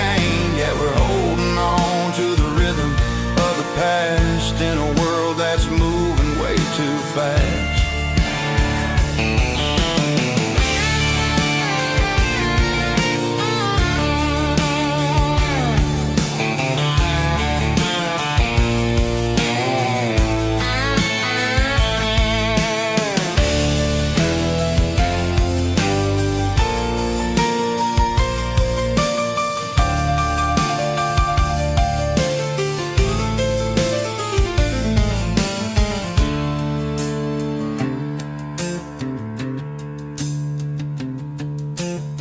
gain, yet we're holding on to the rhythm of the past in a world that's moving way too fast.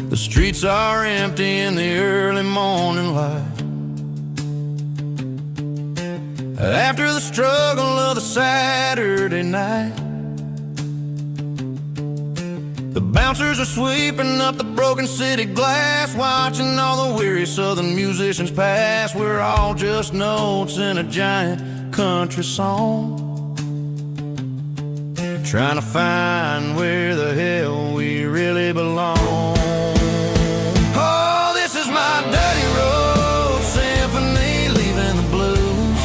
The streets are empty in the early morning light, after the struggle of the Saturday night. The bouncers are sweeping up the broken city glass, watching all the weary southern musicians pass. We're all just notes in a giant country song, trying to find where the hell we really belong. My dirty road symphony, leaving the blues,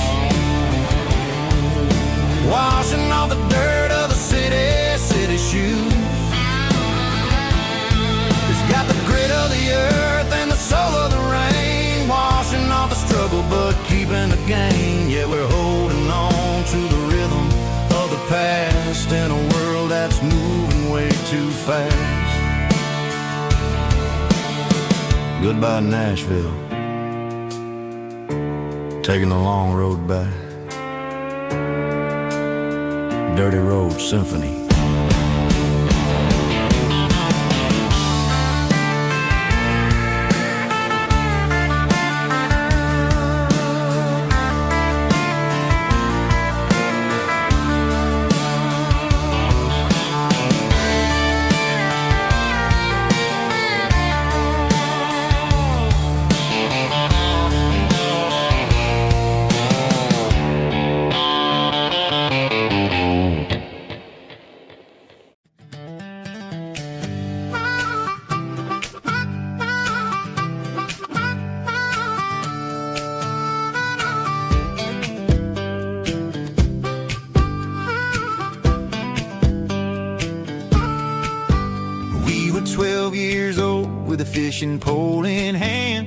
washing off the dirt of the city shoes. It's got the grit of the earth and the soul of the rain, washing off the struggle but keeping the gain. Yeah, we're holding on to the rhythm of the past in a world that's moving way too fast. Goodbye Nashville, taking the long road back. Dirty Road Symphony. We were 12 years old with a fishing pole in hand,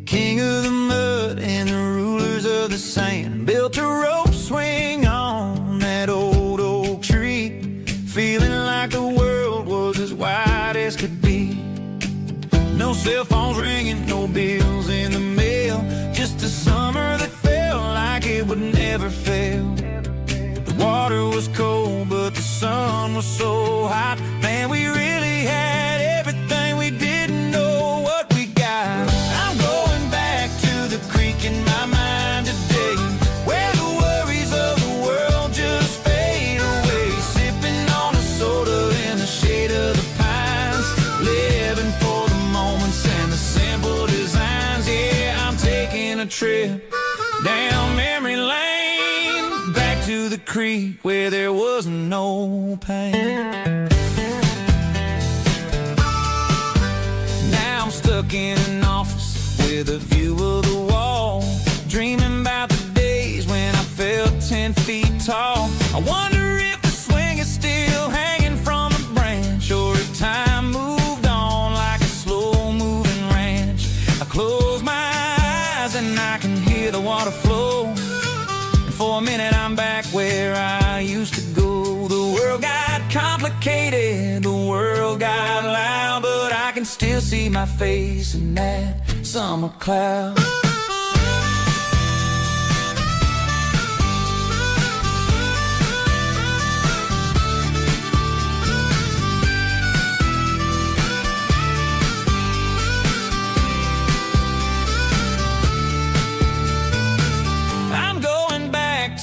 king of the mud and the rulers of the sand. Built a rope swing on that old oak tree, feeling like the world was as wide as could be. No cell phones ringing, no bills in the mail, just a summer that felt like it would never fail. The water was cold, but the sun was so hot. Man, we really had everything, we didn't know what we got. I'm going back to the creek in my mind today, where the worries of the world just fade away. Sipping on a soda in the shade of the pines, living for the moments and the simple designs. Yeah, I'm taking a trip down memory lane, back to the creek where there was no pain. Now I'm stuck in an office with a view of the wall, dreaming about the days when I felt 10 feet tall. I wonder if the swing is still hanging from a branch, or if time moved on like a slow-moving ranch. I close my eyes and I can hear the water flow, and for a minute I'm back where I used to go. The world got complicated, the world got loud, but I can still see my face in that summer cloud.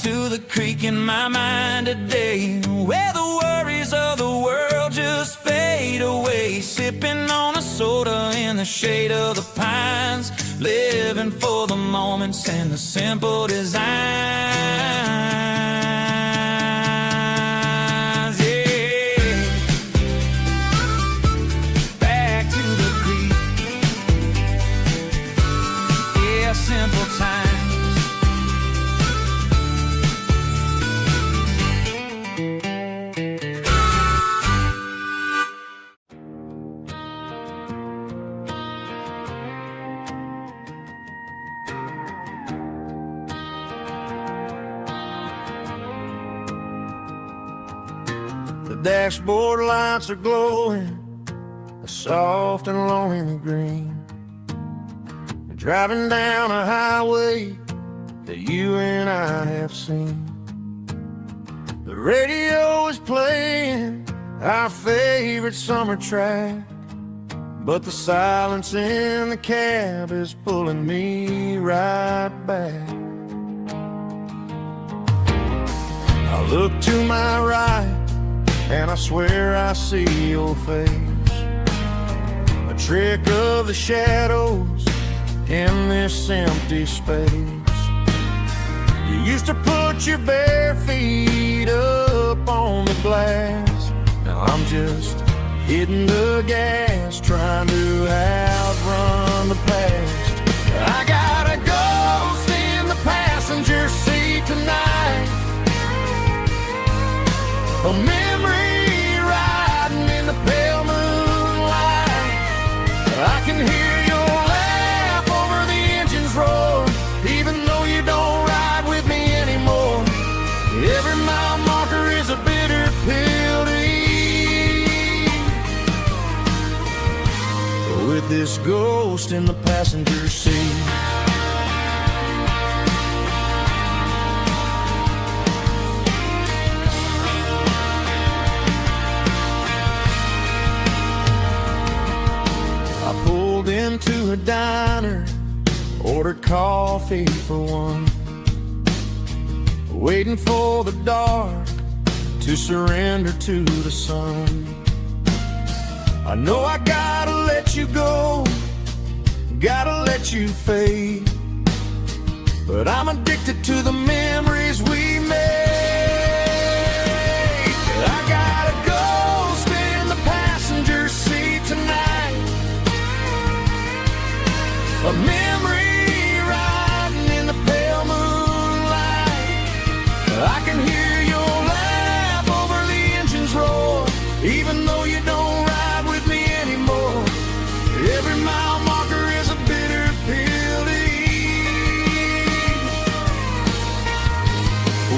To the creek in my mind today, where the worries of the world just fade away. Sipping on a soda in the shade of the pines, living for the moments and the simple designs. Yeah, back to the creek. dashboard lights are glowing a soft and lonely green. Driving down a highway that you and I have seen. The radio is playing our favorite summer track, but the silence in the cab is pulling me right back. I look to my right and I swear I see your face, a trick of the shadows in this empty space. You used to put your bare feet up on the glass. Now I'm just hitting the gas, trying to outrun the past. I got a ghost in the passenger seat tonight, a memory riding in the pale moonlight. I can hear your laugh over the engine's roar, even though you don't ride with me anymore. Every mile marker is a bitter pill to eat, with this ghost in the passenger seat. I pulled into a diner, ordered coffee for one, waiting for the dark to surrender to the sun. I know I gotta let you go, gotta let you fade, but I'm addicted to the memories we made. I got a ghost in the passenger seat tonight, a memory riding in the pale moonlight. I can hear your laugh over the engine's roar, even though you don't ride with me anymore. Every mile marker is a bitter pill to eat,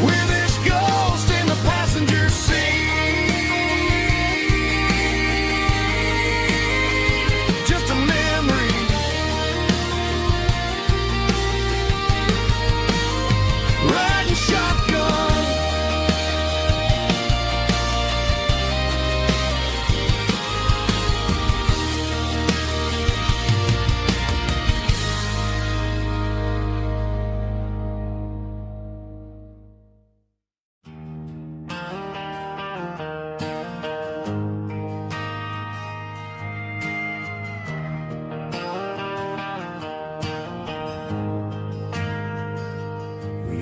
with this ghost in the passenger seat. Just a memory, riding shotgun.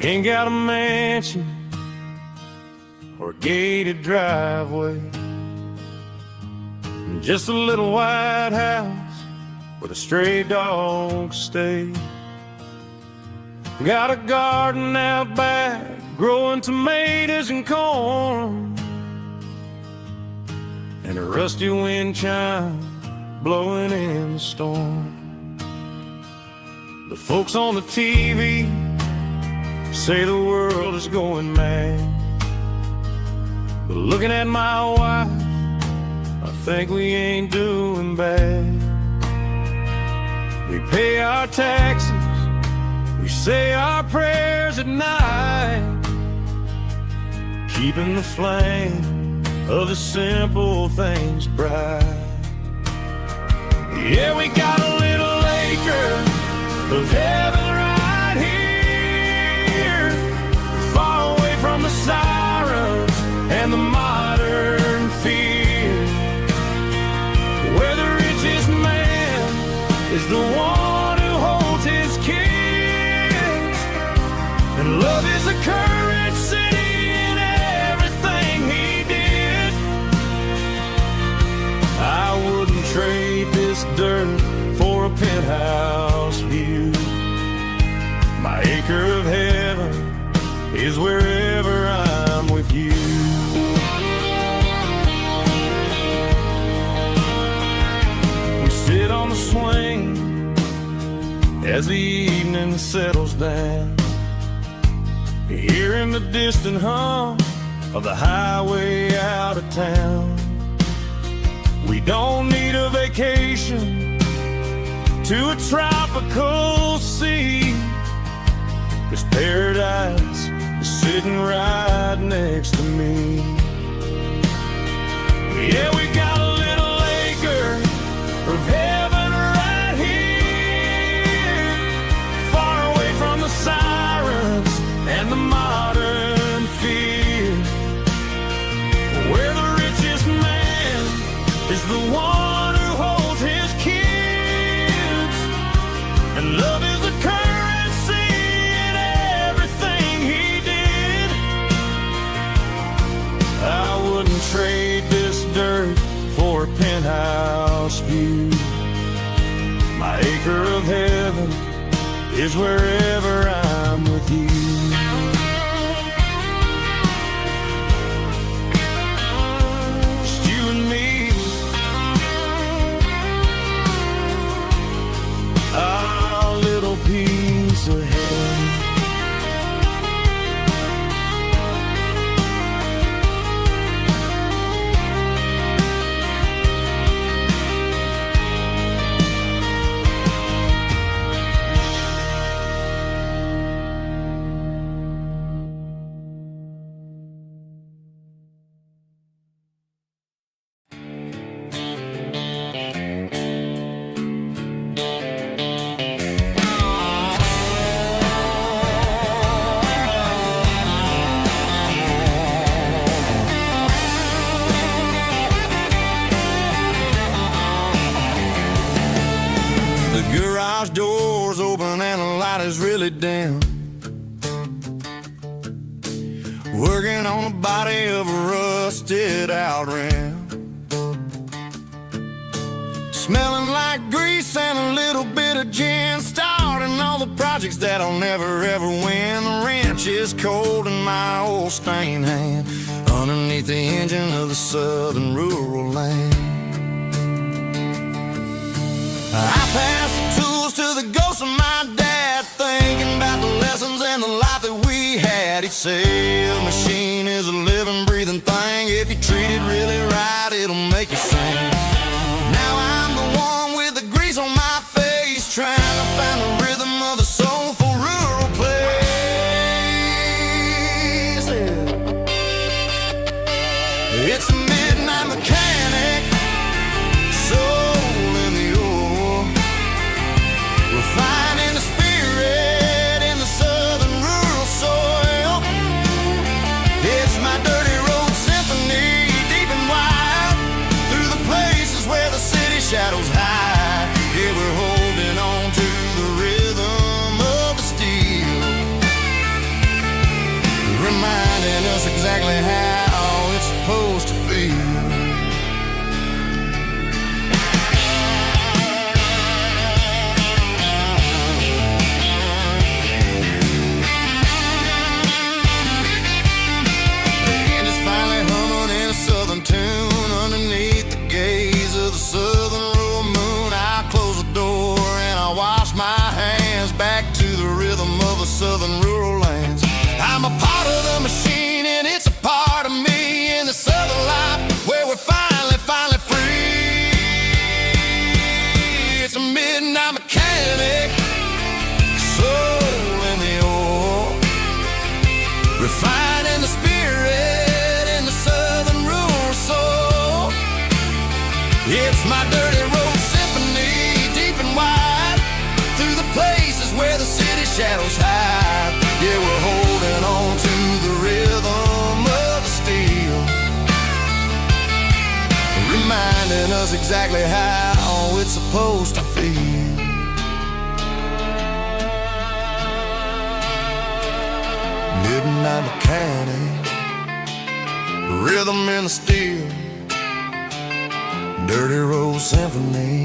We ain't got a mansion or a gated driveway, just a little white house where the stray dogs stay. Got a garden out back, growing tomatoes and corn, and a rusty wind chime blowing in the storm. The folks on the TV say the world is going mad, but looking at my wife, I think we ain't doing bad. We pay our taxes, we say our prayers at night, keeping the flame of the simple things bright. Yeah, we got a little acre of heaven right here, far away from the sirens and the modern fear, where the richest man is the one who holds his kids, and love is a currency in everything he did. I wouldn't trade this dirt for a penthouse view. My acre of heaven is wherever I'm with you. We sit on the swing as the evening settles down, hearing the distant hum of the highway out of town. We don't need a vacation to a tropical sea, 'cause paradise is sitting right next to me. Yeah, we got a little acre of heaven right here, far away from the sirens and the modern fear, where the richest man is the one who holds his kids, and love is a currency in everything he did. I wouldn't trade this dirt for a penthouse view. My acre of heaven is wherever I'm with you. Just you and me, our little piece of heaven. Garage doors open and the light is really dim, working on the body of a rusted out rim, smelling like grease and a little bit of gin, starting all the projects that I'll never ever win. The wrench is cold in my old stained hand, underneath the engine of the southern rural land. I pass the tools to the ghost of my dad, thinking about the lessons and the life that we had. He'd say a machine is a living, breathing thing. If you treat it really right, it'll make you sing. Now I'm the one with the grease on my face, trying to find the rhythm of the soulful rural place. It's a midnight mechanic, soul in the ore, refining the spirit in the southern rural soil. It's my dirty road symphony, deep and wide, through the places where the city shadows hide. Yeah, we're holding on to the rhythm of the steel, reminding us exactly how it's supposed to feel. Tune underneath the gaze of the southern rural moon. I close the door and I wash my hands, back to the rhythm of the southern rural lands. I'm a part of the machine and it's a part of me, in the southern life where we're finally free. It's a midnight mechanic, soul in the ore, refining the spirit in the southern rural soul. It's my dirty road symphony, deep and wide, through the places where the city shadows hide. Yeah, we're holding on to the rhythm of the steel, reminding us exactly how it's supposed to feel. Midnight mechanic, rhythm in the steel, dirty road symphony.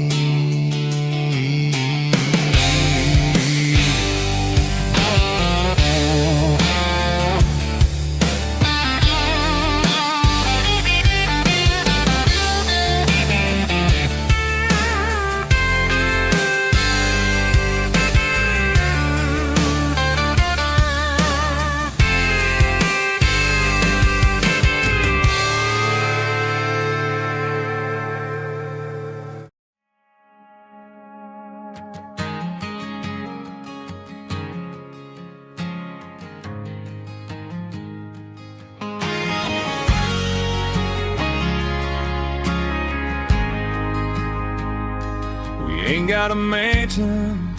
ain't got a mansion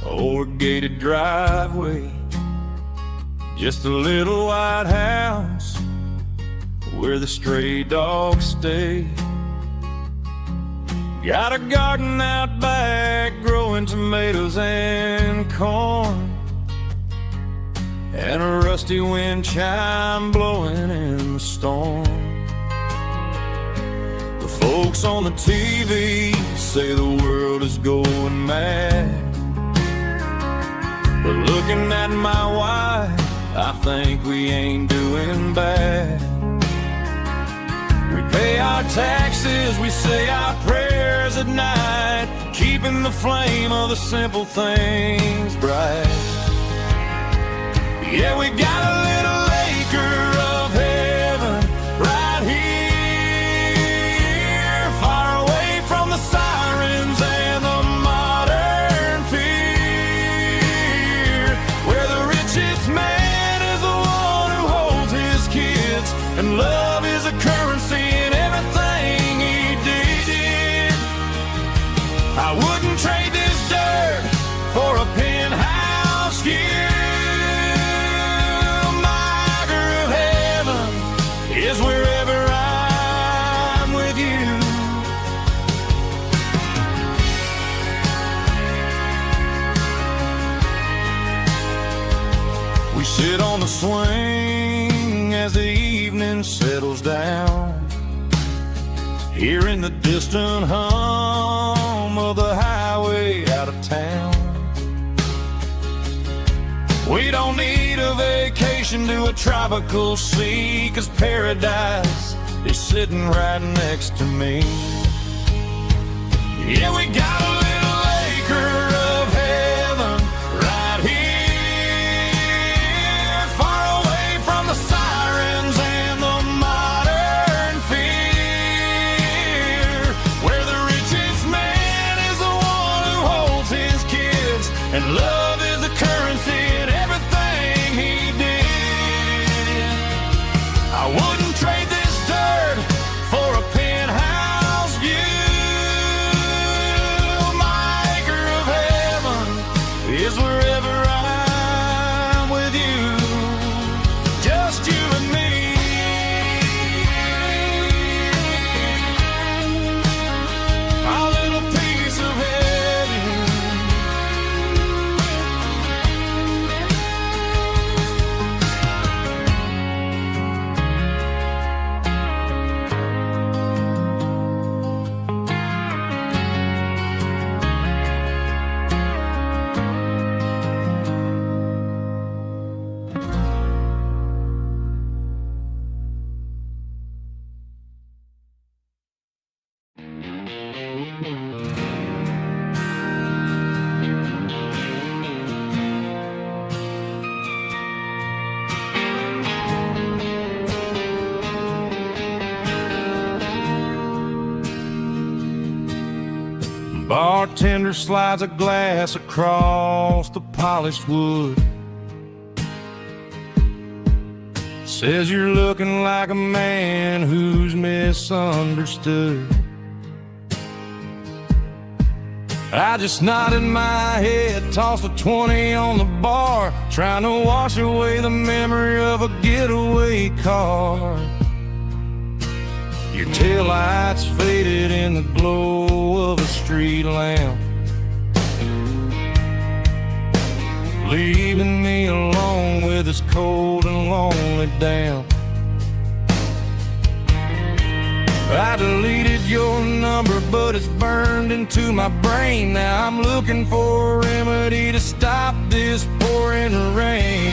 or a gated driveway, just a little white house where the stray dogs stay. Got a garden out back growing tomatoes and corn, and a rusty wind chime blowing in the storm. The folks on the TV say the world is going mad, but looking at my wife, I think we ain't doing bad. We pay our taxes, we say our prayers at night, keeping the flame of the simple things bright. Yeah, we got a little acre of heaven right here, far away from the sirens and the modern fear, where the richest man is the one who holds his kids, and love is a currency in everything he did. I wouldn't trade this dirt for a penthouse view. Is wherever I'm with you. We sit on the swing as the evening settles down, hearing the distant hum of the highway out of town. We don't need a vacation to a tropical sea, 'cause paradise is sitting right next to me. Yeah, we got a little acre of heaven right here, far away from the sirens and the modern fear, where the richest man is the one who holds his kids, and love is the currency in everything he did. I wouldn't trade this dirt for a penthouse view. My acre of heaven is wherever I'm with you, just you and me. Our little piece of heaven. Bartender slides a glass across the polished wood, says you're looking like a man who's misunderstood. I just nodded my head, tossed a 20 on the bar, trying to wash away the memory of a getaway car. Your taillights faded in the glow of a street lamp, leaving me alone with this cold and lonely damp. I deleted your number, but it's burned into my brain. Now I'm looking for a remedy to stop this pouring rain.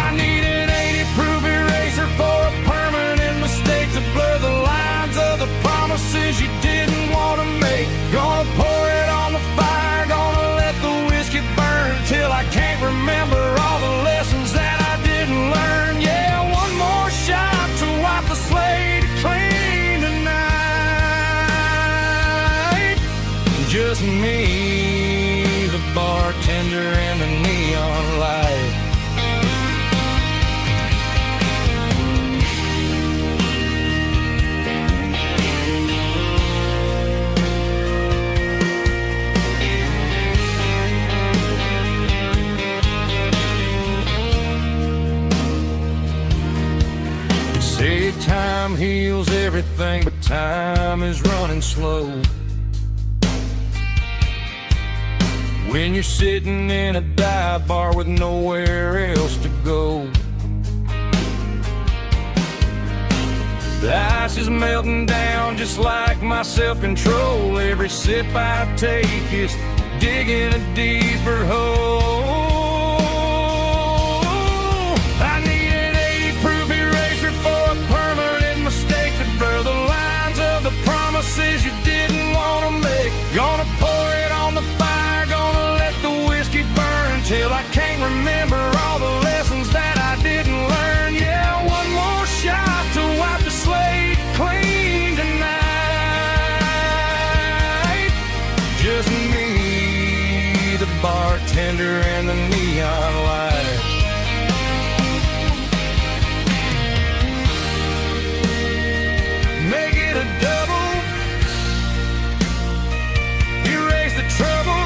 I need an 80-proof eraser for a permanent mistake, to blur the lines of the promises you didn't want to make. Gonna pour it on the fire, gonna let the whiskey burn till I can't remember all the lessons that I didn't learn. Yeah, one more shot to wipe the slate clean tonight. Just me, the bartender, and the neon light. time heals everything, but time is running slow. When you're sitting in a dive bar with nowhere else to go, the ice is melting down just like my self-control. Every sip I take is digging a deeper hole. I need an 80-proof eraser for a permanent mistake to blur the lines of the promises you didn't want to make. Gonna pour it on the fire, gonna let the whiskey burn till I can't remember all the lessons that I didn't learn. Yeah, one more shot to wipe the slate clean tonight. Just me, the bartender, and the neon light. Make it a double, erase the trouble.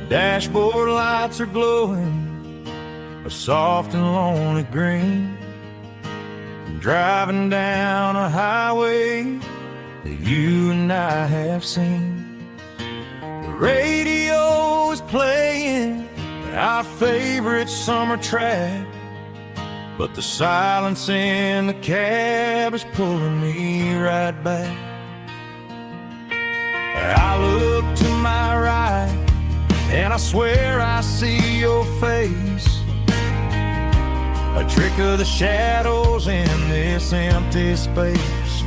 Dashboard lights are glowing a soft and lonely green. I'm driving down a highway that you and I have seen. The radio is playing our favorite summer track, but the silence in the cab is pulling me right back. I look to my right and I swear I see your face, a trick of the shadows in this empty space.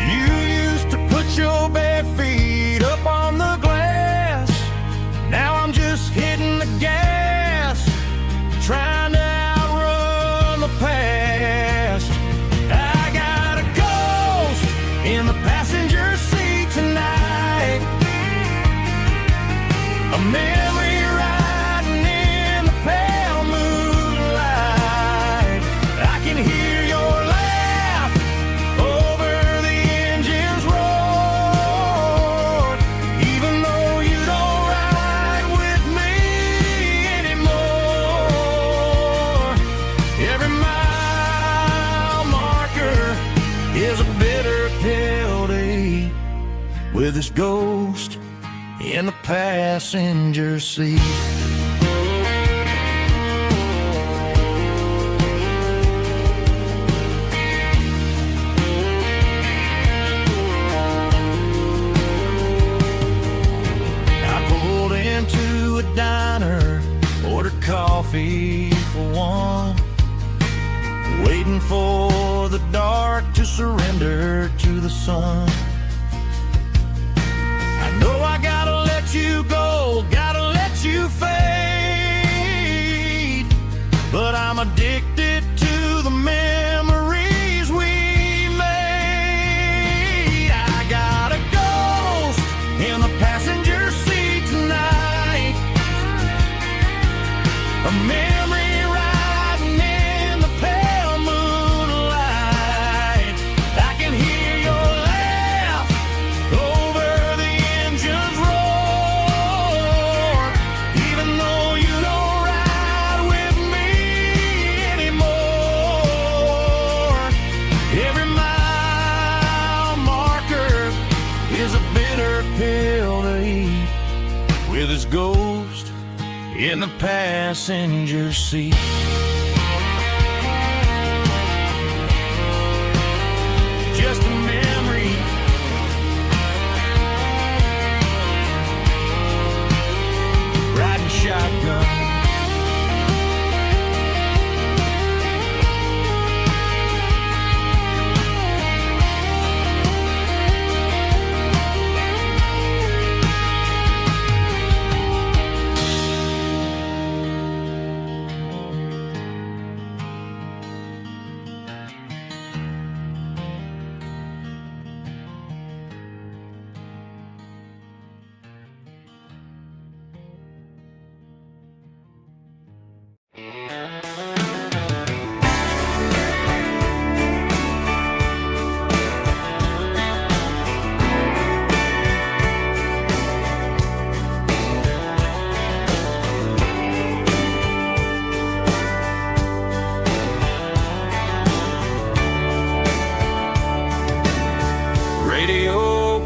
You used to put your bare feet up on the glass. Now I'm just hitting the gas, trying to outrun the past. I got a ghost in the passenger seat tonight, a memory riding in the pale moonlight. I can hear your laugh over the engine's roar, even though you don't ride with me anymore. Every mile marker is a bitter pill to eat, with this ghost in the passenger seat. I pulled into a diner, ordered coffee for one, waiting for the dark to surrender to the sun. I know I gotta let you go, gotta let you fade, but I'm addicted to the memories we made. I got a ghost in the passenger seat tonight, a memory riding in the pale moonlight. I can hear your laugh over the engine's roar, even though you don't ride with me anymore. Every mile marker is a bitter pill to eat, with his ghost in the passenger seat. Just a memory, riding shotgun.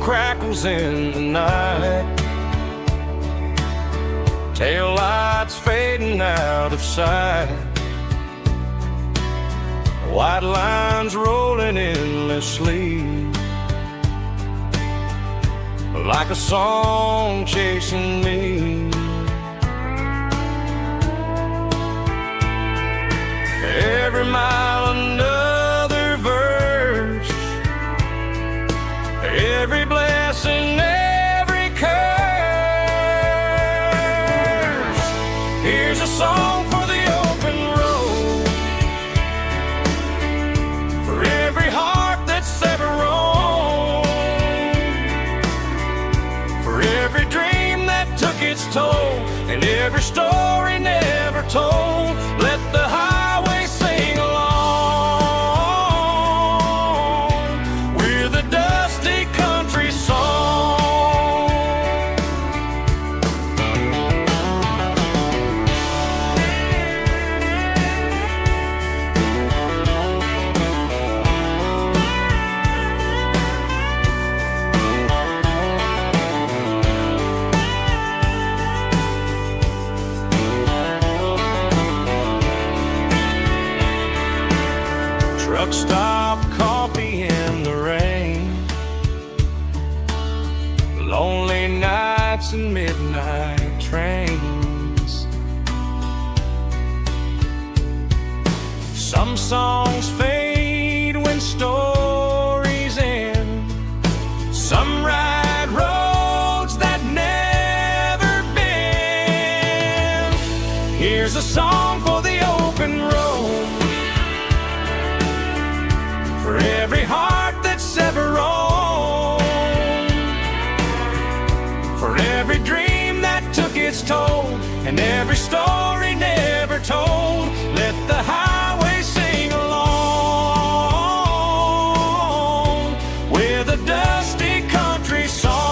crackles in the night. Tail lights fading out of sight. White lines rolling endlessly, like a song chasing me. Every mile another verse, every blessing, every curse. Here's a song for the open road, for every heart that's ever roamed, for every dream that took its toll, and every story never told. Let the highway sing along with a dusty country song. Truck stop, coffee in the rain, lonely nights and midnight trains. Some songs fade when stories end. Some ride roads that never bend. Here's a song for the open road, for every heart that's ever roamed, for every dream that took its toll, and every story never told. Let the highway sing along with a dusty country song.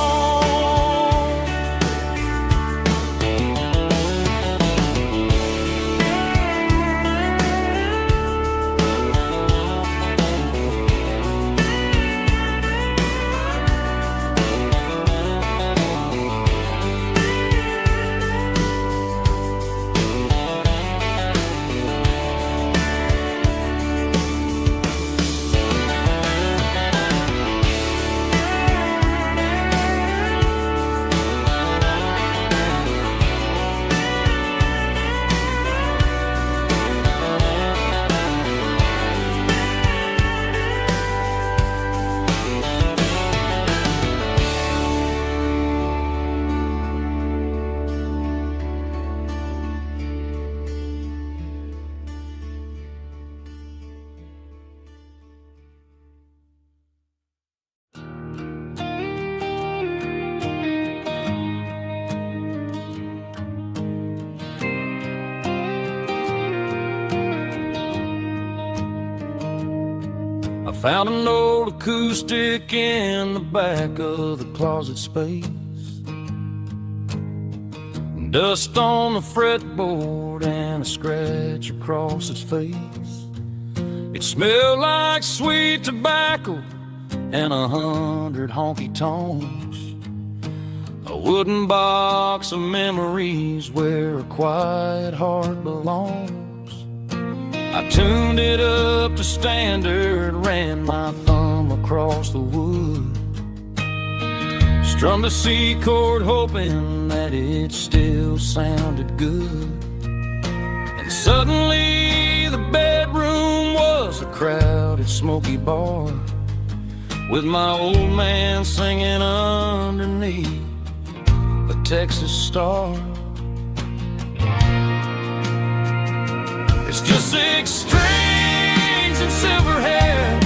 I found an old acoustic in the back of the closet space. Dust on the fretboard and a scratch across its face. It smelled like sweet tobacco and 100 honky-tonks. A wooden box of memories where a quiet heart belongs. I tuned it up to standard, ran my thumb across the wood, strummed a C chord hoping that it still sounded good. And suddenly the bedroom was a crowded smoky bar, with my old man singing underneath a Texas star. It's just 6 strings and silver hair,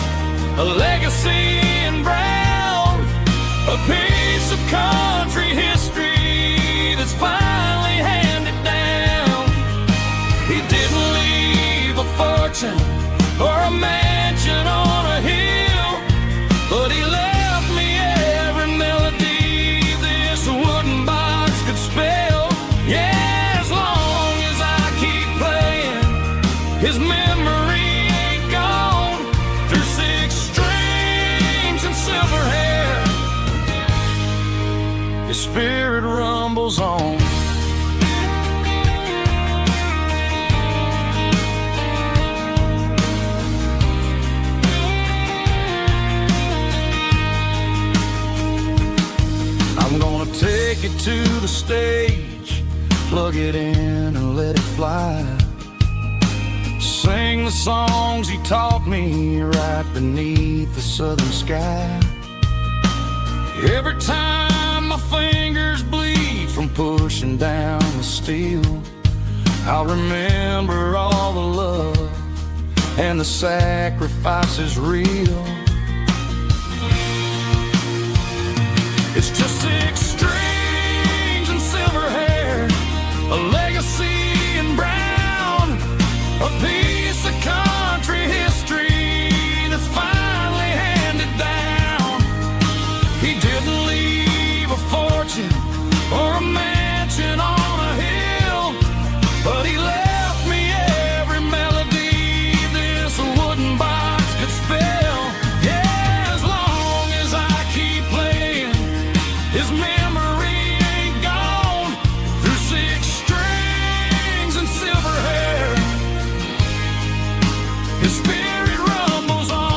a legacy in brown, a piece of country history that's finally handed down. He didn't leave a fortune or a mansion on a hill, but he left me every melody this wooden box could spell. Yeah, as long as I keep playing, his memory ain't gone. Through 6 strings and silver hair, spirit rumbles on. I'm gonna take it to the stage, plug it in and let it fly. Sing the songs he taught me right beneath the southern sky. Every time my fingers bleed from pushing down the steel, I'll remember all the love and the sacrifices real. It's just 6 strings and silver hair, a legacy in brown, a piece of country history that's finally handed down. He didn't leave a fortune or a mansion on a hill, but he left me every melody this wooden box could spell. Yeah, as long as I keep playing, his memory ain't gone. Through 6 strings and silver hair, his spirit rumbles on.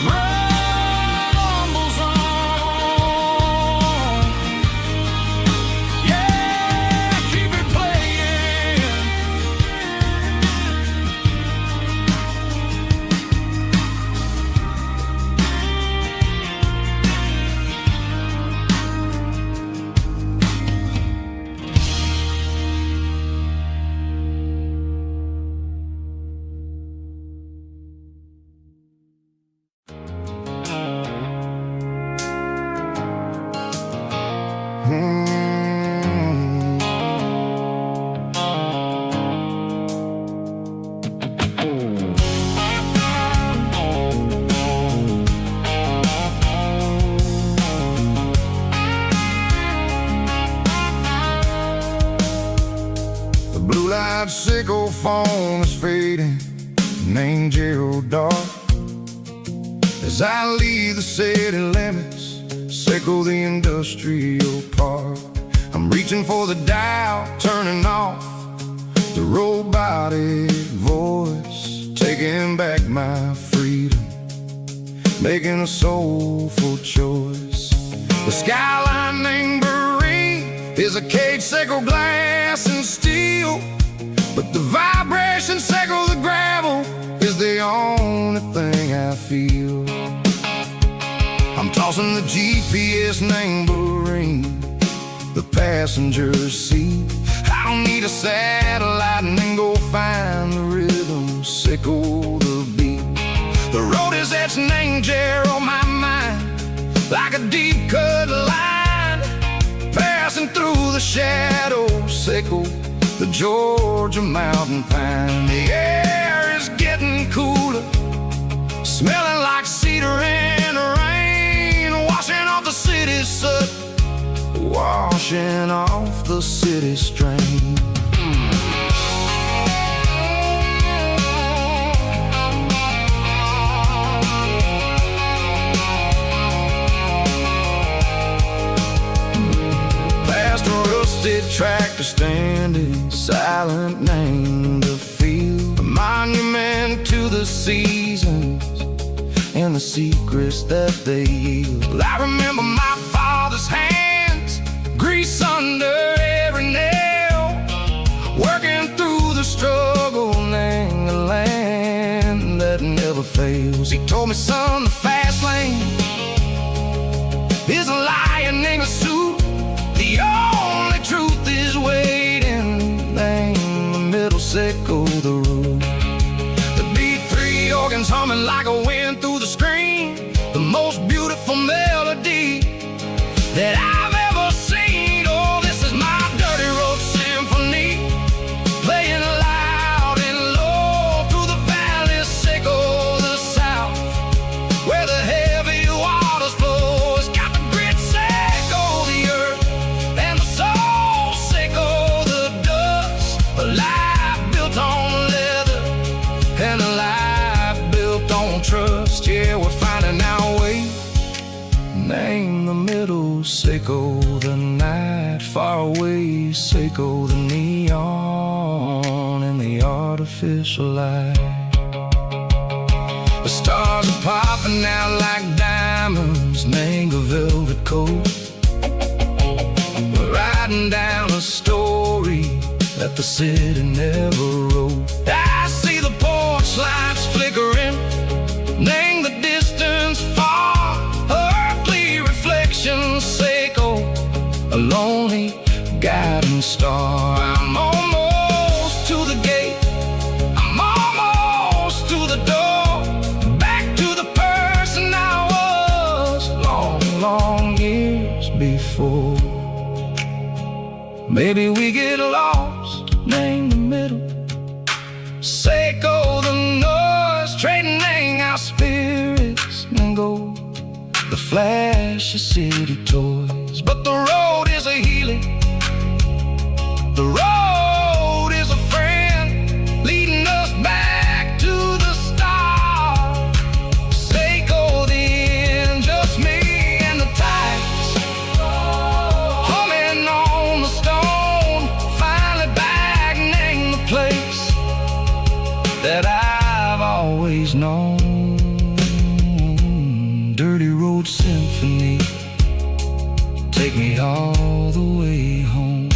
Rumbles on. Yeah, keep it playing. The blue light sickle phone is fading, named Geralkyo. As I leave the city limits, sickle the industrial park. I'm reaching for the dial, turning off the robotic voice, taking back my freedom, making a soulful choice. The skyline named Marine is a cage, sickle glass and steel, but the vibration sickle the gravel is the only thing I feel. I'm tossing the GPS named Marine, the passenger seat. I don't need a satellite and then go find the rhythm, sickle the beat. The road is etched named Gerald on my mind, like a deep cut line, passing through the shadows, sickle the Georgia mountain pine. The air is getting cooler, smelling like cedar in the rain, washing off the city soot, washing off the city strain. Past a rusted tractor standing silent, named the field, a monument to the seasons and the secrets that they yield. I remember my father's hands, grease under every nail, working through the struggle, named the land that never fails. He told me, son, the fast lane is a lion in a suit. The only truth is waiting, name the middle, sickle the root. The B3 organs humming like a wind through the screen, the most beautiful melody that I've ever seen. Oh, this is my dirty road symphony, playing loud and low through the valley, sickle the south, where the heavy waters flow. It's got the grit, sickle the earth, and the soul, sickle the dust. A life built on leather and a life built on trust. Yeah, we're finding out name the middle. Seiko the night, far away. Seiko the neon and the artificial light. The stars are popping out like diamonds. Mango velvet coat. We're riding down a story that the city never wrote. I see the porch lights flickering, name the distance far. Earthly reflections, Seiko, a lonely guiding star. I'm almost to the gate, I'm almost to the door, back to the person I was long, long years before. Maybe we get lost, name the middle. Seiko the noise, trading our spirits and gold. The flash of city toys, but the road is a healing. The road is a friend, leading us back to the start. Seiko the end, just me and the tides, humming on the stone. Finally back, name the place that I've always known. Dirty Road Symphony, take me all the way home.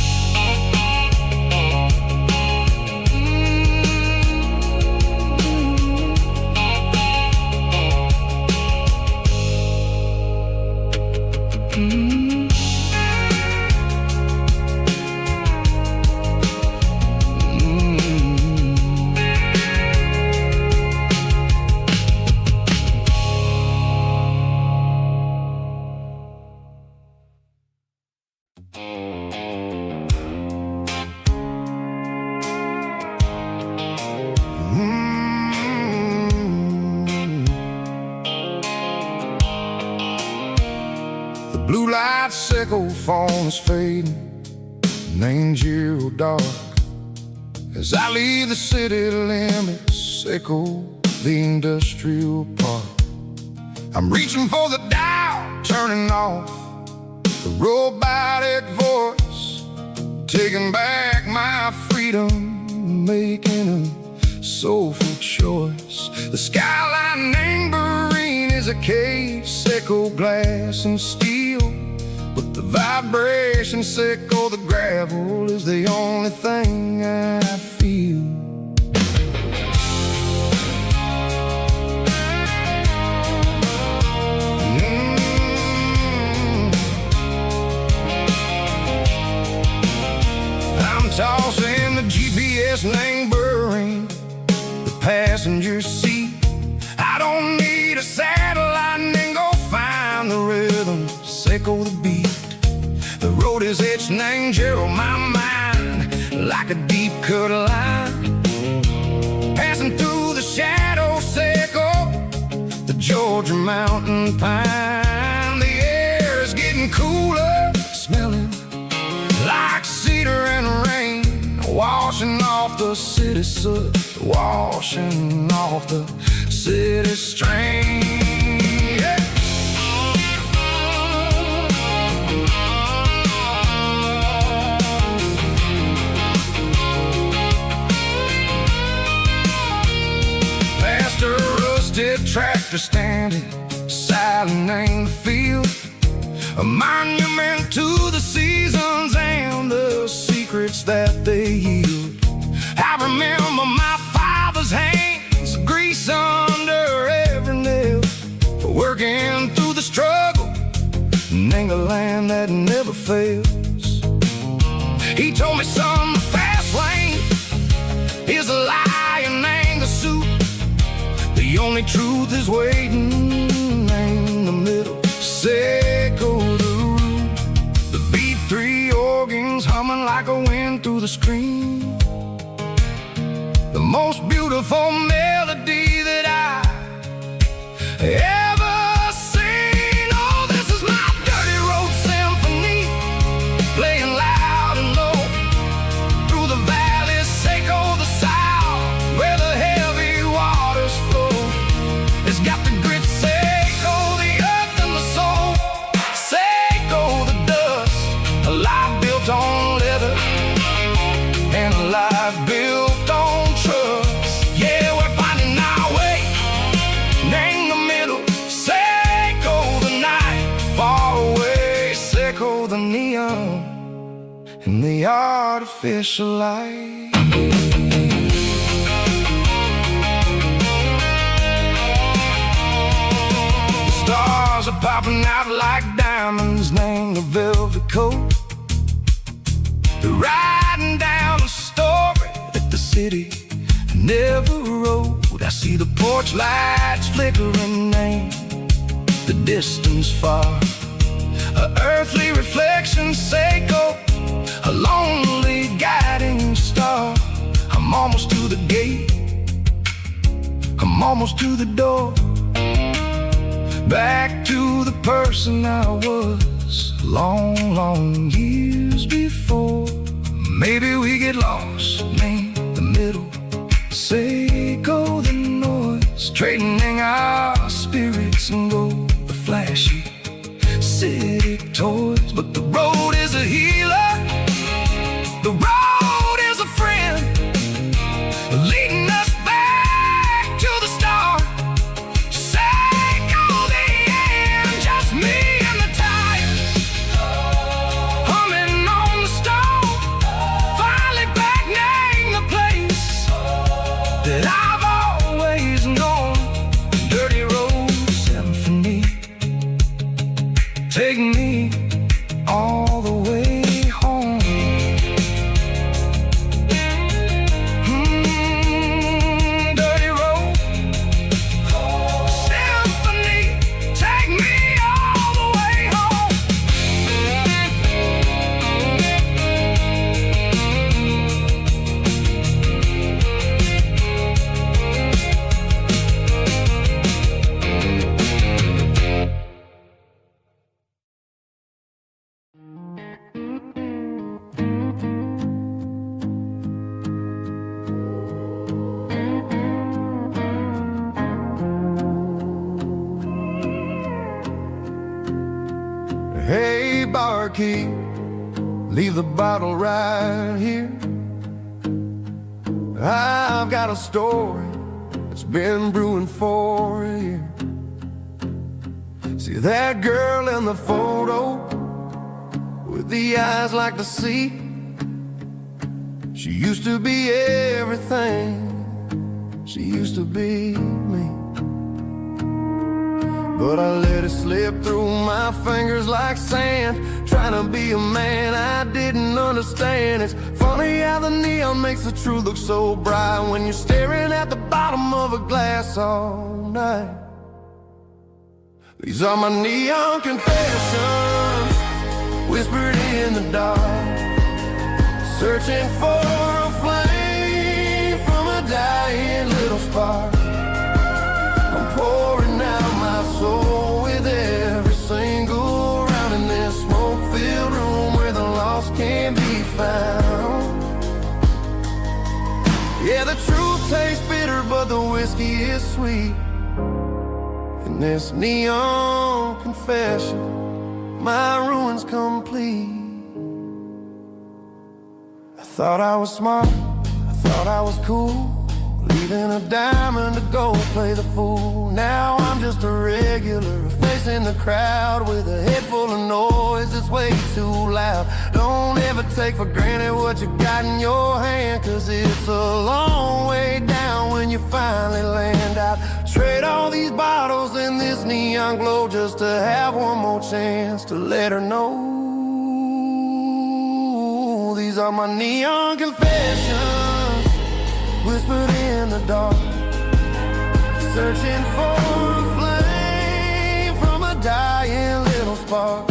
Blue light Seiko phone is fading, name Giro dark. As I leave the city limits, Seiko the industrial park. I'm reaching for the dial, turning off the robotic voice, taking back my freedom, making a soulful choice. The skyline name Marine is a cave, Seiko glass and steel, but the vibration, Seiko the gravel, is the only thing I feel. I'm tossing the GPS name burring the passenger seat. I don't need a satellite and go find the rhythm, Seiko the beat. The road is etched name Gerald my mind like a deep cut line, passing through the shadow, Seiko the Georgia mountain pine. The air is getting cooler, smelling like cedar and rain, washing off the city soot, washing off the city strain. Yeah. Past a rusted tractor standing silent in the field, a monument to the seasons and the secrets that they yield. I remember my father's hands, grease under every nail, for working through the struggle, and the land that never fails. He told me, son, the fast lane is a lie and the suit. The only truth is waiting in the middle, Seiko the root. The B3 organs humming like a wind through the screen, the most beautiful melody that I ever seen. Oh, this is my Dirty Road Symphony, playing loud and low through the valleys, Seiko the south, where the heavy waters flow. It's got the grit, Seiko, the earth and the soul. artificial light. Stars are popping out like diamonds, named the velvet coat. They're riding down a story that the city never wrote. I see the porch lights flickering, name the distance far. A earthly reflection, Seiko, a lonely guiding star. I'm almost to the gate, I'm almost to the door. Back to the person I was long, long years before. Maybe we get lost, name the middle, Seiko the noise, trading our spirits and go the flashy city toys. But the road is a healer, the road is a friend, leading us back to the start. Seiko the end, just me and the tires, humming on the stove. Finally back, name the place that I've always known. Dirty road symphony, take me all the way home. Dirty road symphony, take me all the way home. Hey, barkeep, leave the bottle right here. I've got a story that's been brewing for a year. See that girl in the photo with the eyes like the sea? She used to be everything, she used to be me. But I let it slip through my fingers like sand, trying to be a man I didn't understand. It's funny how the neon makes the truth look so bright when you're staring at the bottom of a glass all night. These are my neon confessions, whispered in the dark, searching for a flame from a dying little spark. I'm pouring out my soul with every single round in this smoke-filled room where the lost can be found. Yeah, the truth tastes bitter, but the whiskey is sweet. In this neon confession, my ruin's complete. I thought I was smart, I thought I was cool, leaving a diamond to go play the fool. Now I'm just a regular, facing the crowd with a head full of noise that's way too loud. Don't ever take for granted what you got in your hand, cause it's a long way down when you finally land out. Trade all these bottles and this neon glow just to have one more chance to let her know. These are my neon confessions, whispered in the dark, searching for a flame from a dying little spark.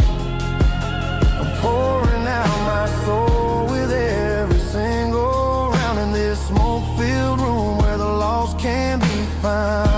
I'm pouring out my soul with every single round in this smoke-filled room where the lost can be found.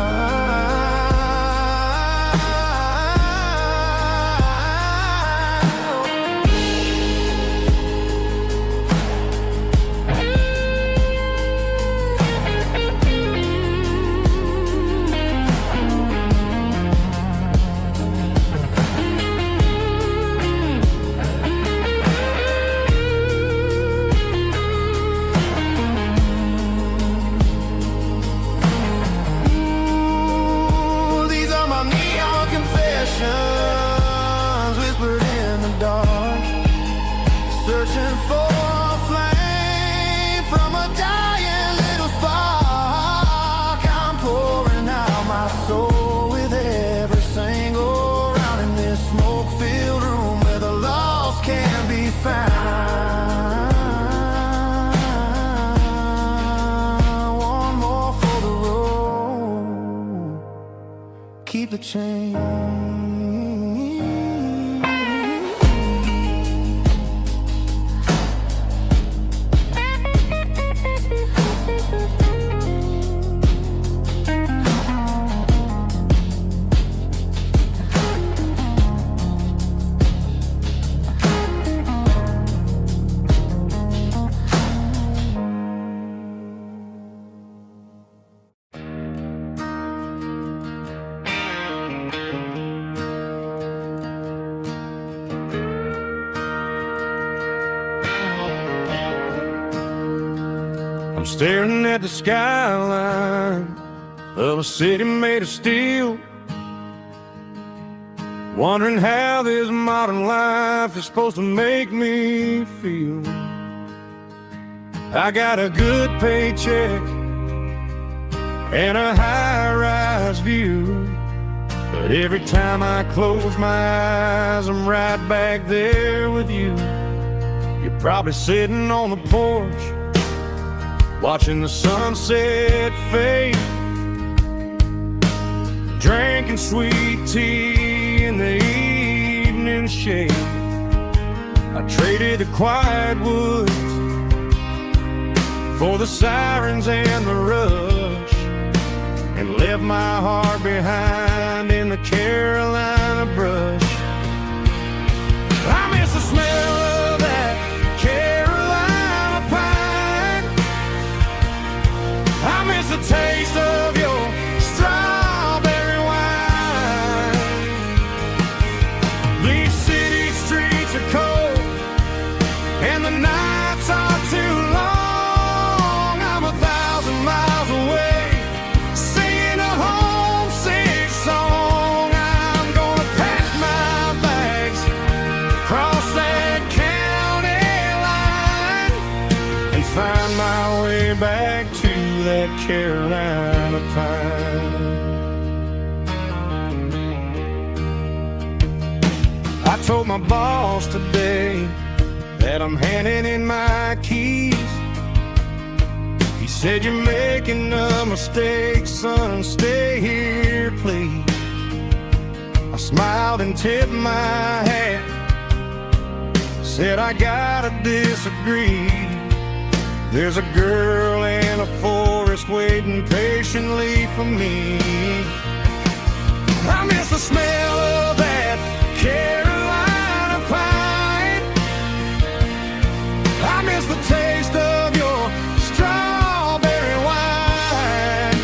keep the change. Staring at the skyline of a city made of steel, wondering how this modern life is supposed to make me feel. I got a good paycheck and a high-rise view, but every time I close my eyes, I'm right back there with you. You're probably sitting on the porch watching the sunset fade, drinking sweet tea in the evening shade. I traded the quiet woods for the sirens and the rush, and left my heart behind in the Carolina brush. I miss the smell of that Carolina pine. I miss the taste of your strawberry wine. These city streets are cold and the nights are too long. I'm 1,000 miles away singing a homesick song. I'm gonna pack my bags, cross that county line, and find my way back to that Carolina pine. I told my boss today that I'm handing in my keys. He said, "You're making a mistake, son, stay here, please." I smiled and tipped my hat, said, "I gotta disagree. There's a girl in a forest waiting patiently for me." I miss the smell of that Carolina pine. I miss the taste of your strawberry wine.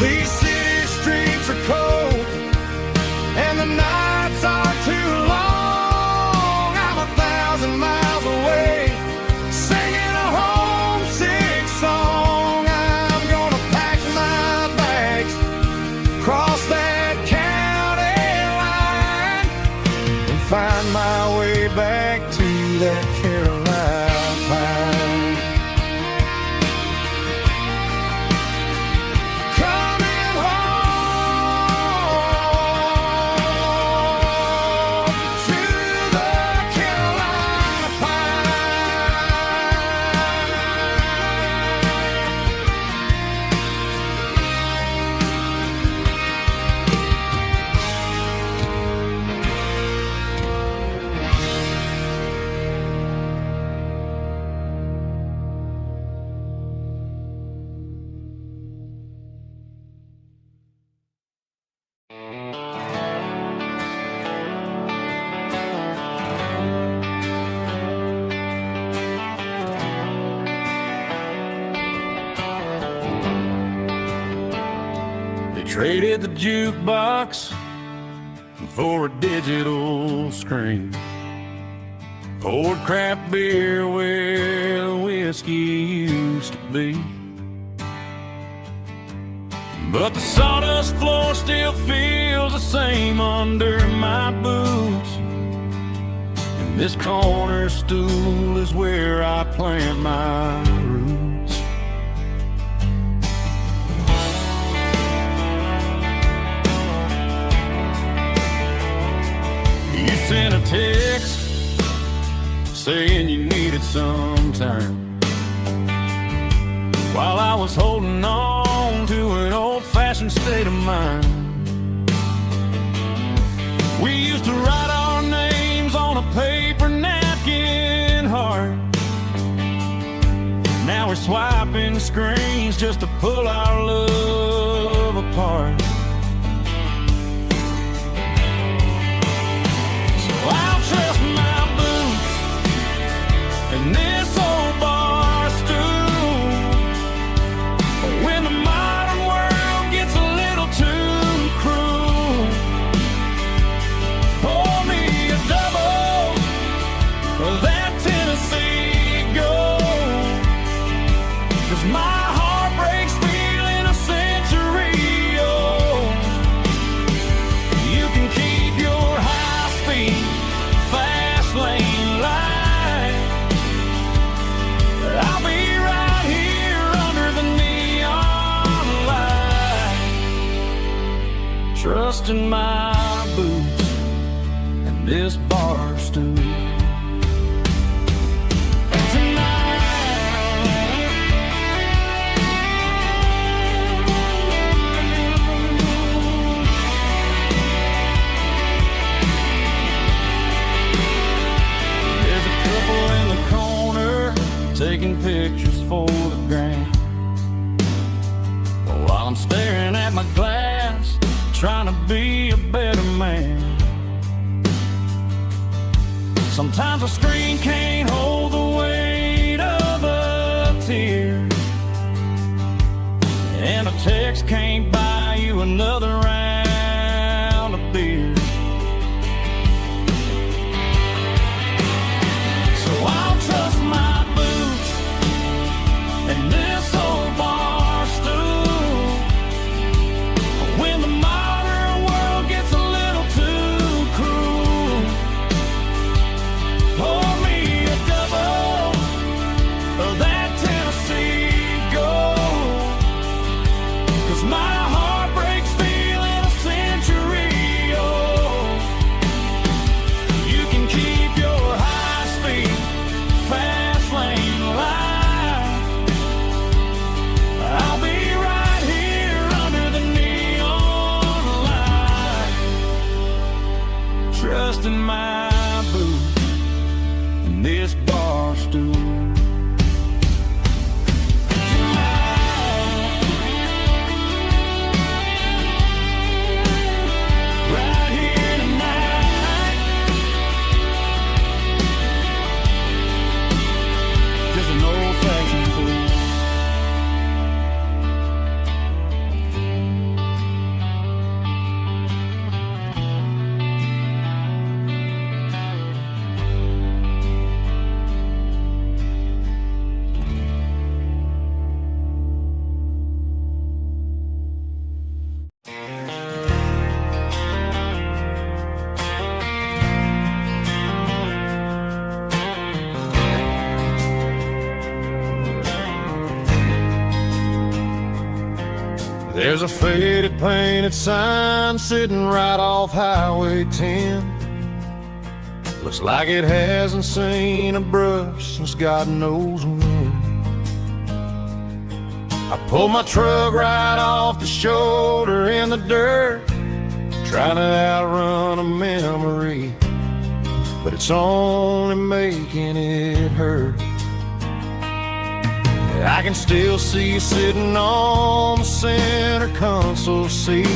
These city streets are cold and the nights are too long. I'm 1,000 miles away singing a homesick song. I'm gonna pack my bags, cross that county line, and find my way back to that Carolina pine. Coming home to the Carolina They traded the jukebox for a digital screen, poured craft beer where the whiskey used to be. But the sawdust floor still feels the same under my boots, and this corner stool is where I plant my roots. You sent a text saying you needed some time, while I was holding on to an old-fashioned steak mate of mine. We used to write our names on a paper napkin heart. Now we're swiping screens just to pull our love apart. So I'll trust my boots and this old bar stool. When the modern world gets a little too cruel, pour me a double of that Tennessee Gold. 'Cause my heart breaks feeling a century old. You can keep your high-speed, fast lane light. I'll be right here under the neon light, trusting my boots and this bar stool. Taking pictures for the gram, while I'm staring at my glass, trying to be a better man. Sometimes a screen can't hold the weight of a tear, and a text can't buy you another round of beer. So I'll trust my and this old bar stool. When the modern world gets a little too cruel, pour me a double of that Tennessee Gold. 'Cause my heart breaks feeling a century old. You can keep your high-speed, fast lane light. I'll be right here under the neon light, trusting my boots and this bar stool. Right here tonight, just an old-fashioned fool. There's a faded painted sign sitting right off Highway 10. Looks like it hasn't seen a brush since God knows when. I pulled my truck right off the shoulder in the dirt, trying to outrun a memory, but it's only making it hurt. I can still see you sitting on the center console seat,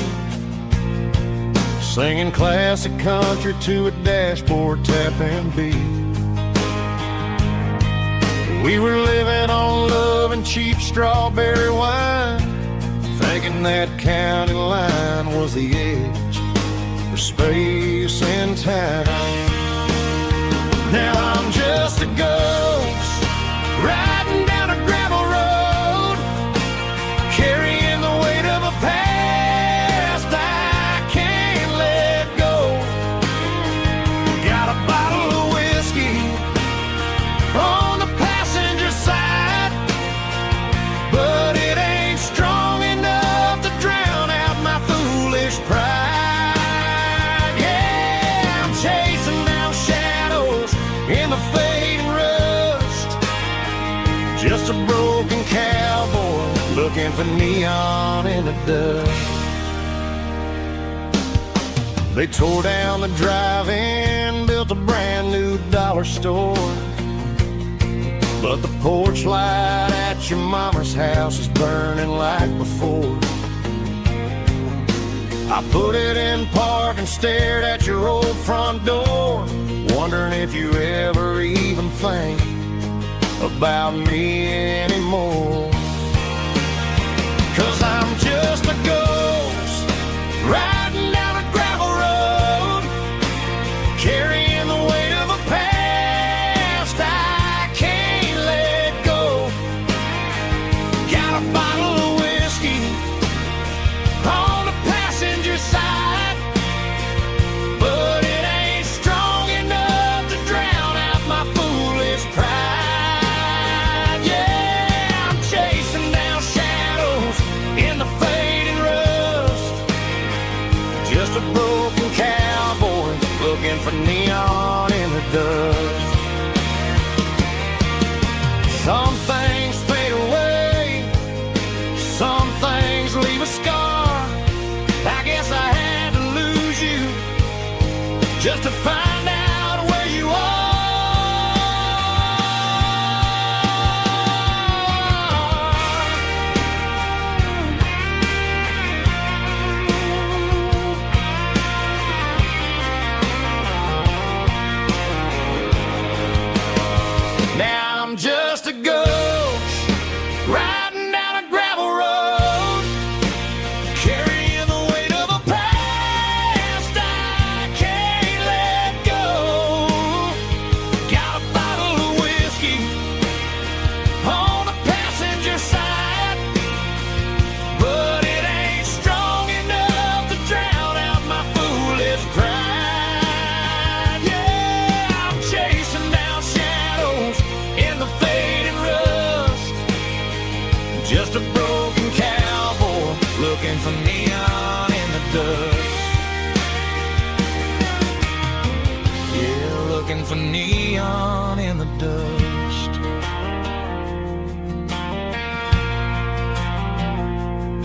singing classic country to a dashboard tapping beat. We were living on love and cheap strawberry wine, thinking that county line was the edge for space and time. Now I'm just a ghost riding down a gravel road, carrying the weight of a past I can't let go. Got a bottle of whiskey on the passenger side, but it ain't strong enough to drown out my foolish pride. Yeah, I'm chasing down shadows in the fading rust, just a broken cowboy looking for neon in the dust. They tore down the drive-in, built a brand new dollar store. But the porch light at your mama's house is burning like before. I put it in park and stared at your old front door, wondering if you ever even think about me anymore. 'Cause I'm just a ghost riding down a gravel road, carrying the weight of a past I can't let go. Got a bottle of whiskey on the passenger side, but it ain't strong enough to drown out my foolish pride. Yeah, I'm chasing down shadows in the fading rust, just a broken cowboy looking for neon in the dust. Some things fade away, some things leave a scar. I guess I had to lose you just to find out where you are. Now I'm just a ghost riding down a gravel road, carrying the weight of a past I can't let go. Got a bottle of whiskey on the passenger side, but it ain't strong enough to drown out my foolish pride. Yeah, I'm chasing down shadows in the fading rust, just a broken cowboy looking for neon in the dust. Yeah, looking for neon in the dust.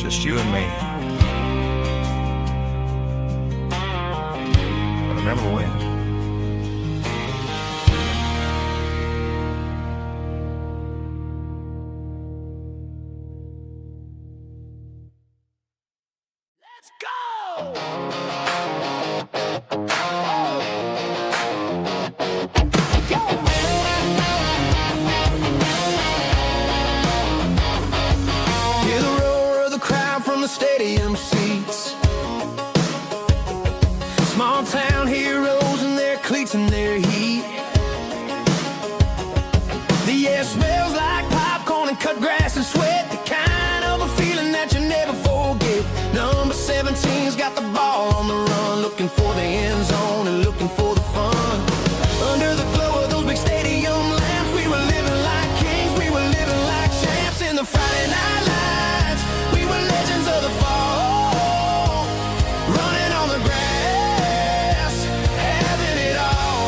Just you and me. I remember when. Let's go! Hear the roar of the crowd from the stadium seats. Small town heroes in their cleats and their heat. The air smells like popcorn and cut grass and sweat, the kind of a feeling that you never forget. Number 17's got the ball on the run, looking for the end zone and looking for the fun. Under the glow of those big stadium lamps, we were living like kings, we were living like champs in the Friday night lights. We were legends of the fall, running on the grass, having it all.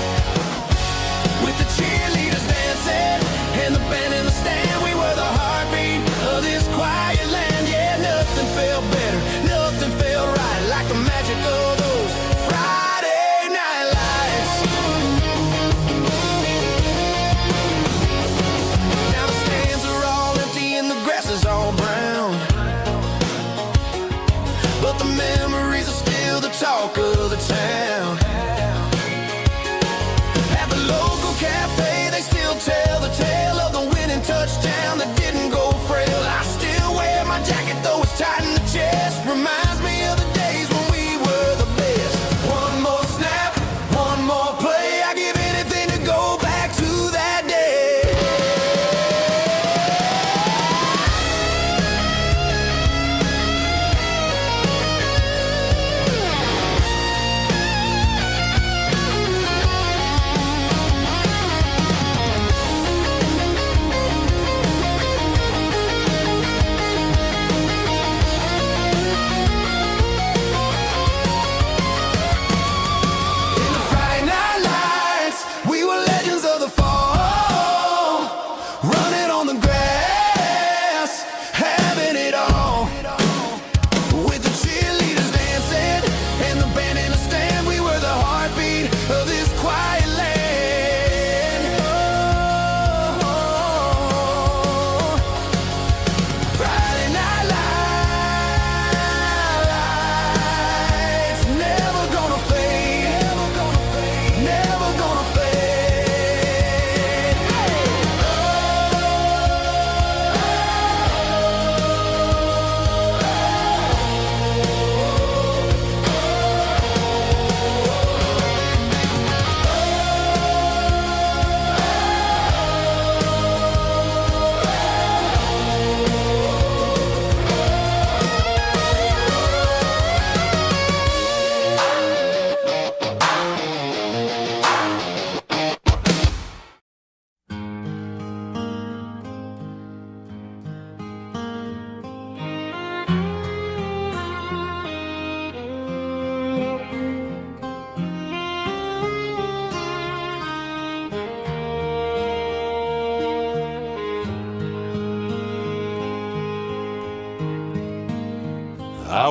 With the cheerleaders dancing and the band in the stand, we were the heartbeat of this quiet land. Yeah, nothing felt better, nothing felt right like the magic of those Friday night lights. Now the stands are all empty and the grass is all brown, but the memories are still the talk of the town. At the local cafe, they still tell the tale of the winning touchdown that didn't go frail. I still wear my jacket though it's tight in the chest. Reminds me of the days when we were the best. One more snap, one more play. I give anything to go back to that day.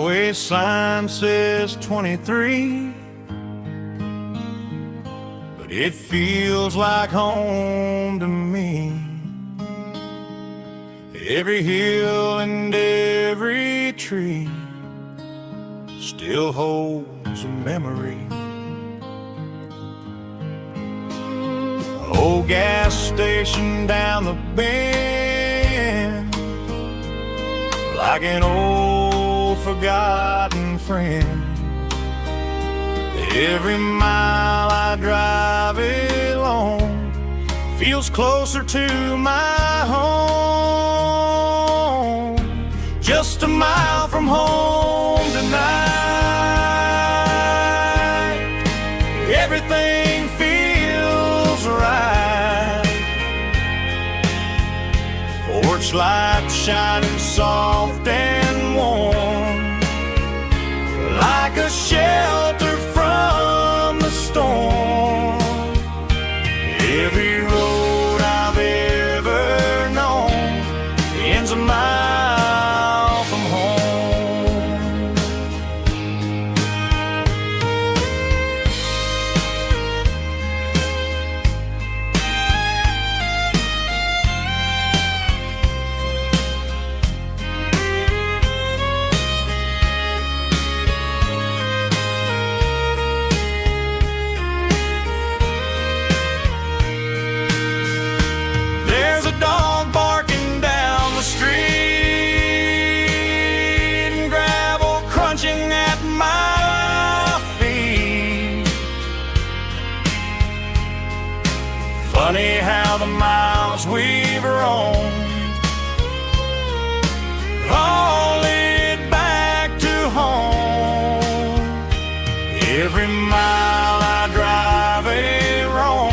highway sign says 23, but it feels like home to me. Every hill and every tree still holds a memory. Old gas station down the bend, like an old forgotten friend. Every mile I drive it along feels closer to my home. Just a mile from home tonight, everything feels right. Porch light shining soft and warm, like a shelter from the storm. Every road I've ever known ends a mile from home. There's a dog barking down the street, and gravel crunching at my feet. Funny how the miles we've roamed all lead back to home. Every mile I drive a roam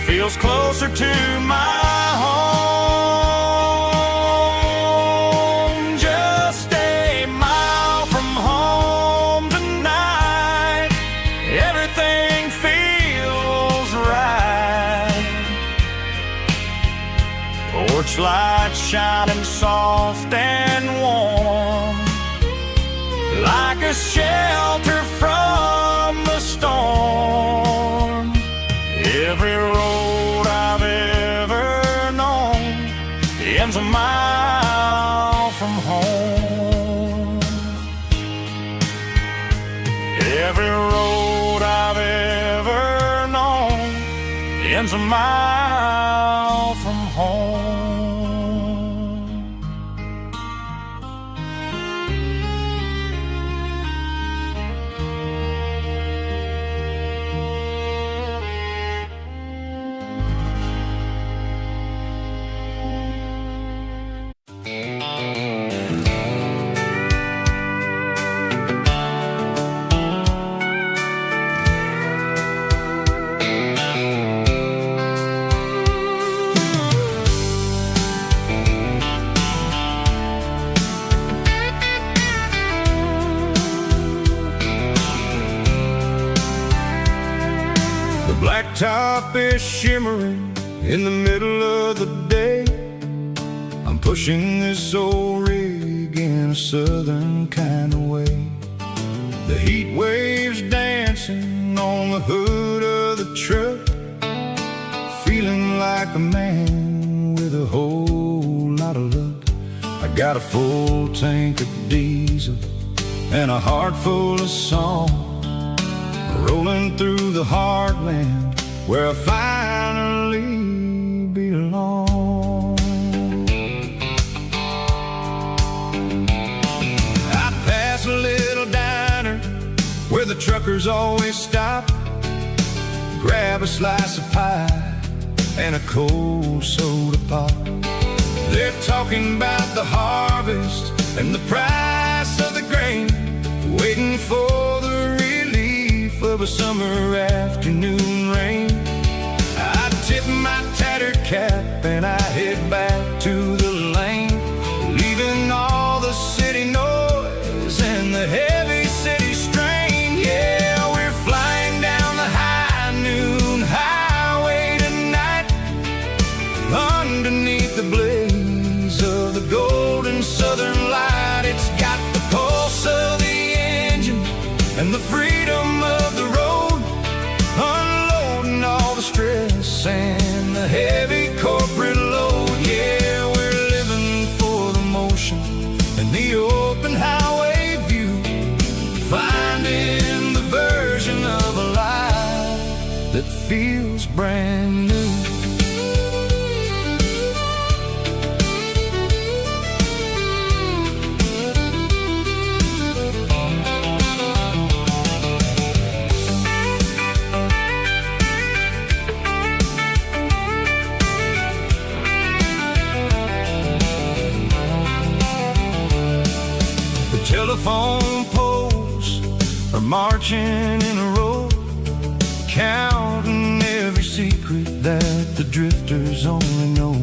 feels closer to my home. Just a mile from home tonight, everything feels right. Porch light shining soft and warm, like a shelter from the storm. Every road I've ever known ends a mile from home. Every road I've ever known ends a mile from home. Blacktop is shimmering in the middle of the day. I'm pushing this old rig in a southern kind of way. The heat waves dancing on the hood of the truck, feeling like a man with a whole lot of luck. I got a full tank of diesel and a heart full of song, rolling through the heartland where I finally belong. I pass a little diner where the truckers always stop, grab a slice of pie and a cold soda pop. They're talking about the harvest and the price of the grain, waiting for the relief of a summer afternoon rain. I tip my tattered cap and I head back to the lane, leaving all the city noise and the heavy city strain. Yeah, we're flying down the high noon highway tonight, underneath the blaze of the golden southern light. It's got the pulse of and the freedom of the road, unloading all the stress and the heavy corporate load. Yeah, we're living for the motion and the open highway view, finding the version of a life that feels brand new. Telephone poles are marching in a row, counting every secret that the drifters only know.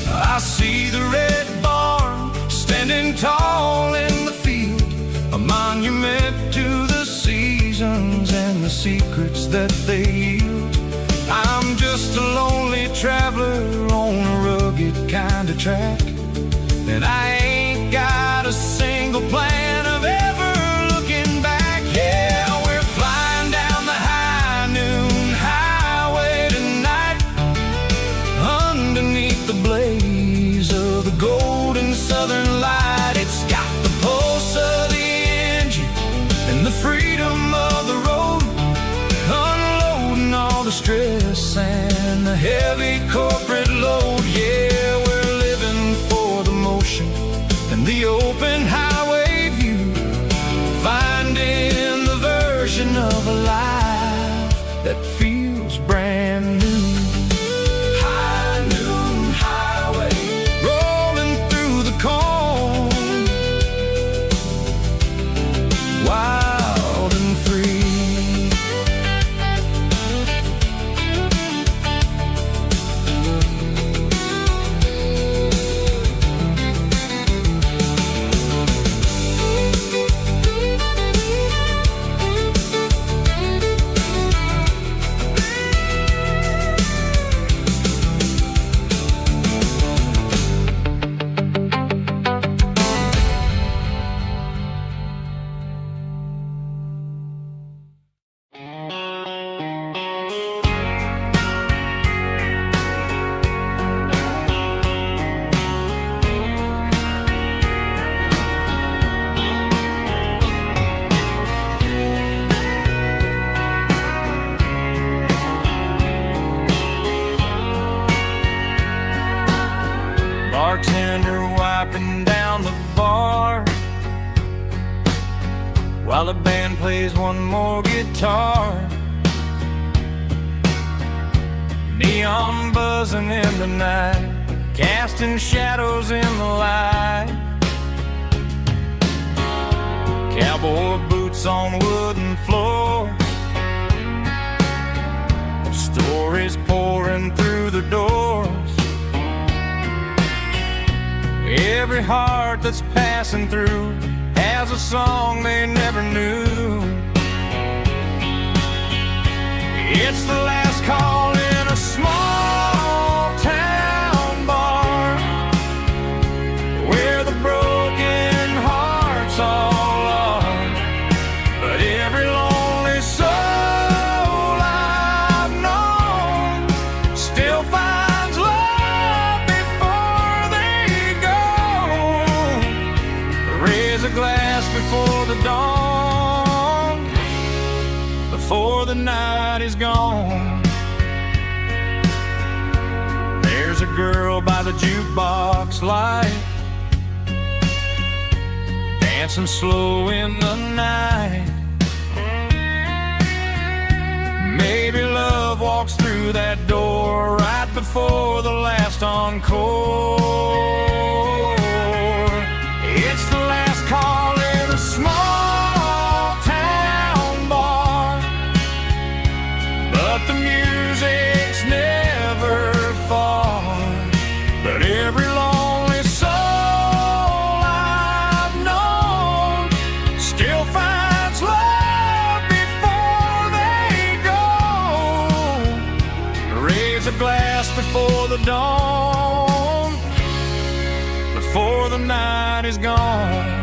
I see the red barn standing tall in the field, a monument to the seasons and the secrets that they yield. I'm just a lonely traveler on a rugged kind of track, and I ain't got a single plan of ever looking back. Yeah, we're flying down the high noon highway tonight, underneath the blaze of the golden southern light. It's got the pulse of the engine and the freedom of the road, unloading all the stress and the heavy corporate load. Yeah, we're living for the motion and the open highway view, finding the version of a life that feels brand new. High noon highway, rolling through the corn, wild and free. Bartender wiping down the bar while the band plays one more guitar. Neon buzzing in the night, casting shadows in the light. Cowboy boots on wooden floors, stories pouring through the doors. Every heart that's passing through has a song they never knew. It's the last call in a small town bar, where the broken hearts all are. But every lonely soul I've known still finds love before they go. Raise a glass before the dawn, before the night is gone. There's a girl by the jukebox light, dancing slow in the night. Maybe love walks through that door right before the last encore. It's the last call in a small town bar, but the music's never far. But every lonely soul I've known still finds love before they go. Raise a glass before the dawn, before the night is gone.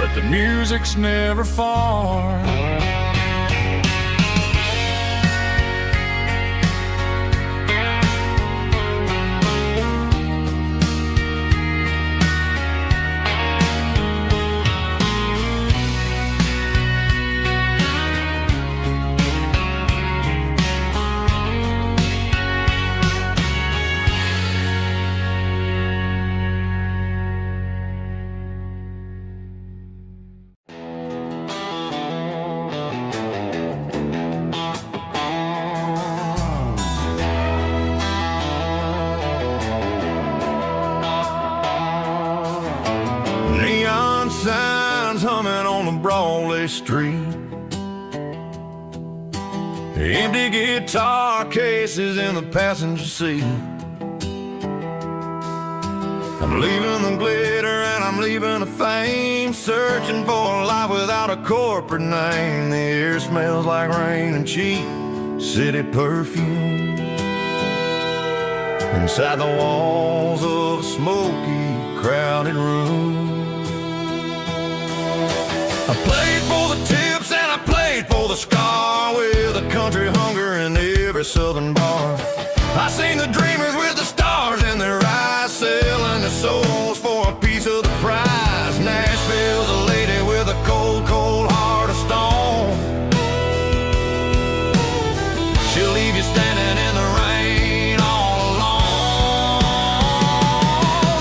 but the music's never far. Signs humming on the Broadway street, empty guitar cases in the passenger seat. I'm leaving the glitter and I'm leaving the fame, searching for a life without a corporate name. The air smells like rain and cheap city perfume inside the walls of a smoky, crowded room. I played for the tips and I played for the scar, with a country hunger in every southern bar. I seen the dreamers with the stars in their eyes, selling their souls for a piece of the prize. Nashville's a lady with a cold, cold heart of stone. She'll leave you standing in the rain all alone.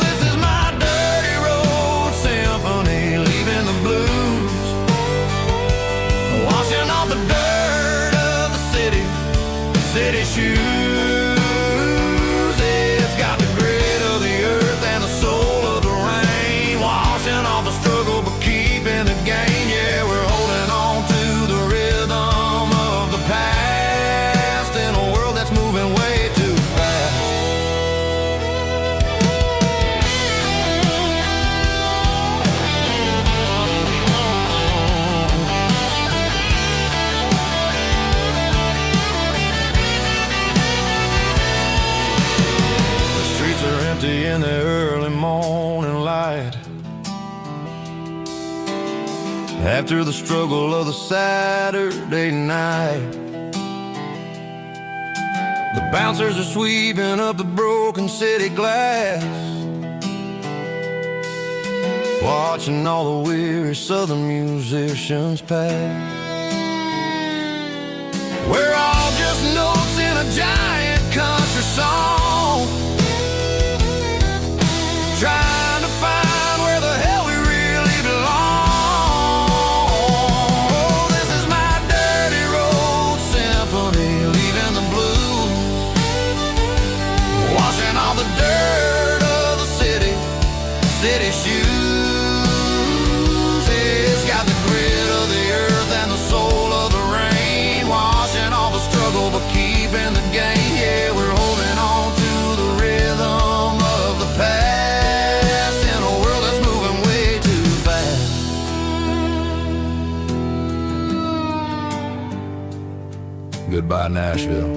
This is my dirty road symphony, leaving the blues, washing off the dirt of the city shoes. It's got the grit of the earth and the soul of the rain, washing off the struggle but keeping the gain. Yeah, we're holding on to the rhythm of the past in a world that's moving way too fast. In the early morning light, after the struggle of the Saturday night, the bouncers are sweeping up the broken city glass, watching all the weary southern musicians pass. We're all just notes in a giant country song, trying to find where the hell we really belong. Oh, this is my dirty road symphony, leaving the blues, washing all the dirt of the city shoes. It's got the grit of the earth and the soul of the rain, washing all the struggle but keeping the gain. Yeah, we're holding on to the rhythm of the past. Goodbye, Nashville.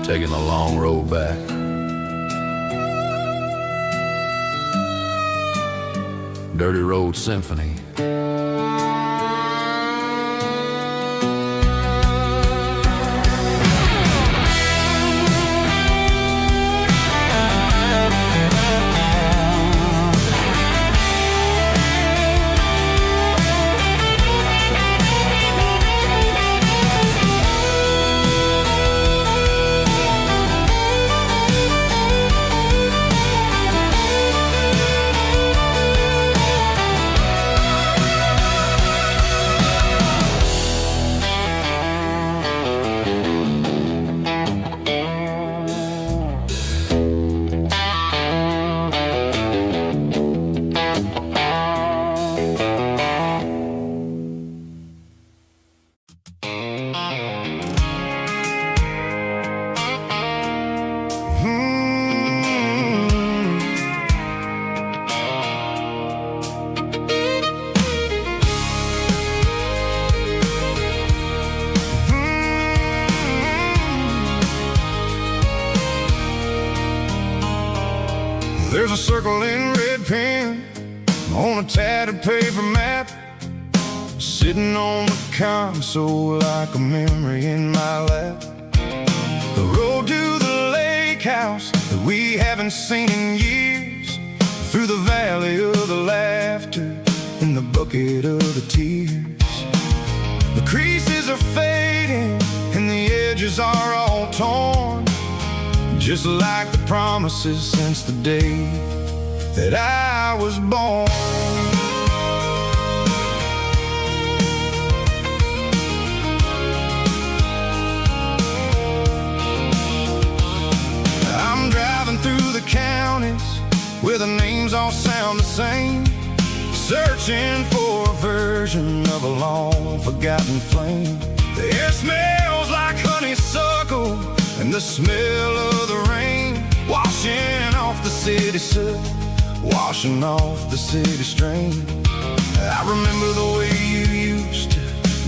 Taking the long road back. Dirty Road Symphony. There's a circle in red pen on a tattered paper map, sitting on the console like a memory in my lap. The road to the lake house that we haven't seen in years, through the valley of the laughter in the bucket of the tears. The creases are fading and the edges are all torn, just like the promises since the day that I was born. I'm driving through the counties where the names all sound the same, searching for a version of a long forgotten flame. The air smells like honeysuckle and the smell of the rain, washing off the city soot, washing off the city strain. I remember the way you used to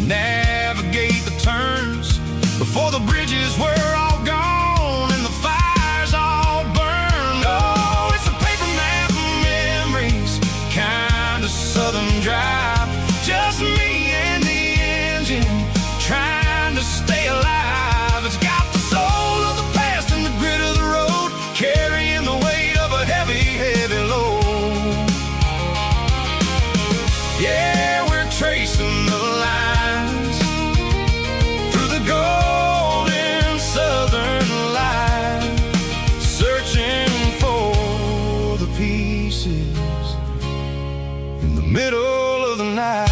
navigate the turns before the bridges were all gone and the fires all burned. Oh, it's a paper map of memories, kind of southern drive, just me and the engine trying to stay alive. It's got the soul of the past and the grit of the road, carrying the weight of a heavy, heavy load. Yeah, we're tracing the lines through the golden southern light, searching for the pieces in the middle of the night.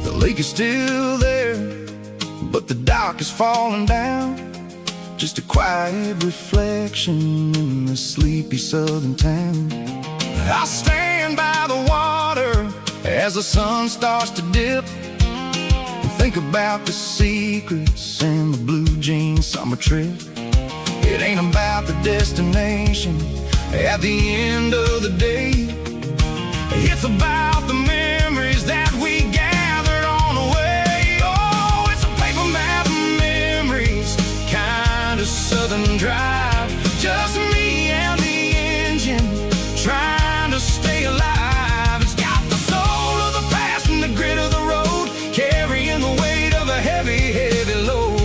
The lake is still there, but the dock is falling down, just a quiet reflection in the sleepy southern town. I stand by the water as the sun starts to dip, and think about the secrets and the blue jean summer trip. It ain't about the destination at the end of the day, it's about the memories that we gathered on the way. Oh, it's a paper map of memories, kind of southern drive, just me and the engine trying to stay alive. It's got the soul of the past and the grit of the road, carrying the weight of a heavy, heavy load.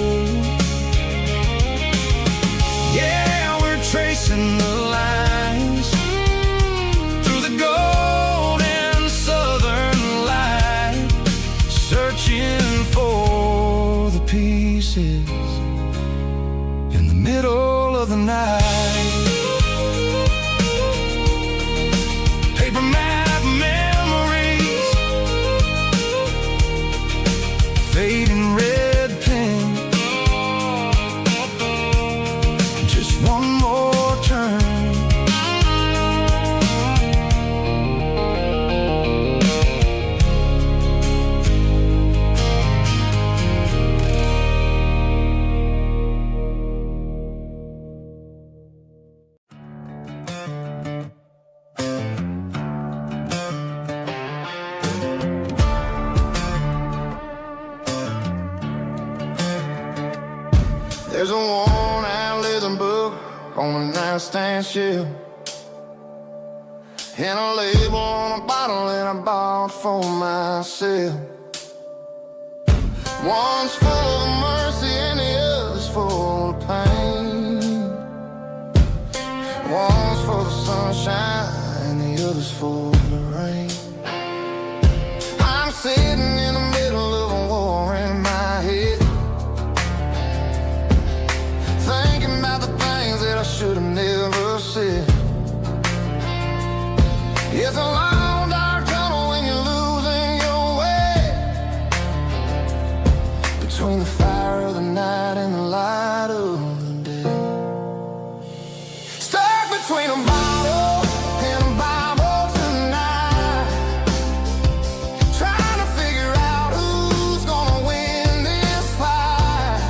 Yeah, we're tracing the lines through the golden southern light, searching for the pieces in the middle of the night. Paper map memories, fading red pen, just one more turn. There's a worn-out leather book on a nightstand shelf, and a label on a bottle that I bought for myself. One's full of mercy and the other's full of pain. One's for the sunshine and the other's for the rain. I'm sitting in the middle of a war in my head, thinking about the things that I should have never said. It's a long dark tunnel when you're losing your way, between the fire of the night and the light of the day. Stuck between a bottle and a Bible tonight, trying to figure out who's gonna win this fight.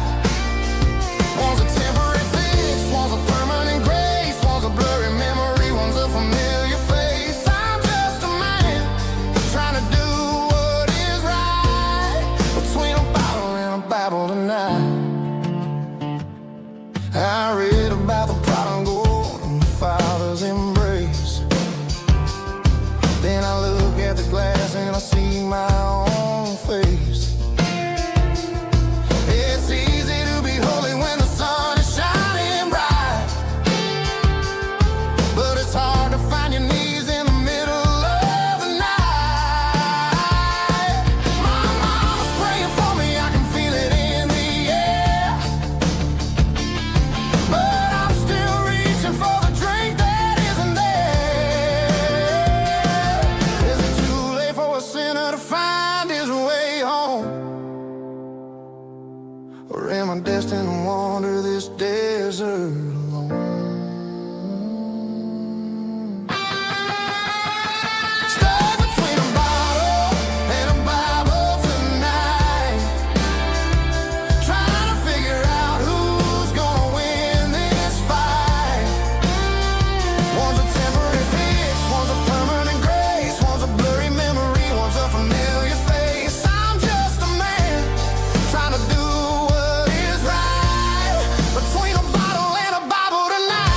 Bible tonight. I read about the prodigal and the Father's embrace. Then I look at the glass and I see my own face. It's easy to be holy when the sun is shining bright, but it's hard to find your knees in the middle of the night. My mama's praying for me, I can feel it in the air, but I'm still reaching for the drink that isn't there. Is it too late for a sinner to find his way home? Or am I destined to wander this desert alone? Stuck between a bottle and a Bible tonight, trying to figure out who's gonna win this fight. One's a temporary fix, one's a permanent grace, one's a blurry memory, one's a familiar face. I'm just a man trying to do what is right, between a bottle and a Bible tonight.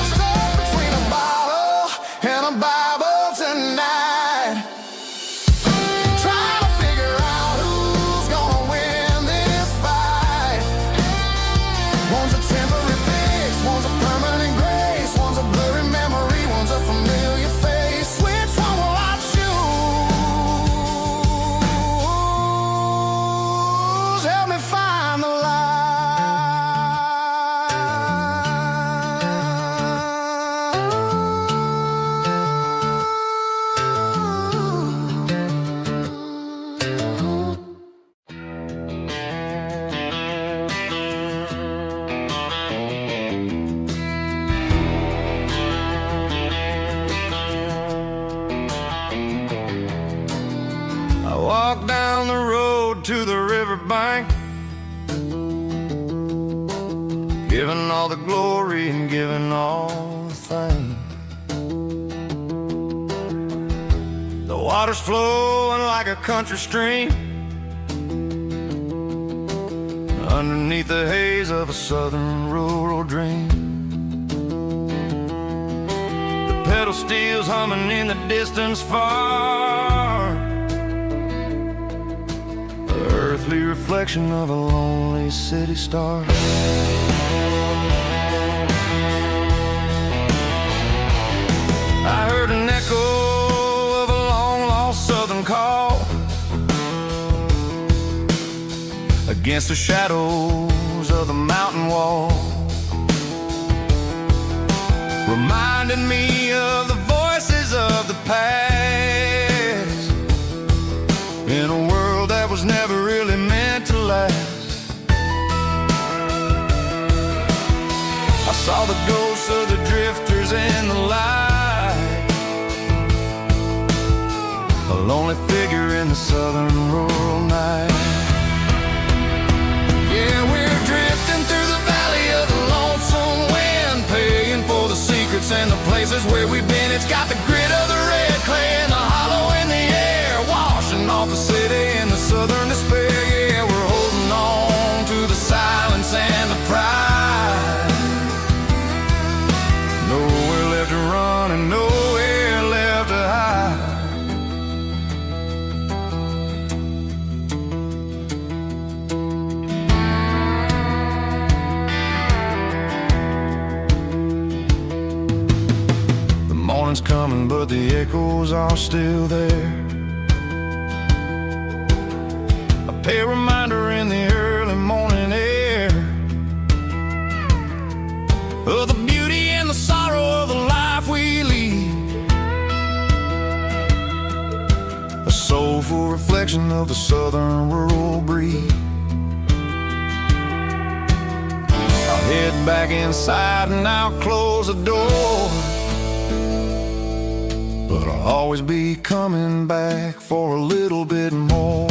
Stuck between a bottle and a Bible tonight, trying to figure out who's gonna win this fight. One's a temporary fix, one's a permanent grace, one's a blurry memory, one's a familiar face. Which one will I choose? Help me find the light. I walk down the road to the riverbank, giving all the glory and giving all the thanks. The water's flowing like a country stream, underneath the haze of a southern rural dream. The pedal steel's humming in the distance far, the earthly reflection of a lonely city star. I heard an echo of a long-lost southern call against the shadows of the mountain wall, reminding me of the voices of the past, in a world that was never really meant to last. I saw the ghosts of the drifters in the light, a lonely figure in the southern rural night. Yeah, we're drifting through the valley of the lonesome wind, paying for the secrets and the places where we've been. It's got the grit of the red clay and the hollow in the air, washing off the city in the southern despair. Yeah, we're holding on to the silence and the pride. Nowhere left to run and nowhere left to hide. The morning's coming, but the echoes are still there. A pale reminder in the early morning air of the beauty and the sorrow of the life we lead, a soulful reflection of the southern rural breed. I'll head back inside and I'll close the door, but I'll always be coming back for a little bit more.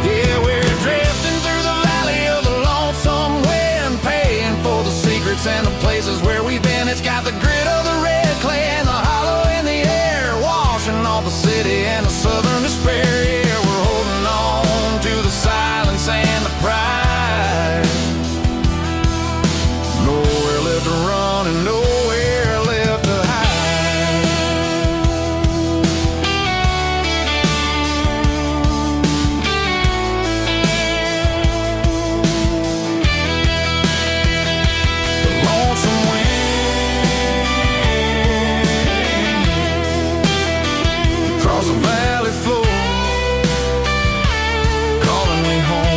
Yeah, we're drifting through the valley of the lonesome wind, paying for the secrets and the places where we've been. It's got the grit of the red clay and the hollow in the air, washing off the city and the southern despair. Yeah, we're holding on to the silence and the pride. Nowhere left to run and nowhere left to hide. The lonesome wind across the valley floor, calling me home.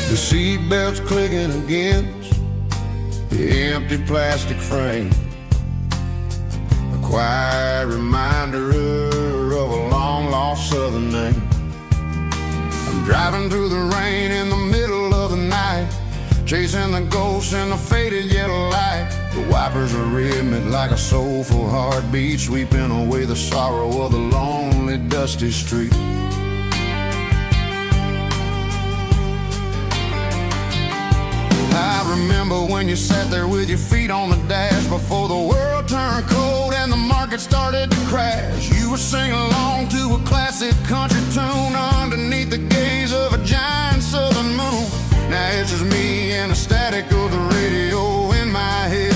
The seatbelt's clicking against the empty plastic frame, a quiet reminder of a long-lost southern name. I'm driving through the rain in the middle of the night, chasing the ghosts in the faded yellow light. The wipers are rhythmic like a soulful heartbeat, sweeping away the sorrow of the lonely, dusty street. I remember when you sat there with your feet on the dash before the world turned cold and the market started to crash. You were singing along to a classic country tune underneath the gaze of a giant southern moon. Now it's just me and the static of the radio in my head,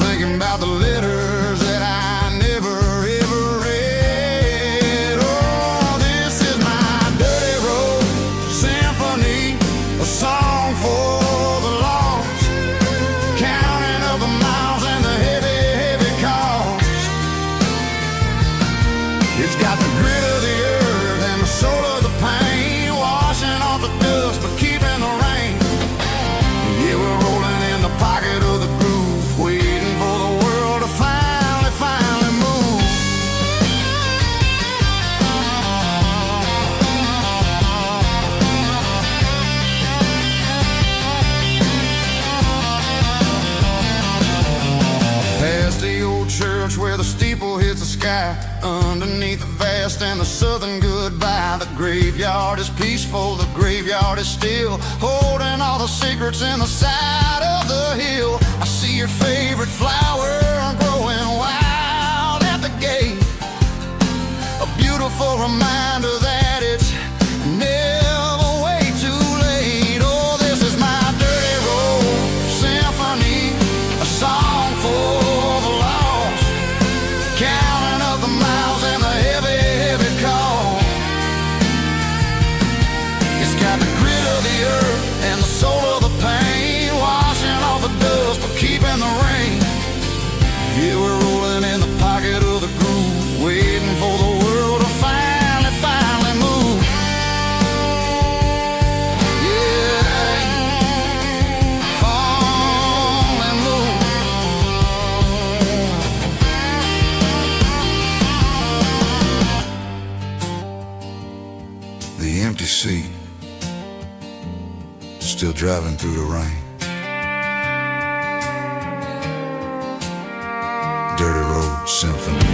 thinking about the letters that I never ever read. Oh, this is my dirty road symphony, a song for the lost, counting up the miles and the heavy, heavy cost. It's got the grit of the earth and the soul of the pain, washing off the dust but keeping the rain. Yeah, we're rolling in the pocket of the groove, waiting for the world to finally move. Past the old church where the steeple hits the sky, underneath the vast and the southern goodbye. The graveyard is peaceful, the graveyard is still, holding all the secrets in the side of the hill. I see your favorite flower growing wild at the gate, a beautiful reminder that it's never way too late. Oh, this is my dirty road symphony, a song for the lost, counting up the miles and the heavy, heavy call. It's got the grit of the earth and the soul of the pain, washing off the dust but keeping the rain. Yeah, we're rolling in the pocket of the groove, waiting for the world to finally move. Yeah, finally move. The empty seat, still driving through the rain. Dirty Road Symphony.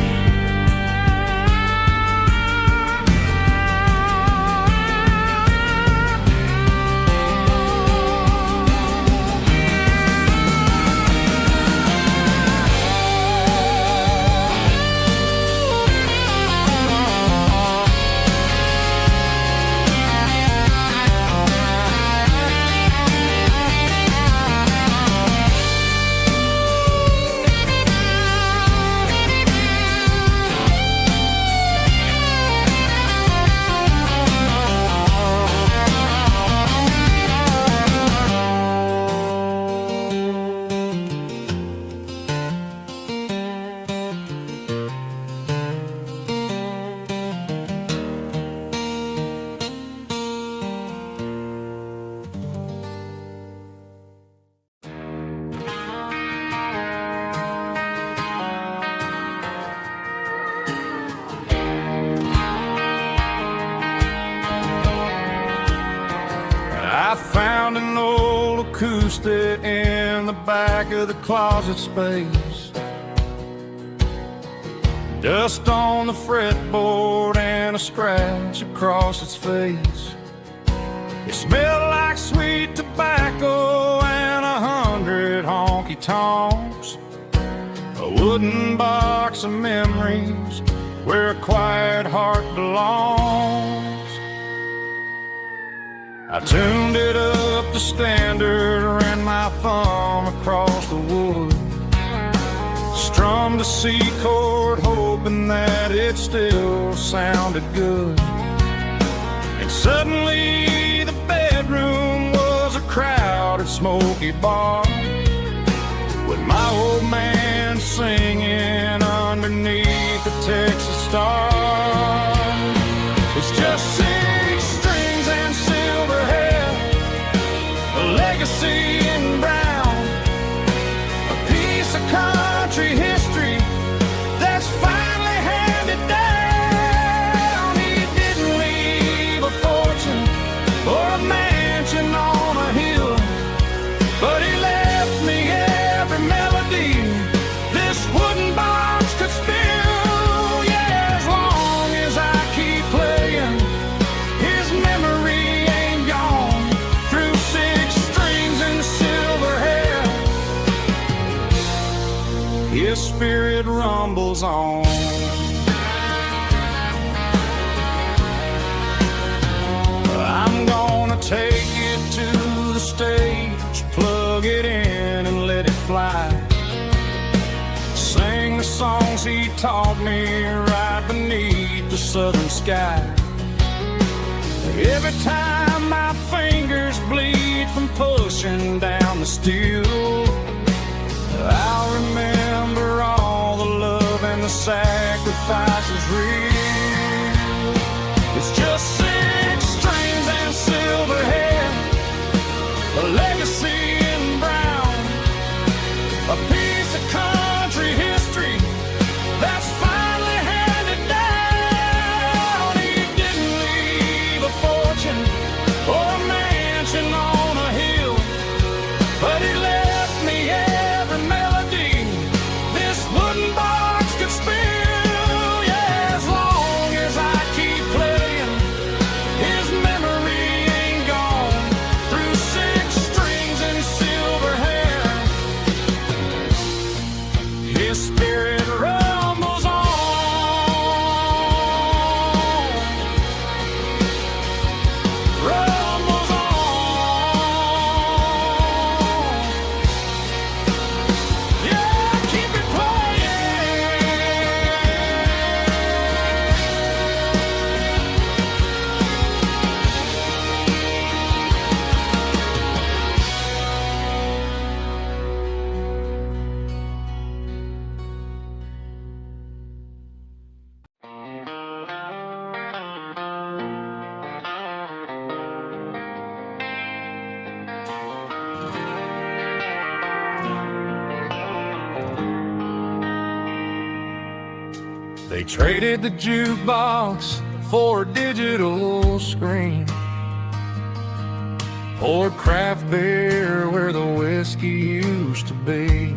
acoustic in the back of the closet space. Dust on the fretboard and a scratch across its face. It smelled like sweet tobacco and 100 honky-tonks. A wooden box of memories where a quiet heart belongs. I tuned it up to standard, ran my thumb across the wood, strummed a C chord hoping that it still sounded good. And suddenly the bedroom was a crowded smoky bar, with my old man singing underneath the Texas star. It's just 6 strings and silver hair, a legacy in brown, a piece of country history that's finally handed down. He didn't leave a fortune or a mansion on a hill, but he left me every melody this wooden box could spill. Yeah, as long as I keep playing, his memory ain't gone. Through 6 strings and silver hair, his spirit rumbles on. I'm gonna take it to the stage, plug it in and let it fly. Sing the songs he taught me right beneath the southern sky. Every time my fingers bleed from pushing down the steel, I'll remember all the love and the sacrifices real. It's just 6 strings and silver hair, a legacy in brown, a piece of country history that's finally handed down. He didn't leave a fortune or a mansion on a hill, but he left me every melody this wooden box could spill. Yeah, as long as I keep playing, his memory ain't gone. Through 6 strings and silver hair, his spirit rumbles on. Rumbles on. Yeah, keep it They traded the jukebox for a digital screen, poured craft beer where the whiskey used to be.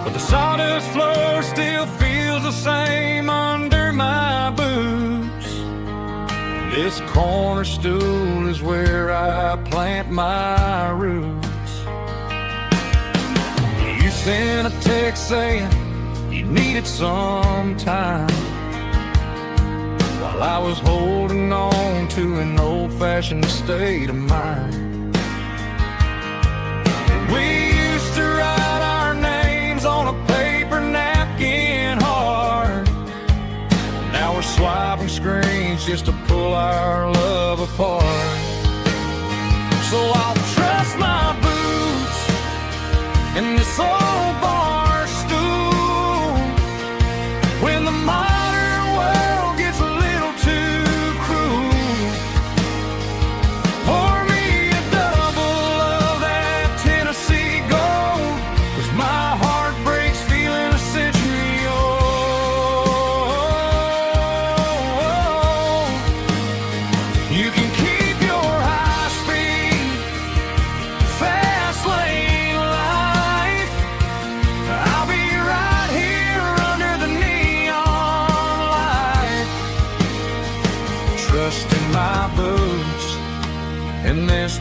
But the sawdust floor still feels the same under my boots. This corner stool is where I plant my roots. You sent a text saying you needed some time, while I was holding on to an old-fashioned state of mind. We used to write our names on a paper napkin hard. Now we're swiping screens just to pull our love apart. So I'll trust my boots in this old bar stool when the modern world gets a little too cruel. Pour me a double of that Tennessee Gold, 'cause my heart breaks feeling a century old. You can keep your high speed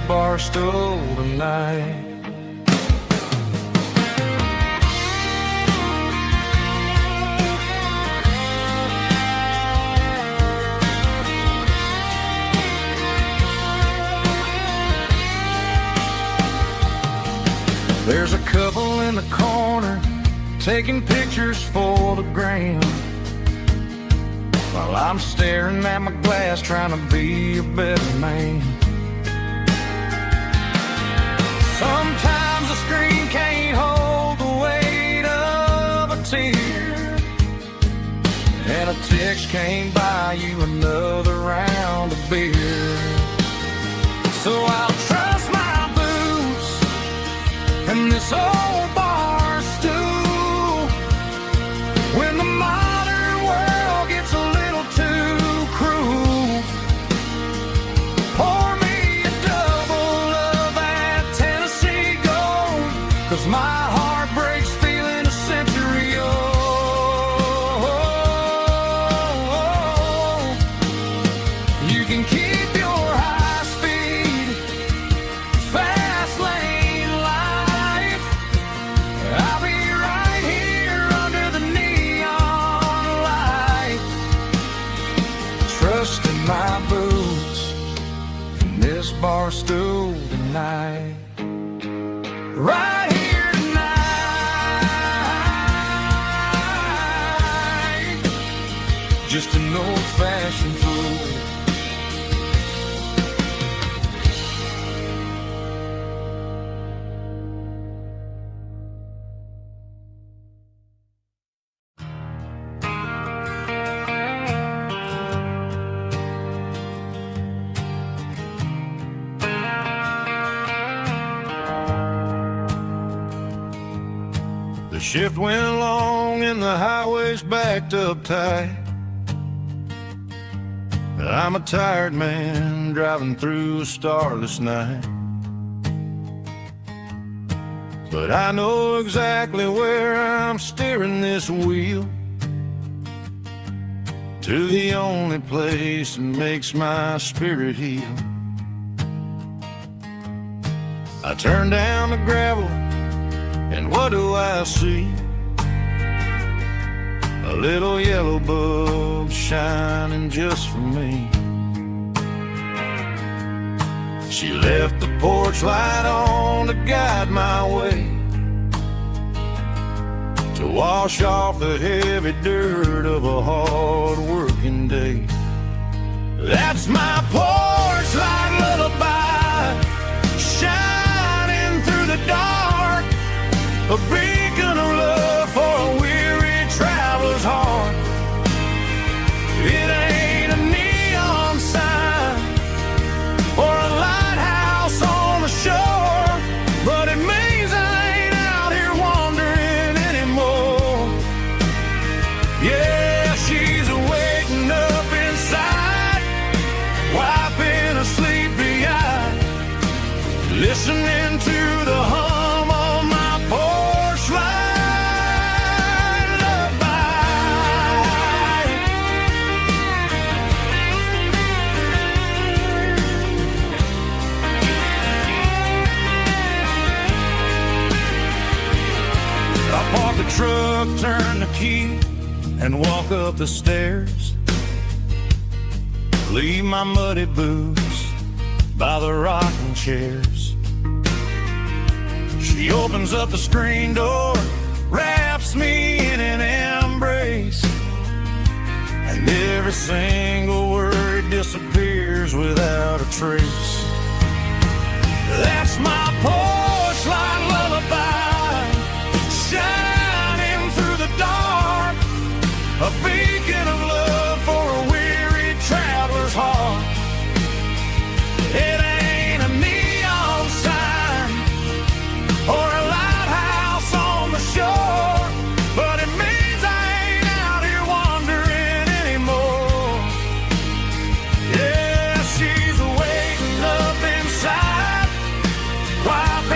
bar stool tonight. There's a couple in the corner taking pictures for the gram, while I'm staring at my glass trying to be a better man. Sometimes the screen can't hold the weight of a tear, and a text can't buy you another round of beer. So I'll trust my boots and this old bar stool when the modern world gets a little too cruel. Pour me a double of that Tennessee Gold, 'cause my heart breaks feeling a century old. You can keep your high speed, fast lane life. I'll be right here under the neon light, trusting my boots and this bar stool tonight. Right here tonight, just an old-fashioned fool. The shift went long and the highway's backed up tight. I'm a tired man driving through a starless night, but I know exactly where I'm steering this wheel, to the only place that makes my spirit heal. I turn down the gravel, and what do I see? A little yellow bulb shining just for me. She left the porch light on to guide my way, to wash off the heavy dirt of a hard-working day. That's my porch light lullaby, shining through the dark, a beacon of love for a weary traveler's heart. It ain't a neon sign or a lighthouse on the shore, but it means I ain't out here wandering anymore. Yeah, she's waking up inside, wiping a sleepy eye, listening to the hum of my porch light lullaby. I park the truck, turn the key, and walk up the stairs. Leave my muddy boots by the rocking chairs. She opens up the screen door, wraps me in an embrace, and every single word disappears without a trace. That's my porch light lullaby, shining through the dark, a beacon of love for a weary traveler's heart. It ain't a neon sign or a lighthouse on the shore, but it means I ain't out here wandering anymore. Yeah, she's waking up inside, wiping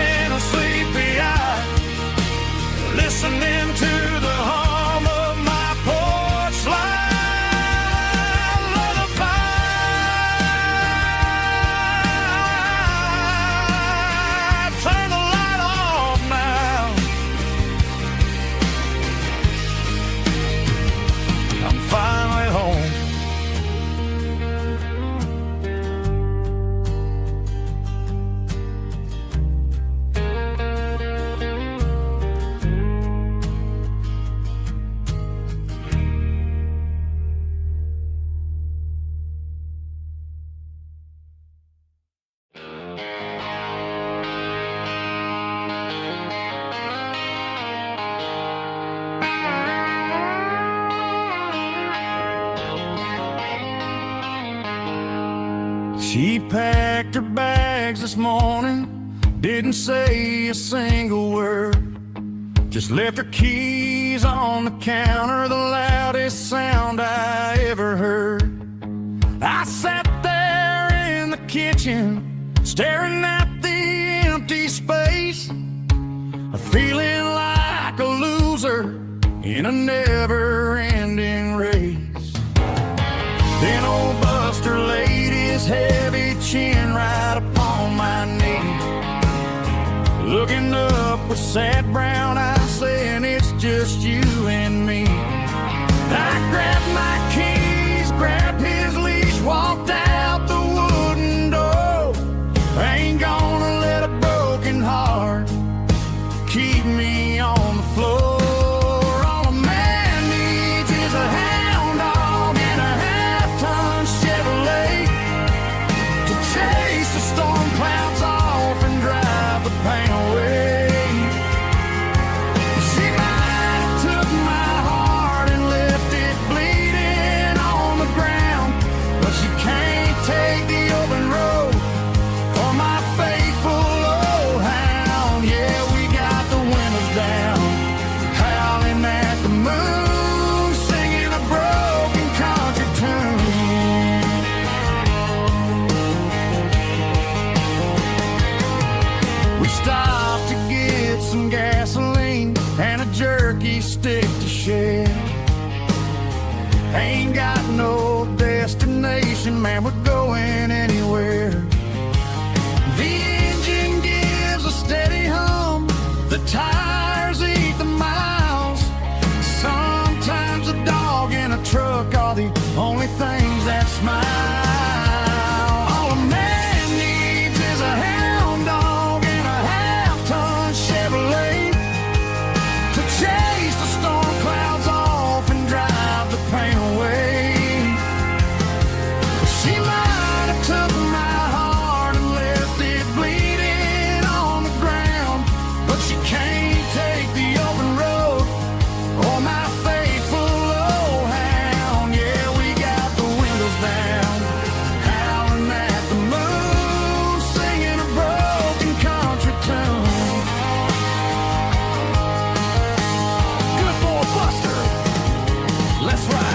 She packed her bags this morning, didn't say a single word, just left her keys on the counter, the loudest sound I ever heard. I sat there in the kitchen, staring at the empty space, feeling like a loser in a never-ending race. Then old Buster laid his heavy chin right upon my knee, looking up with sad brown eyes, saying it's just you and me. I grabbed my keys, grabbed his leash, walked out the wooden door. I ain't gonna let a broken heart keep me on the floor. All a man needs is a hound dog and a half-ton Chevrolet to chase the storm clouds off and drive the pain away. She might have took my heart and left it bleeding on the ground, but she can't take the open road or my faithful old hound. Yeah, we got the windows down, howling at the moon, singing a broken country tune. We stopped to get some gasoline and a jerky stick to share. Ain't got no destination, man, we're going anywhere. The engine gives a steady hum, the tires eat the miles. Sometimes a dog and a truck are the only things that smile. All a man needs is a hound dog and a half-ton Chevrolet to chase the storm clouds off and drive the pain away. She might have took my heart and left it bleeding on the ground, but she can't take the open road or my faithful old hound. Yeah, we got the windows down, howling at the moon, singing a broken country tune. Good boy, Buster, let's ride.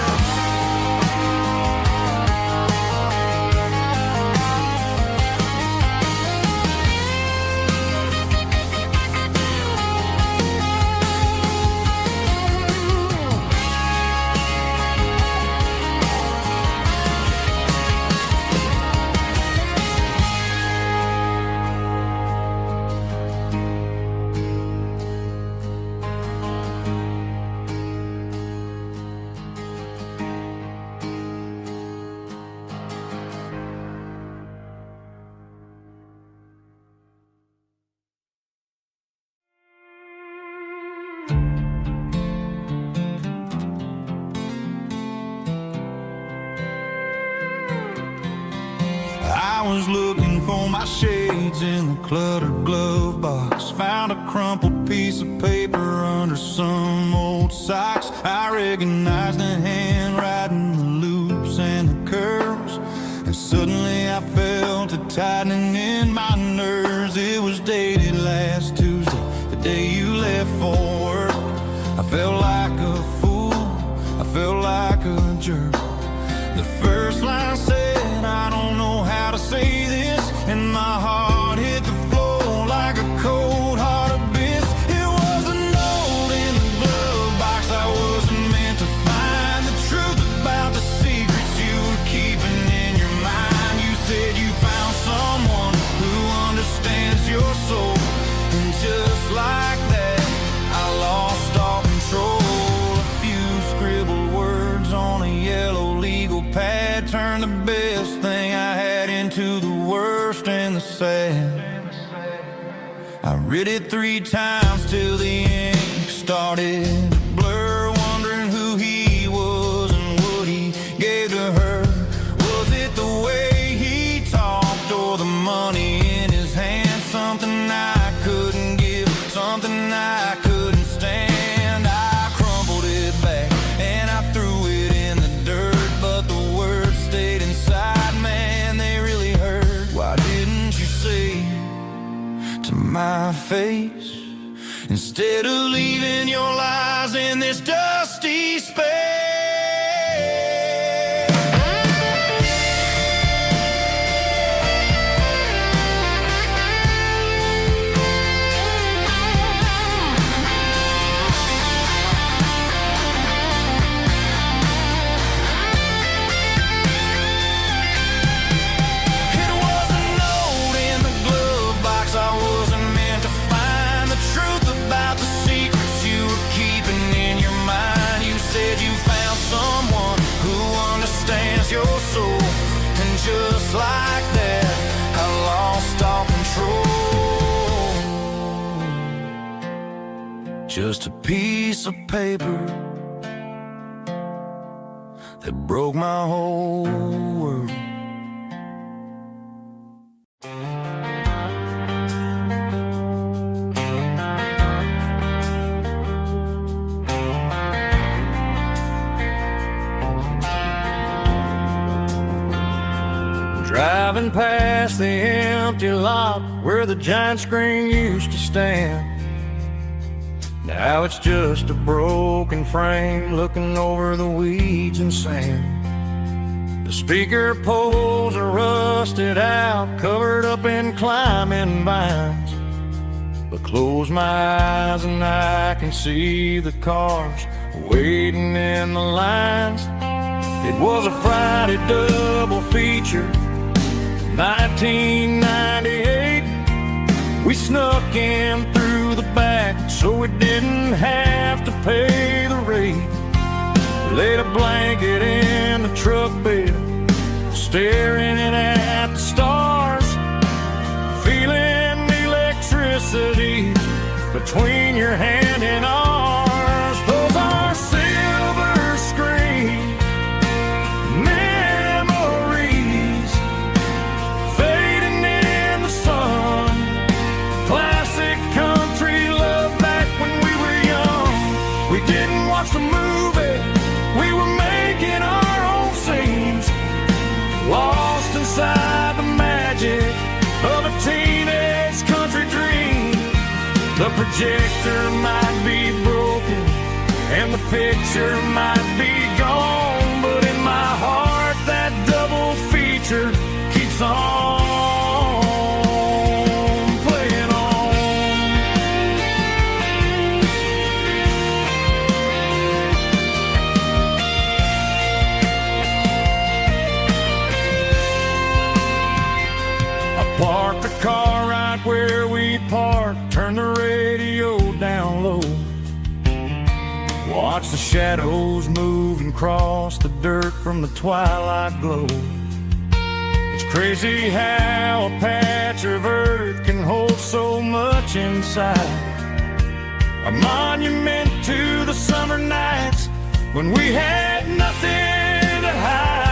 I was looking for my shades in the cluttered glove box, found a crumpled piece of paper under some old socks. I recognized the handwriting, the loops and the curls, and suddenly I felt a tightening in my nerves. It was dated last Tuesday, the day you left for work. I felt like a fool, I felt like a jerk. The first line said, I don't know how to say this, and my heart hit the floor like a cold heart abyss. It was a note in the glove box I wasn't meant to find, the truth about the secrets you were keeping in your mind. You said you found someone who understands your soul, and just like that I lost all control. A few scribbled words on a yellow legal pad turned the best thing I had into the worst and the sad. I read it 3 times till the ink started to blur, wondering who he was and what he gave to her. Was it the way he talked or the money in his hand? Something I couldn't give, something I couldn't stand. I crumpled it back and I threw it in the dirt, but the words stayed inside, man, they really hurt. my face, instead of leaving your lies in this dusty space. Just like that, I lost all control. Just a piece of paper that broke my whole world. Driving past the empty lot where the giant screen used to stand. Now it's just a broken frame looking over the weeds and sand. The speaker poles are rusted out, covered up in climbing vines. But close my eyes and I can see the cars waiting in the lines. It was a Friday double feature, 1998. We snuck in through the back so we didn't have to pay the rate. Laid a blanket in the truck bed, staring at the stars, feeling the electricity between your hand and ours. Those are silver screen memories fading in the sun. Classic country love back when we were young. We didn't watch the movie, we were making our own scenes, lost inside the magic of a teenage country dream. The projector might be broken and the picture might be gone, but in my heart that double feature keeps on playing on. I parked the car right where we parked, turned the radio down low, watch the shadows move and cross the dirt from the twilight glow. It's crazy how a patch of earth can hold so much inside. A monument to the summer nights when we had nothing to hide.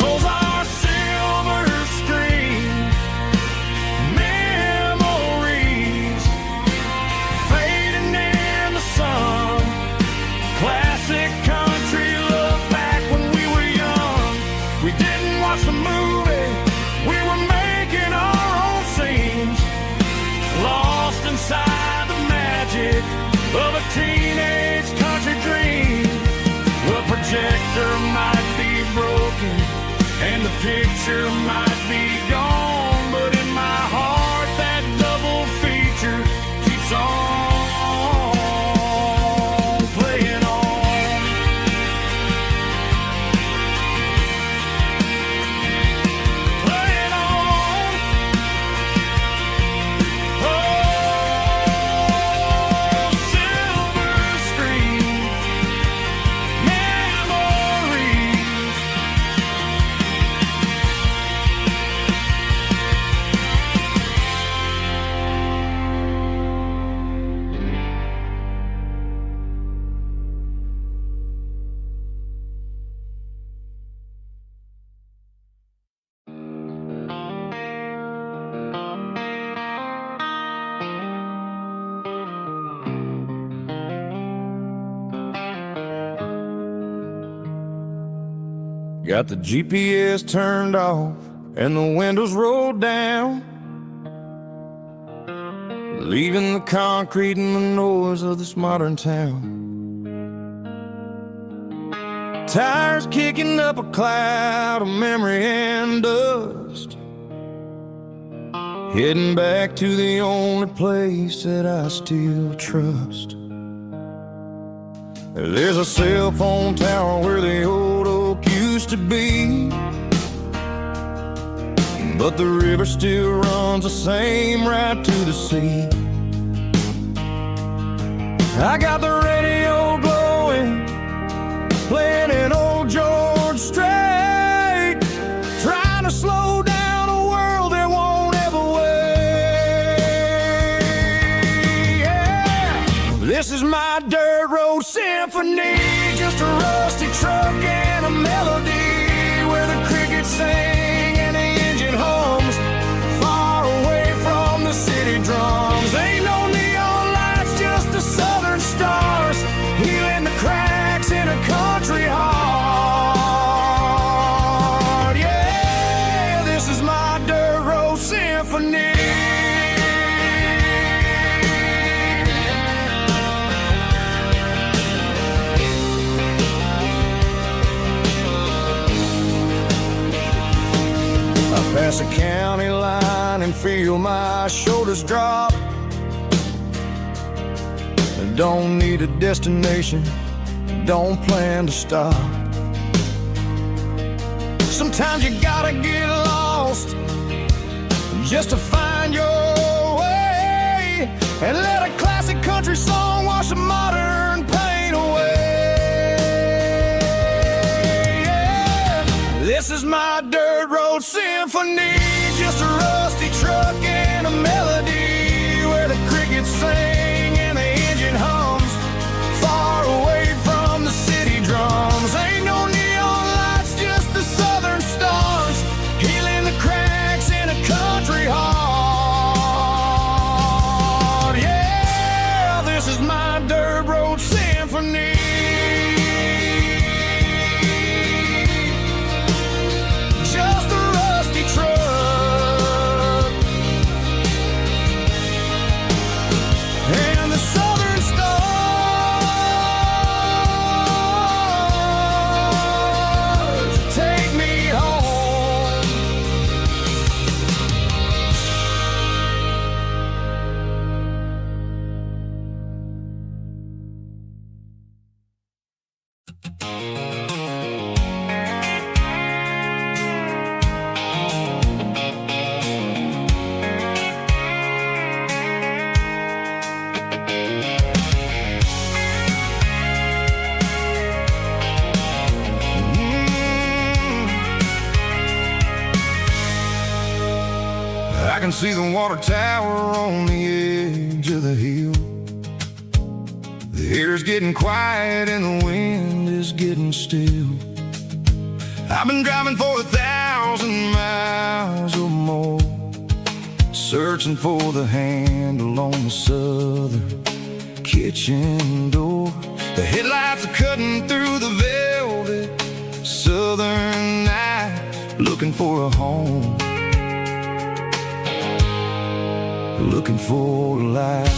Those are silver screen memories fading in the sun. Classic country love back when we were young. We didn't watch the movie, we were making our own scenes, lost inside the magic of a teenage country dream. The projector might be broken and the picture might be gone, but in my heart that double feature keeps on playing on. Playing on. Oh, silver screen memories. Got the GPS turned off and the windows rolled down, leaving the concrete and the noise of this modern town. Tires kicking up a cloud of memory and dust, heading back to the only place that I still trust. There's a cell phone tower where the old oak used to be, but the river still runs the same right to the sea. I got the radio glowing, playing an old George Strait, trying to slow down a world that won't ever wait. Yeah. This is my dirt road symphony, just a rusty truck and a melody where the crickets sing and the engine hums, far away from the city drums. Ain't no neon lights, just the southern stars, healing the cracks in a country heart. Yeah, this is my dirt road symphony. Pass a county line and feel my shoulders drop. Don't need a destination, don't plan to stop. Sometimes you gotta get lost just to find your way, and let a classic country song wash a modern pain away. Yeah. This is my dirt road symphony, just a rusty truck and a melody where the crickets sing and the engine hums, far away from the city drums. Ain't no neon lights, just the southern stars, healing the cracks in a country heart. Yeah, this is my dirt road symphony. Just a rusty truck and the southern stars take me home. I can see the water tower on the edge of the hill. The air's getting quiet and the wind is getting still. I've been driving for 1,000 miles or more, searching for the handle on the southern kitchen door. The headlights are cutting through the velvet southern night, looking for a home, looking for a light.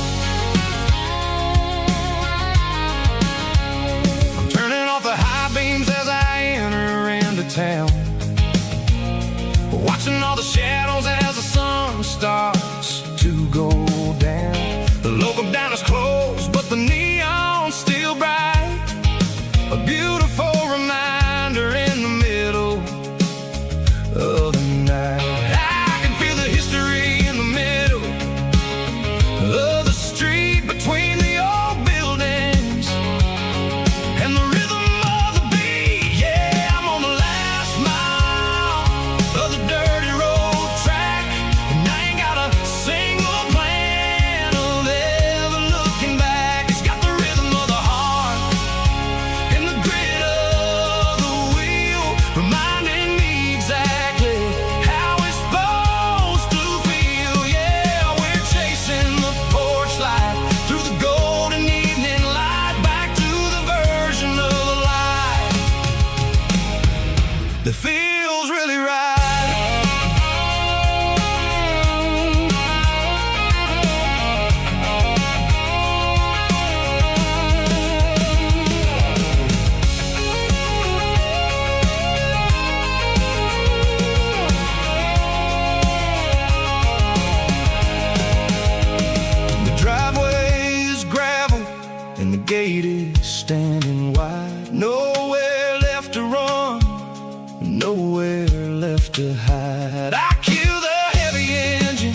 I'm turning off the high beams as I enter into town, watching all the shadows as the sun starts to go down. The local diner's closed, but the neon's still bright, a beautiful reminder in the middle of the night. I can feel the history in the middle of the street between the old buildings and the rhythm of the beat. Yeah, I'm on the last mile of the dirty road track, and I ain't got a single plan of ever looking back. It's got the rhythm of the heart and the grit of the wheel, reminding me exactly how it's supposed to feel. Yeah, we're chasing the porch light through the golden evening light, back to the version of life that feels really right. open wide. Nowhere left to run, nowhere left to hide. I kill the heavy engine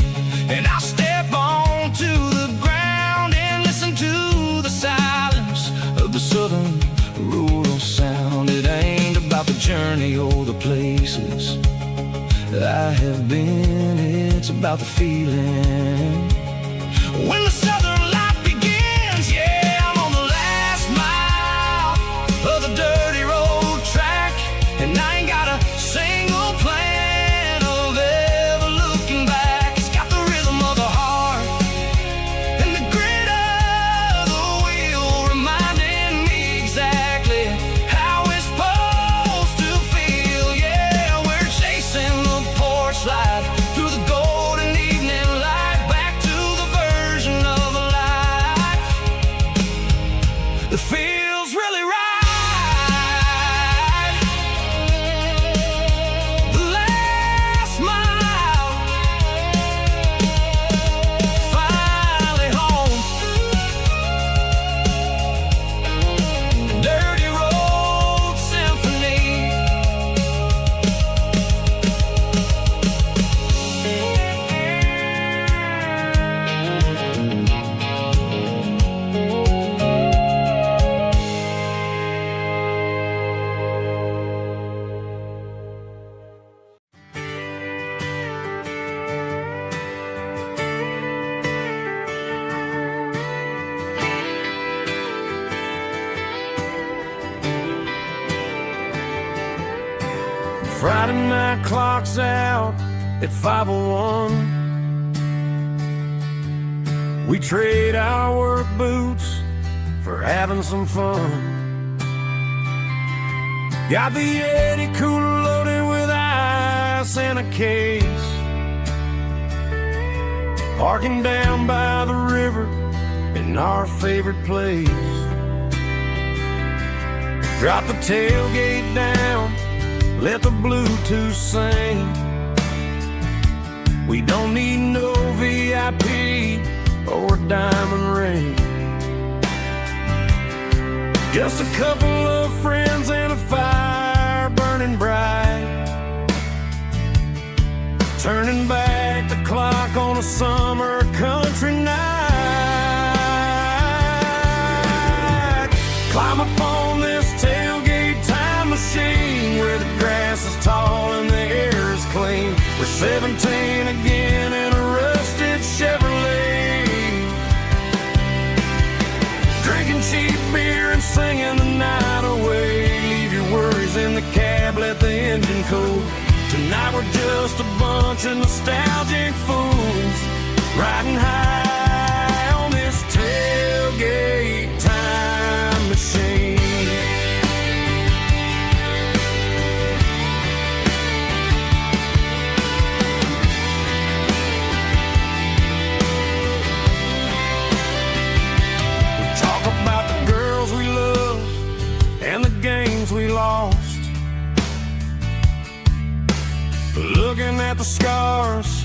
and I step onto the ground and listen to the silence of the southern rural sound. It ain't about the journey or the places I have been, it's about the feeling. When the southern life begins, yeah, I'm on the last mile of the dirty road track, and I ain't got a single plan of ever looking back. It's got the rhythm of the heart and the grit of the wheel, reminding me exactly how it's supposed to feel. Yeah, we're chasing the porch light through the golden evening light, back to the version of a life that feels really right. The last mile, finally home. Dirty road symphony. Friday night clock's out at 5:01. We trade our work boots for having some fun. Got the Yeti cooler loaded with ice and a case, parking down by the river in our favorite place. Drop the tailgate down, let the Bluetooth sing. We don't need no VIP or a diamond ring. Just a couple of friends and a fire burning bright, turning back the clock on a summer country night. Climb up on this tailgate time machine where the grass is tall and the air is clean. We're 17 again in a rusted Chevrolet, drinking cheap beer and singing the night away. Leave your worries in the cab, let the engine cool. Tonight we're just a bunch of nostalgic fools, riding high on this tailgate time machine. We lost, looking at the scars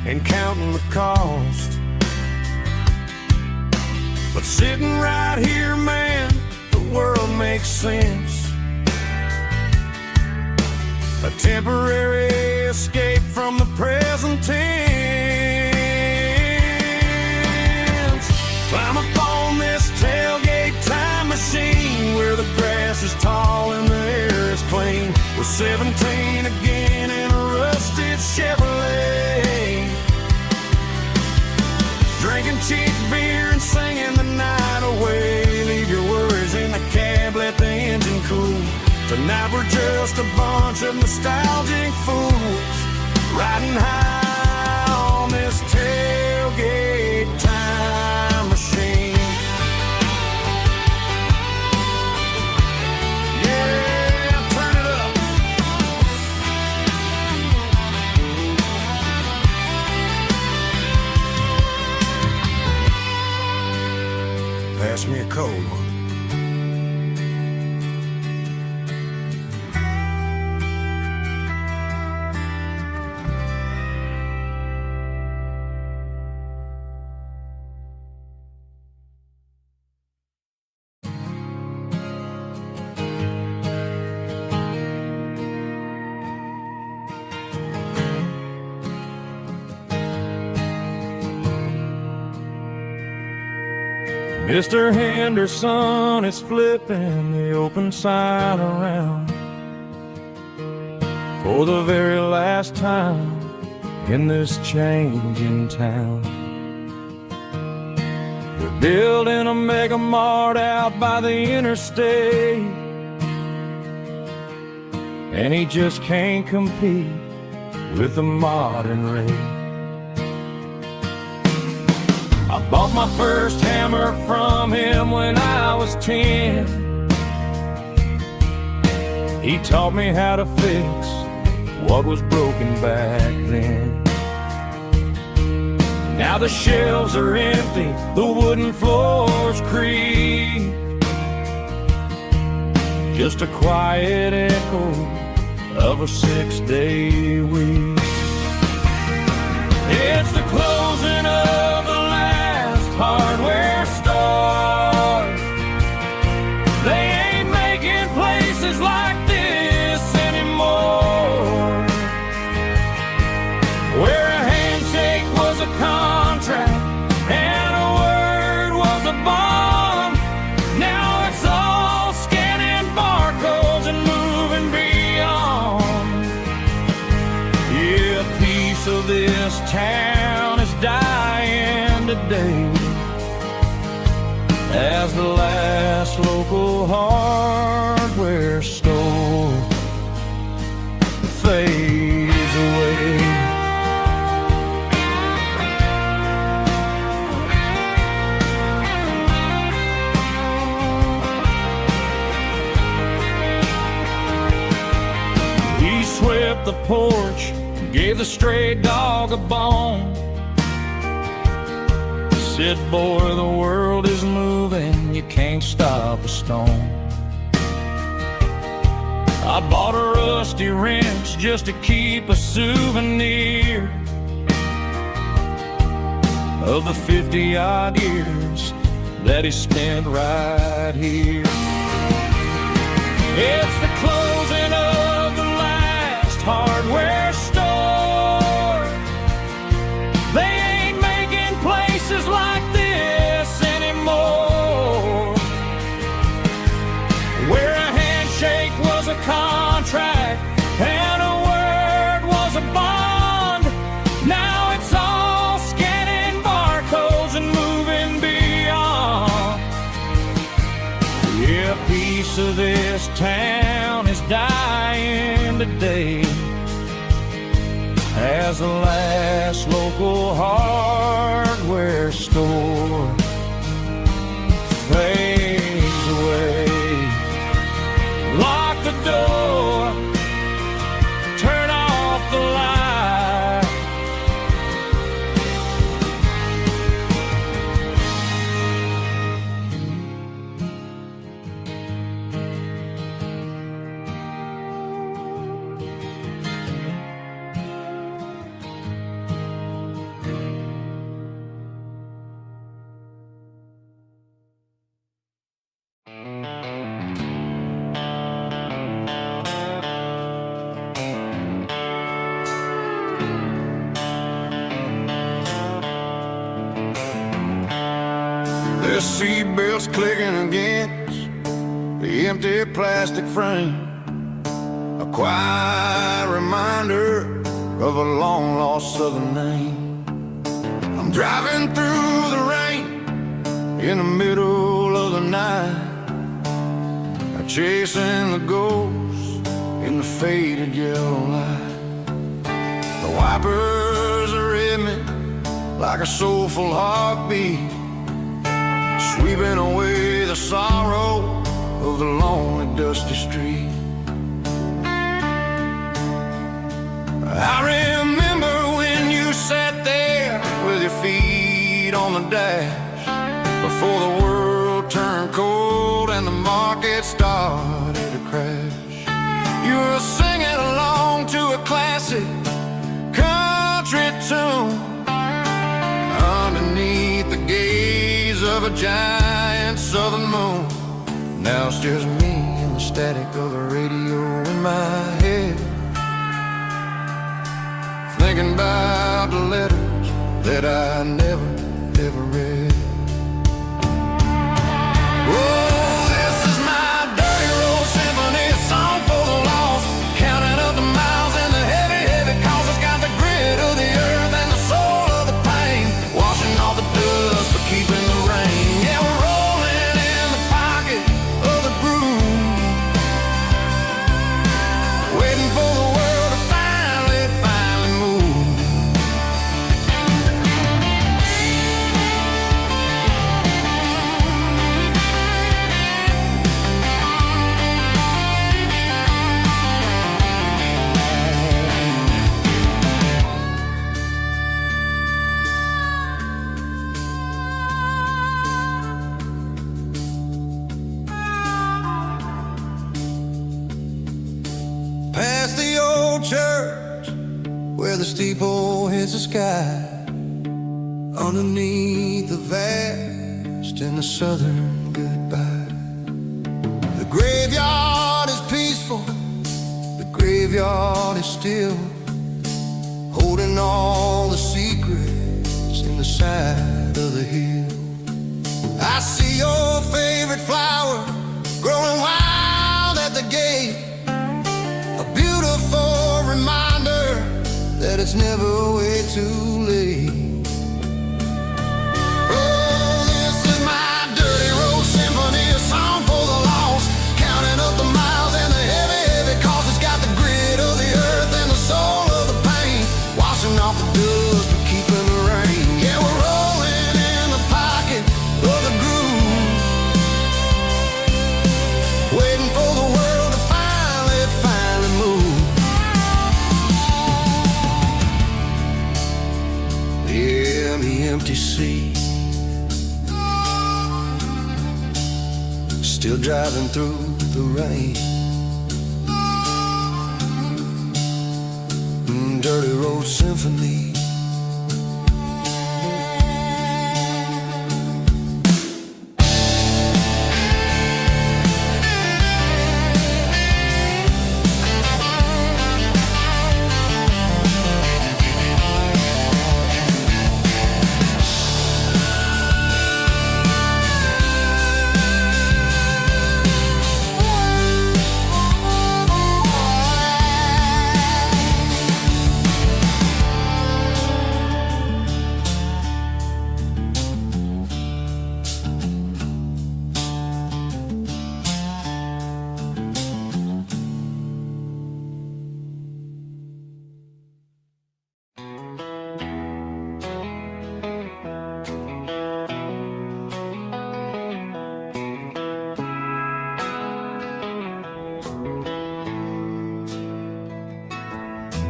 and counting the cost. But sitting right here, man, the world makes sense. A temporary escape from the present tense. Climb up on this tailgate time machine where the grass is tall and the air is clean. We're 17 again in a rusted Chevrolet, drinking cheap beer and singing the night away. Leave your worries in the cab, let the engine cool. Tonight we're just a bunch of nostalgic fools, riding high on this tailgate time machine. Pass me a cold one. Mr. Henderson is flipping the open sign around for the very last time in this changing town. They're building a mega mart out by the interstate, and he just can't compete with the modern rate. I bought my first hammer from him when I was 10. He taught me how to fix what was broken back then. Now the shelves are empty, the wooden floors creak, just a quiet echo of a 6-day week. It's the closing of the last hardware store. They ain't making places like this anymore, where a handshake was a contract and a word was a bond. Now it's all scanning barcodes and moving beyond. Yeah, a piece of this town is dying today as the last local hardware store fades away. He swept the porch, gave the stray dog a bone, said, boy, the world is moving, you can't stop a stone. I bought a rusty wrench just to keep a souvenir of the 50-odd years that he spent right here. It's the closing of the last hardware store. They ain't making places like this anymore, where a handshake was a contract and a word was a bond. Now it's all scanning barcodes and moving beyond. Yeah, a piece of this town is dying today as the last local hardware store fades away. Lock the door, turn off the light. The seatbelt's clicking against the empty plastic frame, a quiet reminder of a long-lost southern name. I'm driving through the rain in the middle of the night, chasing the ghosts in the faded yellow light. The wipers are in me like a soulful heartbeat, sweeping away the sorrow of the lonely, dusty street. I remember when you sat there with your feet on the dash, before the world turned cold and the market started to crash. You were singing along to a classic country tune underneath the gaze of a giant southern moon. Now it's just me and the static of the radio in my head, thinking about the letters that I never, ever read. church where the steeple hits the sky, underneath the vast in the southern goodbye. The graveyard is peaceful, the graveyard is still, holding all the secrets in the side of the hill. I see your favorite flower growing wild at the gate, a beautiful reminder that it's never way too late. Oh, this is my dirty road symphony, a song for the lost, counting up the miles and the heavy, heavy cost. It's got the grit of the earth and the soul of the pain, washing off the dust but keeping the rain. Yeah, we're rolling in the pocket of the groove, waiting for the world to finally move. Yeah, the empty sea, still driving through the rain. Dirty road symphony.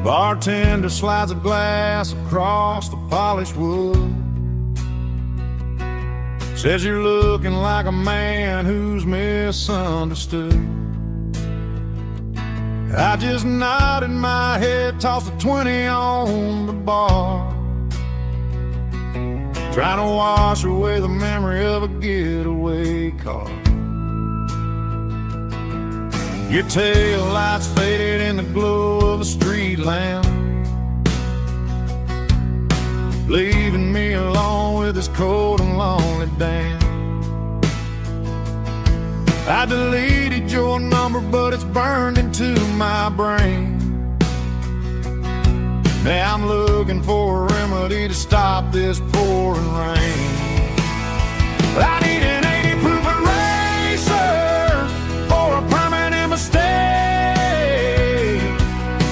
Bartender slides a glass across the polished wood, says you're looking like a man who's misunderstood. I just nodded my head, tossed a 20 on the bar, trying to wash away the memory of a getaway car. Your tail lights faded in the glow of a street lamp, leaving me alone with this cold and lonely damn. I deleted your number, but it's burned into my brain. Now I'm looking for a remedy to stop this pouring rain. I need an 80 proof eraser for a permanent mistake,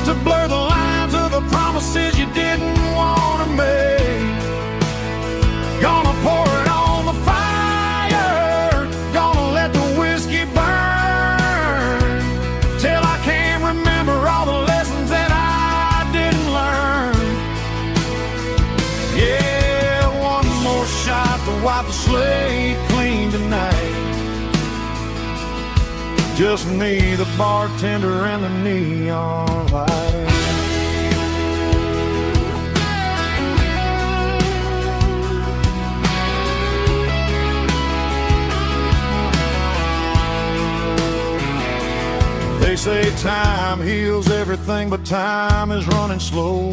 to blur the lines of the promises you didn't want to make. Gonna pour it on the fire, gonna let the whiskey burn, till I can't remember all the lessons that I didn't learn. Yeah, one more shot to wipe the slate clean tonight. Just me, the bartender, and the neon light. They say time heals everything, but time is running slow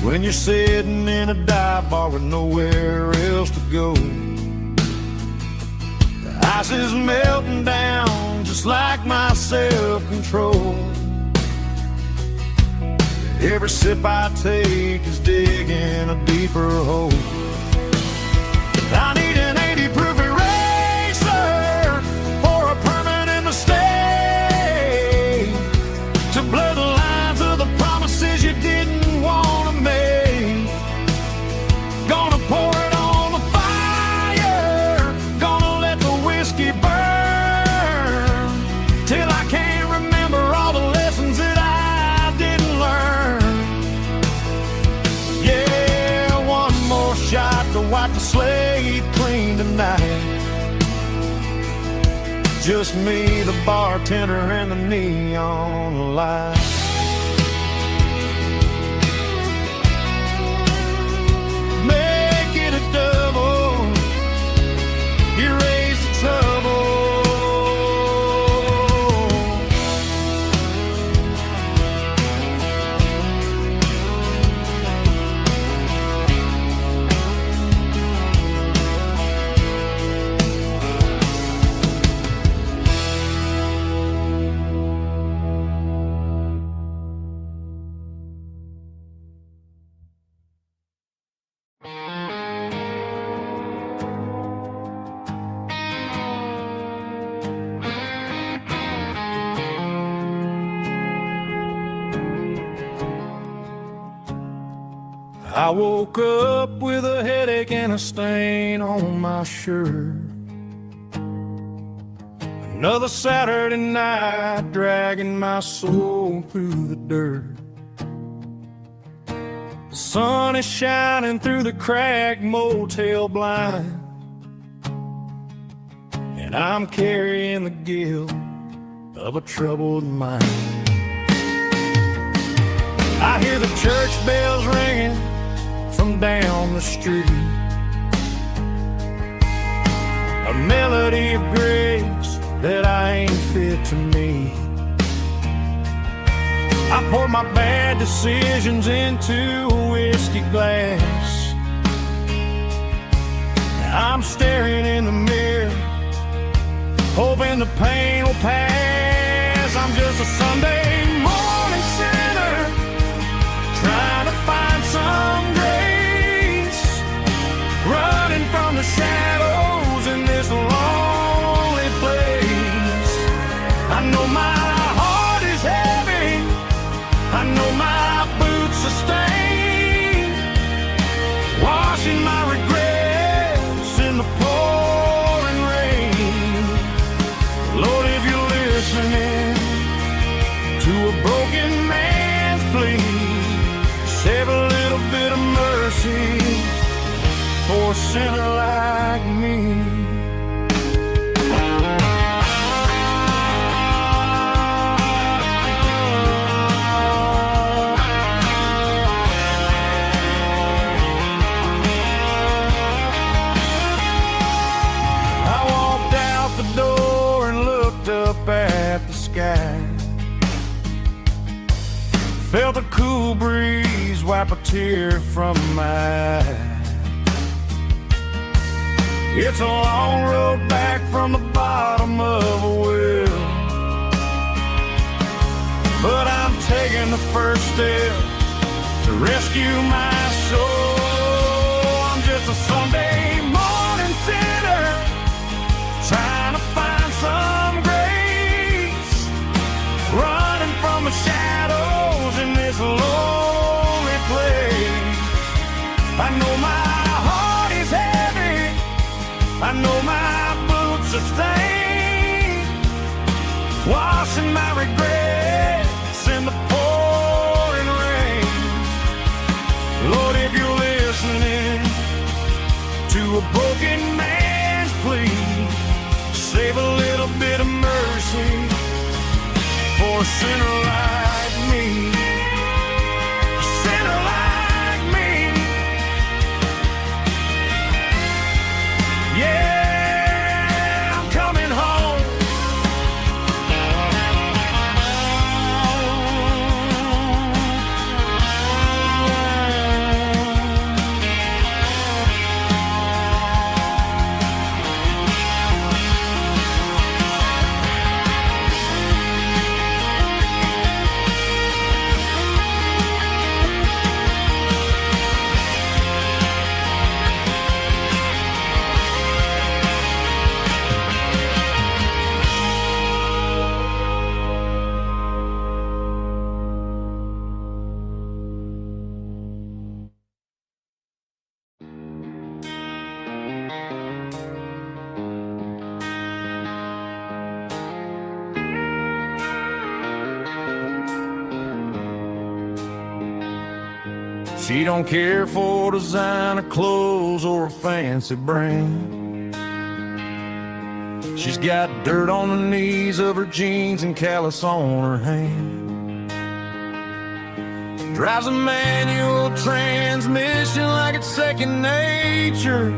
when you're sitting in a dive bar with nowhere else to go. Ice is melting down just like my self-control. Every sip I take is digging a deeper hole. I need an 80 proof eraser for a permanent mistake, to blur the lines of the promises you didn't want to make. Gonna pour it on the fire, gonna let the whiskey burn, till I can't remember all the lessons that I didn't learn. Yeah, one more shot just me, the bartender, and the neon light. Make it a double, erase the trouble. I woke up with a headache and a stain on my shirt. Another Saturday night dragging my soul through the dirt. The sun is shining through the cracked motel blind, and I'm carrying the guilt of a troubled mind. I hear the church bells ringing from down the street, a melody of grace that I ain't fit to meet. I poured my bad decisions into a whiskey glass. I'm staring in the mirror, hoping the pain will pass. I'm just a Sunday morning sinner, trying to find some grace, running from the shadows in this lonely place. I know my heart is heavy, I know my boots are stained, washing my regrets in the pouring rain. Lord, if you're listening to a broken man's plea, save a little bit of mercy for a sinner like me. I walked out the door and looked up at the sky, felt a cool breeze wipe a tear from my eye. It's a long road back from the bottom of a well, but I'm taking the first step to rescue my soul. I'm just a Sunday morning sinner, trying to find some grace, running from the shadows in this lonely place. I know my heart is heavy, I know my boots are stained, washing my regrets in the pouring rain. Lord, if you're listening to a broken man's plea, save a little bit of mercy for a sinner like me. A sinner like me. Yeah, I'm coming home. She don't care for designer clothes or a fancy brand. She's got dirt on the knees of her jeans and callus on her hand. Drives a manual transmission like it's second nature.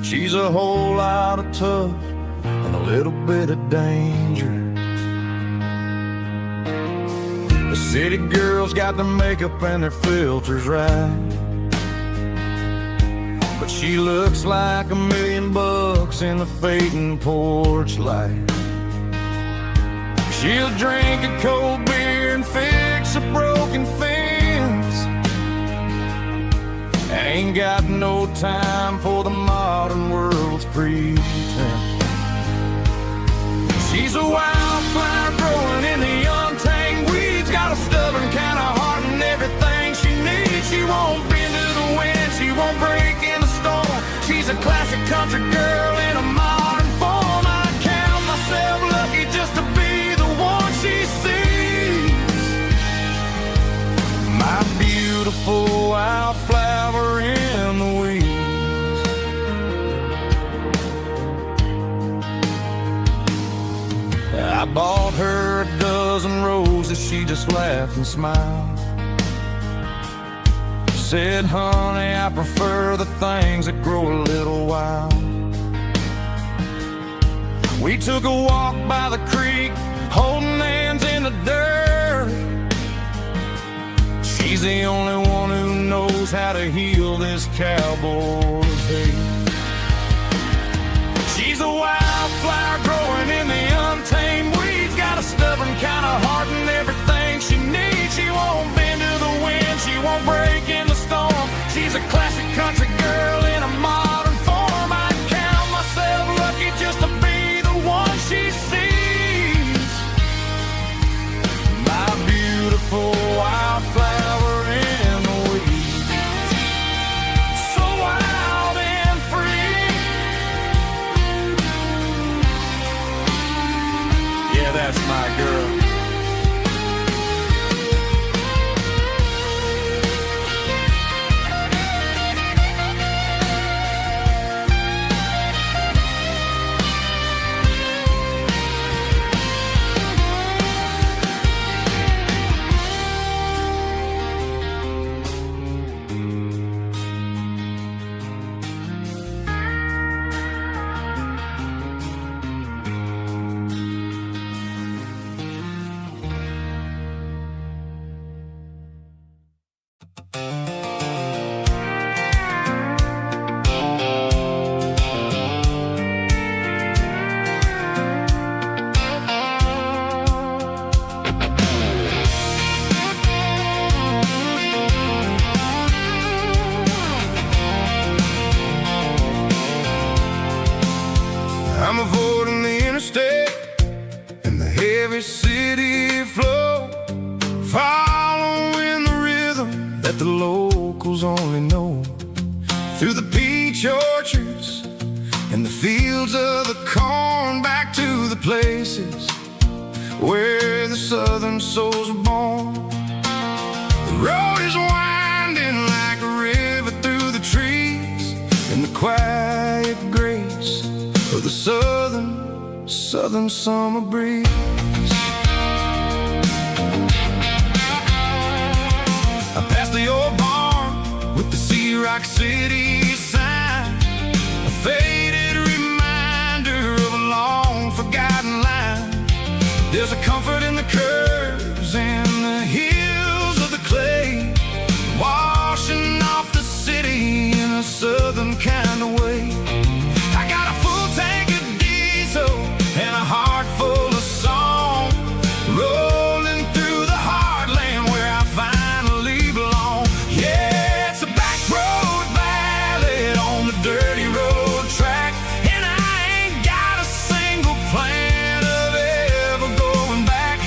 She's a whole lot of tough and a little bit of danger. The city girls got their makeup and their filters right, but she looks like $1,000,000 in the fading porch light. She'll drink a cold beer and fix a broken fence. Ain't got no time for the modern world's pretense. She's a wildflower growing in the untamed weeds. Got a stubborn kind of heart and everything she needs. She won't bend to the wind, she won't break in the storm. She's a classic country girl in a modern form. I count myself lucky just to be the one she sees. My beautiful wildflower in the weeds. I bought her a dozen roses, she just laughed and smiled. Said, honey, I prefer the things that grow a little wild. We took a walk by the creek, holding hands in the dirt. She's the only one who knows how to heal this cowboy's hate. She's a wildflower growing in the untamed weeds. Got a stubborn kind of heart and everything she needs. She won't bend to the wind, she won't break in the storm. She's a classic country girl in a modern form. I count myself lucky just to be the one she sees. My beautiful wildflower in the weeds. So wild and free. Yeah, that's my girl. I'm avoiding the interstate and the heavy city flow, following the rhythm that the locals only know. Through the peach orchards and the fields of the corn, back to the places where the southern souls were born. The road is winding like a river through the trees, and the quiet grace of the southern summer breeze. I passed the old barn with the Sea Rock City sign, a faded reminder of a long forgotten line. There's a comfort in the curves and the hills of the clay, washing off the city in a southern kind of way. I got a full tank of diesel and a heart full of song, rolling through the heartland where I finally belong. Yeah, it's a back road ballad on the dirty road track, and I ain't got a single plan of ever going back.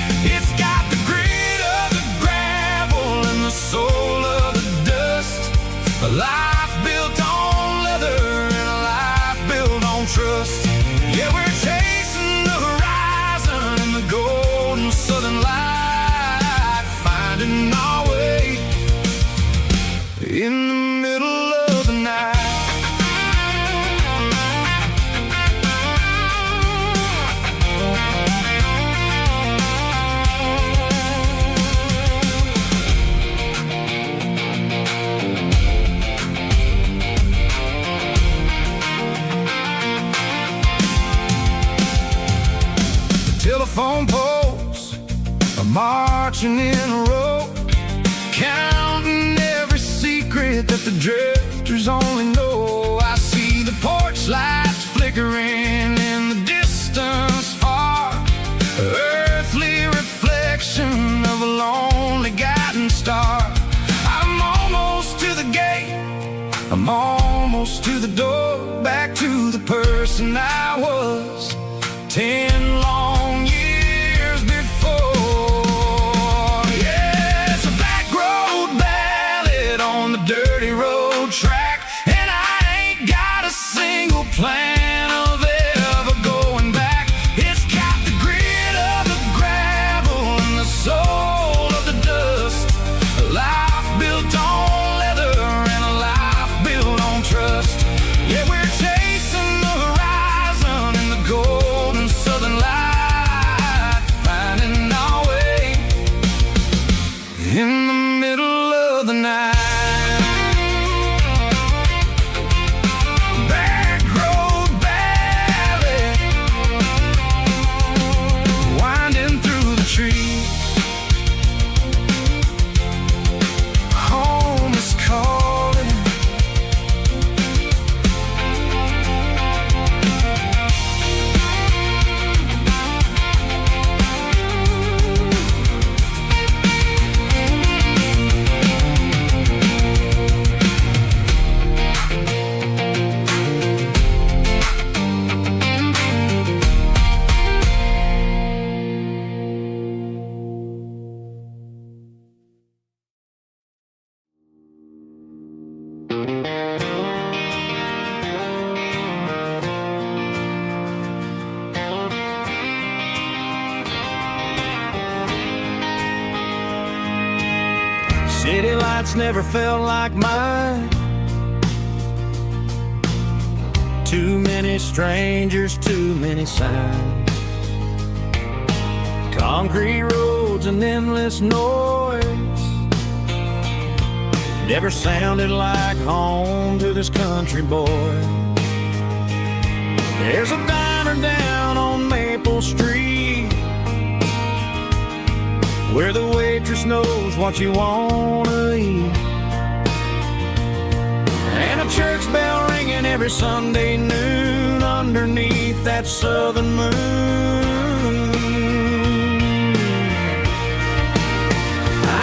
telephone poles are marching in a row, counting every secret that the drifters only know. I see the porch lights flickering in the distance far, earthly reflection of a lonely guiding star. I'm almost to the gate, I'm almost to the door, back to the person I was 10 long years before. Yeah, it's a back road ballad on the dirty road track, and I ain't got a single plan of ever going back. It's got the grit of the gravel and the soul of the dust, a life built on leather and a life built on trust. Yeah, we're chasing the horizon in the golden southern light, finding our way in the middle of the night. Back road ballad, winding through the trees. Home is calling. City lights never felt like mine. Too many strangers, too many signs. Concrete roads and endless noise never sounded like home to this country boy. There's a diner down on Maple Street where the waitress knows what you wanna eat, and a church bell ringing every Sunday noon underneath that southern moon.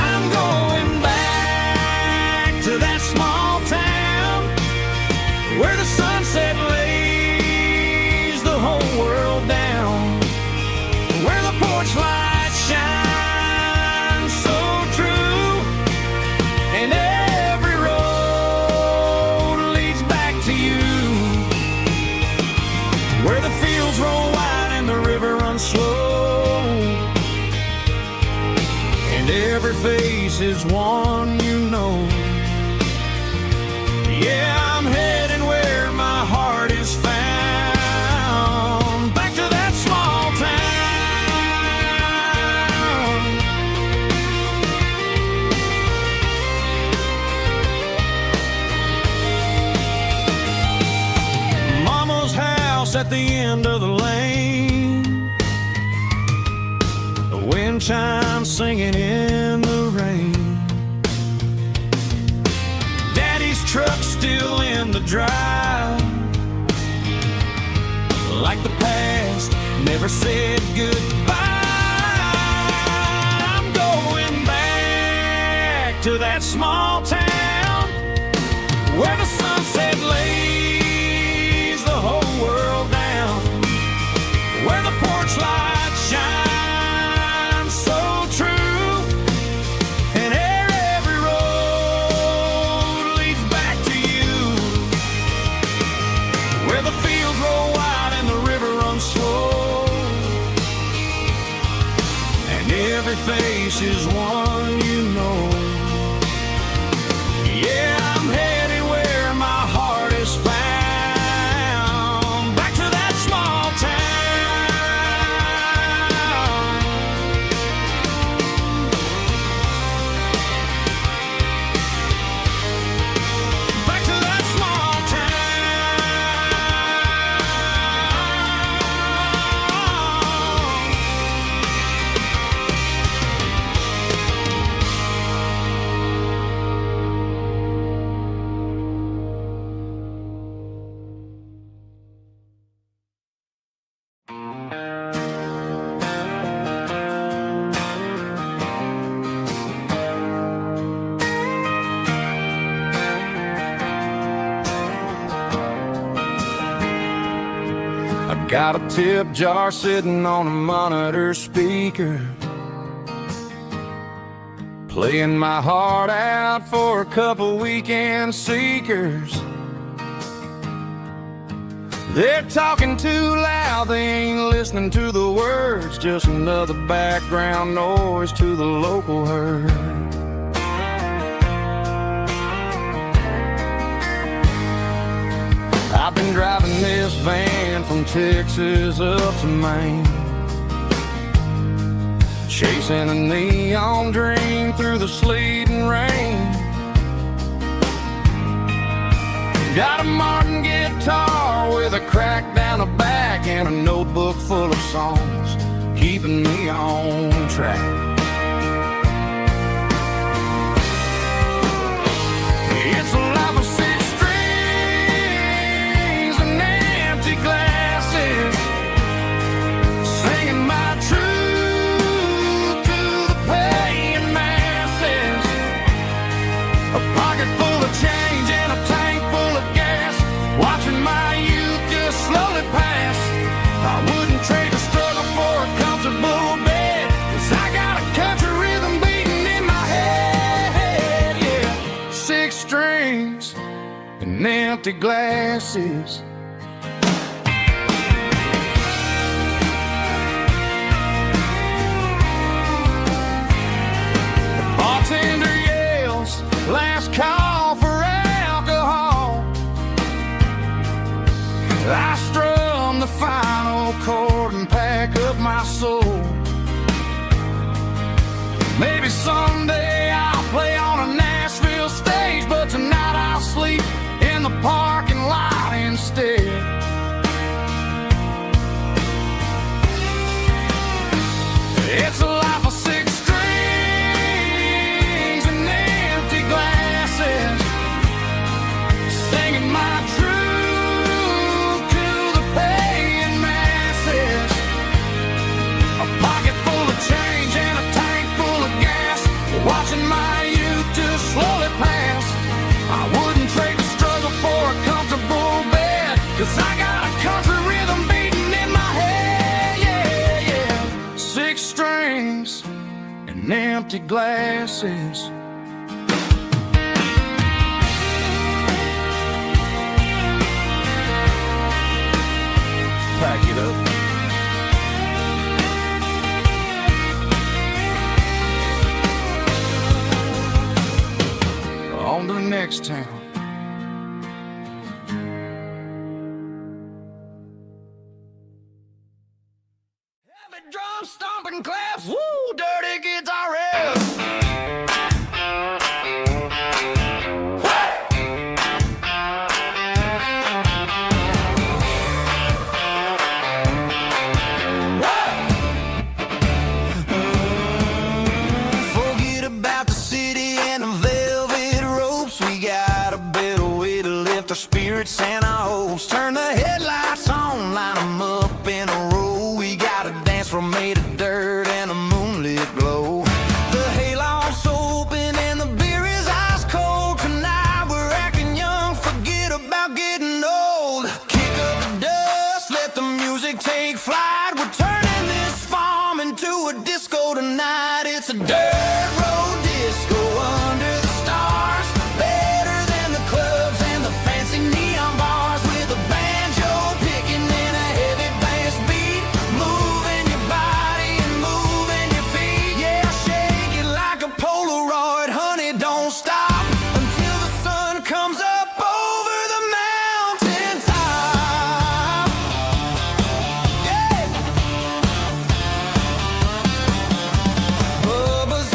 I'm going back to that small town where the sunset lays the whole world down, where the porch lights shine slow, and every face is one you know. Yeah, I'm heading where my heart is found, back to that small town. Mama's house at the end of the lane, wind chimes singing in the rain. Daddy's truck still in the drive, like the past never said goodbye. I'm going back to that small town where the sunset lays the whole world down, where the porch lights shine face is one you know. Yeah, I'm headed where my heart is found, back to that small town. Back to that small town. Got a tip jar sitting on a monitor speaker, playing my heart out for a couple weekend seekers. They're talking too loud, they ain't listening to the words, just another background noise to the local herd. I've been driving this van from Texas up to Maine, chasing a neon dream through the sleet and rain. Got a Martin guitar with a crack down the back and a notebook full of songs, keeping me on track. It's a life of six strings and empty glasses, singing my truth to the paying masses. A pocket full of change and a tank full of gas, watching my youth just slowly pass. I wouldn't trade a struggle for a comfortable bed, 'cause I got a country rhythm beating in my head, yeah. Six strings and empty glasses. The bartender yells, last call for alcohol. I strum the final chord and pack up my soul. Maybe someday I'll play on a Nashville stage, but tonight I'll sleep in the parking lot instead. It's a life of six strings and empty glasses, singing my truth to the paying masses. A pocket full of change and a tank full of gas, watching my youth just slowly pass. I wouldn't trade the struggle for a comfortable bed, 'cause I got a country rhythm beating in my head, yeah, yeah. Six strings and empty glasses. Pack it up. On to the next town. Heavy drum stomping claps, woo, dirty guitar riffs. Forget about the city and the velvet ropes. We got a better way to lift our spirits and our hopes. Turn the headlights on, line them up in a row. We got a dance floor made of dirt and a moonlit glow. The hayloft's open and the beer is ice cold. Tonight we're acting young, forget about getting old. Kick up the dust, let the music take flight. We're turning this farm into a disco tonight. It's a dirt road disco under the stars, better than the clubs and the fancy neon bars. With a banjo picking in a heavy bass beat, moving your body and moving your feet. Yeah, shake it like a Polaroid, honey, don't stop until the sun comes up over the mountain top. Yeah. Bubba's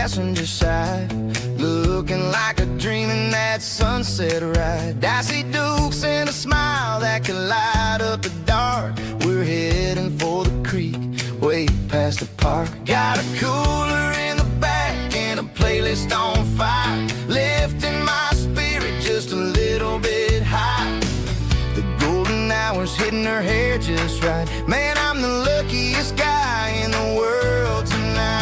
passenger side, looking like a dream in that sunset ride. I see Dukes and a smile that can light up the dark. We're heading for the creek, way past the park. Got a cooler in the back and a playlist on fire, lifting my spirit just a little bit high. The golden hours hitting her hair just right. Man, I'm the luckiest guy in the world tonight.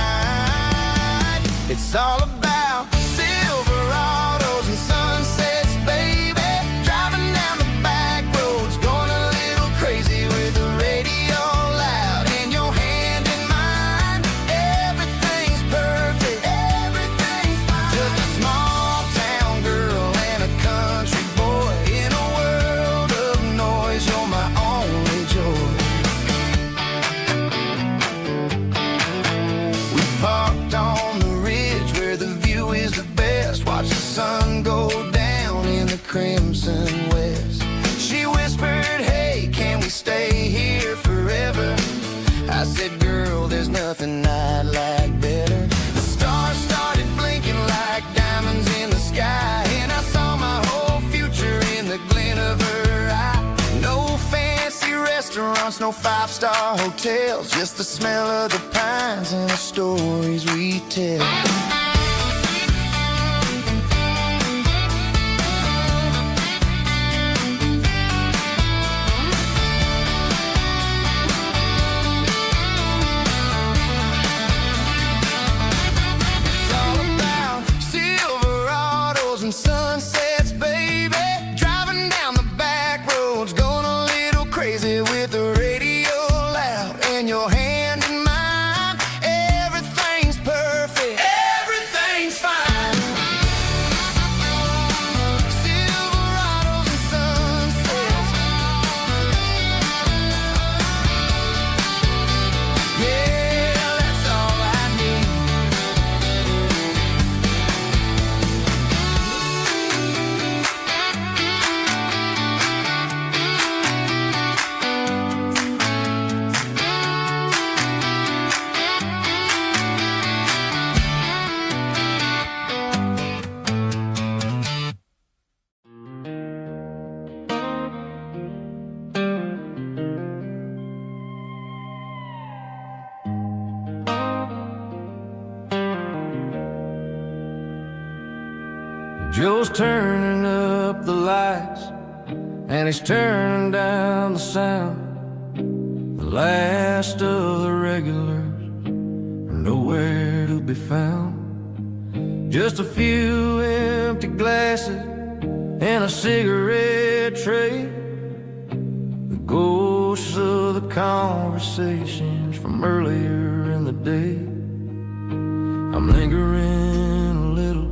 It's all about Silverados and sunsets, baby. Driving down the back roads, going a little crazy with the radio loud and your hand in mine. Everything's perfect, everything's fine. Just a small town girl and a country boy in a world of noise. You're my only joy. We parked on the ridge where the view is the best. Watch the sun go down in the crimson west. She whispered, hey, can we stay here forever? I said, girl, there's nothing I'd like better. The stars started blinking like diamonds in the sky, and I saw my whole future in the glint of her eye. No fancy restaurants, no five-star hotels, just the smell of the pines and the stories we tell. It's all about Silverados and sunsets, baby. Driving down the back roads, going a little crazy with the radio loud and your hand in mine. Everything's perfect, everything's fine. Silverados and sunsets, yeah, that's all I need. Joe's turning up the lights and he's turning down the sound. The last of the regulars are nowhere to be found. Just a few empty glasses and a cigarette tray, the ghosts of the conversations from earlier in the day. I'm lingering a little,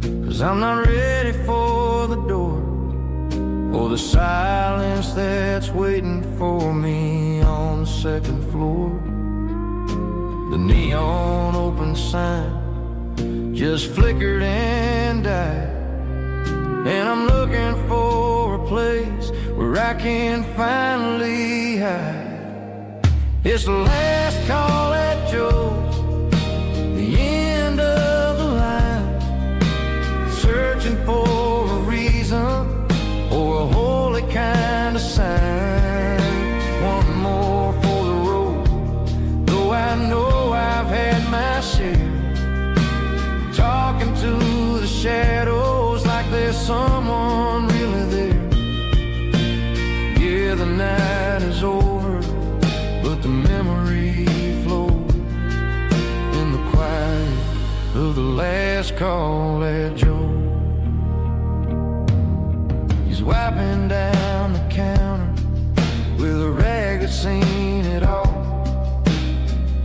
'cause I'm not ready for the door, or the silence that's waiting for me on the second floor. The neon open sign just flickered and died, and I'm looking for a place where I can finally hide. It's the last call at Joe's, the end of the line, searching for a reason or a holy kind of sign. One more for the road, though I know I've had my share. Talking to the shadows like there's someone really there. Yeah, the night is over, but the memory flows in the quiet of the last call at Joe. He's wiping down the counter with a rag that's seen it all.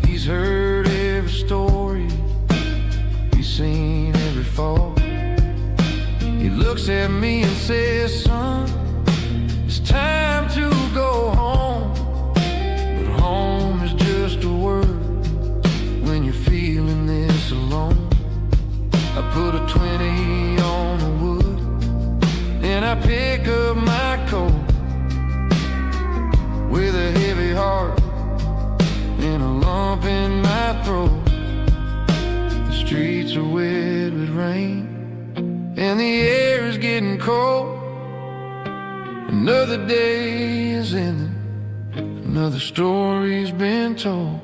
He's heard every story, he's seen every fall. He looks at me and says, son, it's time to go home. But home is just a word when you're feeling this alone. I put a 20 on the wood and I pick up my coat with a heavy heart and a lump in my throat. The street rain, and the air is getting cold. Another day is ending, another story's been told.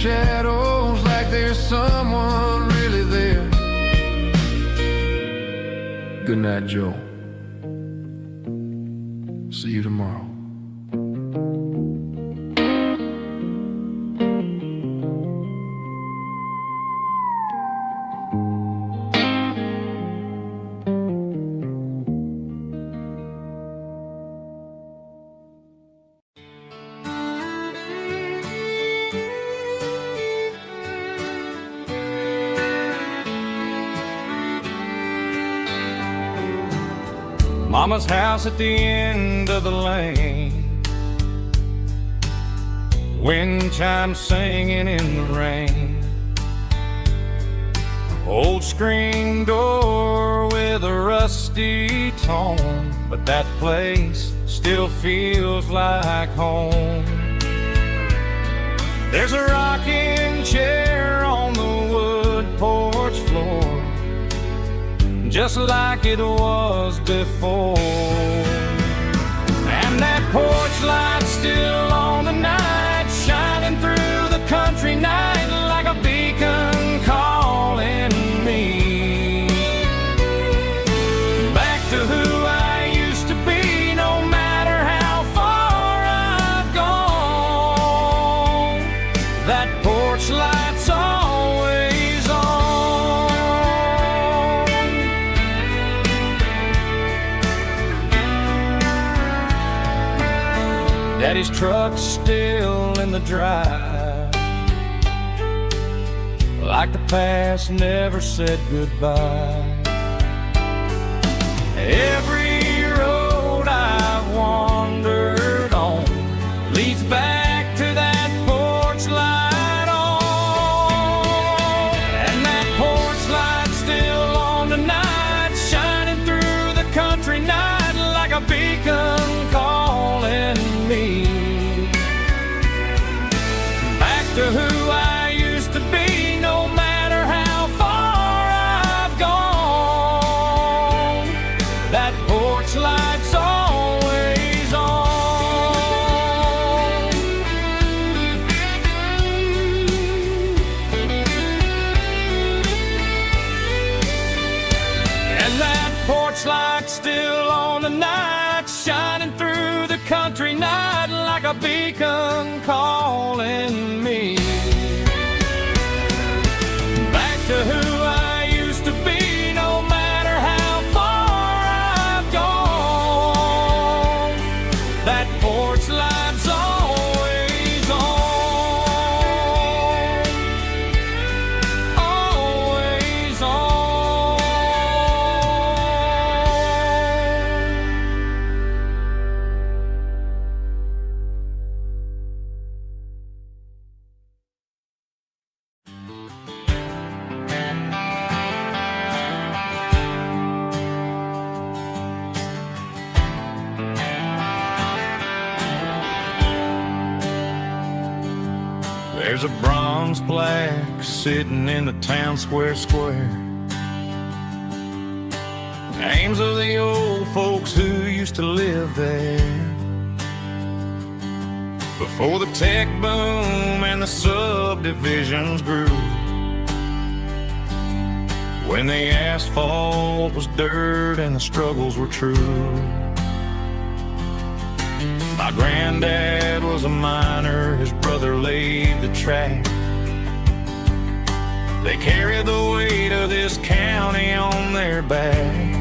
Shadows like there's someone really there. Good night, Joe. See you tomorrow. Mama's house at the end of the lane, wind chimes singing in the rain. Old screen door with a rusty tone, but that place still feels like home. There's a rocking chair on the wood porch floor, just like it was before. And that porch light's still on tonight, shining through the country night like a beacon calling me back to who I used to be. No matter how far I've gone, that porch light's always on. Daddy's truck's still in the drive, like the past never said goodbye. Every road I've wandered on leads back to that porch light on. And that porch light's still on tonight, shining through the country night like a beacon calling me back to who I used to be. No matter how far I've gone, that porch light's always on. And that porch light's still on tonight, shining through the country night like a beacon calling me back to who I used to be. No matter how far I've gone, that porch light's always on, always on. There's a bronze plaque sitting in the town square. Names of the old folks who used to live there before the tech boom and the subdivisions grew, when the asphalt was dirt and the struggles were true. My granddad was a miner, his brother laid the track. They carry the weight of this county on their back.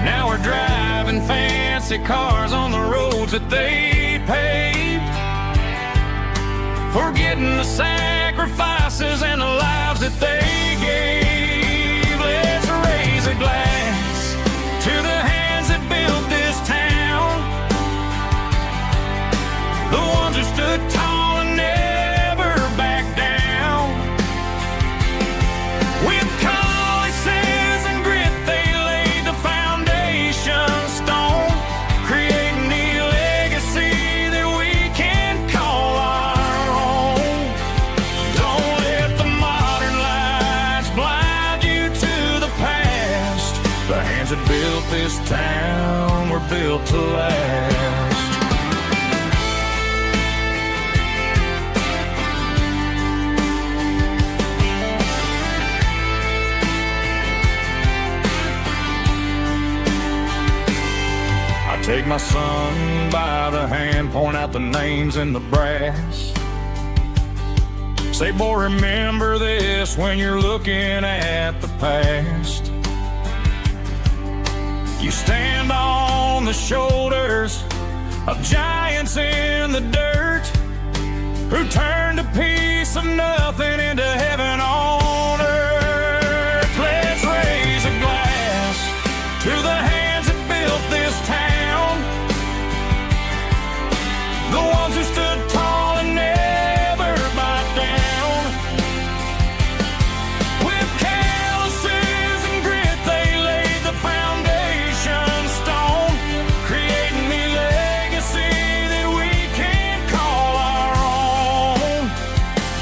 Now we're driving fancy cars on the roads that they paved, forgetting the sacrifices and the lives that they gave. Let's raise a glass to the hands that built this town, the ones who stood tall and never backed down. With calluses and grit they laid the foundation stone, creating the legacy that we can call our own. Don't let the modern lights blind you to the past. The hands that built this town were built to last. Take my son by the hand, point out the names in the brass. Say, boy, remember this when you're looking at the past. You stand on the shoulders of giants in the dirt, who turned a piece of nothing into heaven on earth. Let's raise a glass to the hands that built this town, the ones who stood tall and never backed down. With calluses and grit they laid the foundation stone, creating the legacy that we can call our own.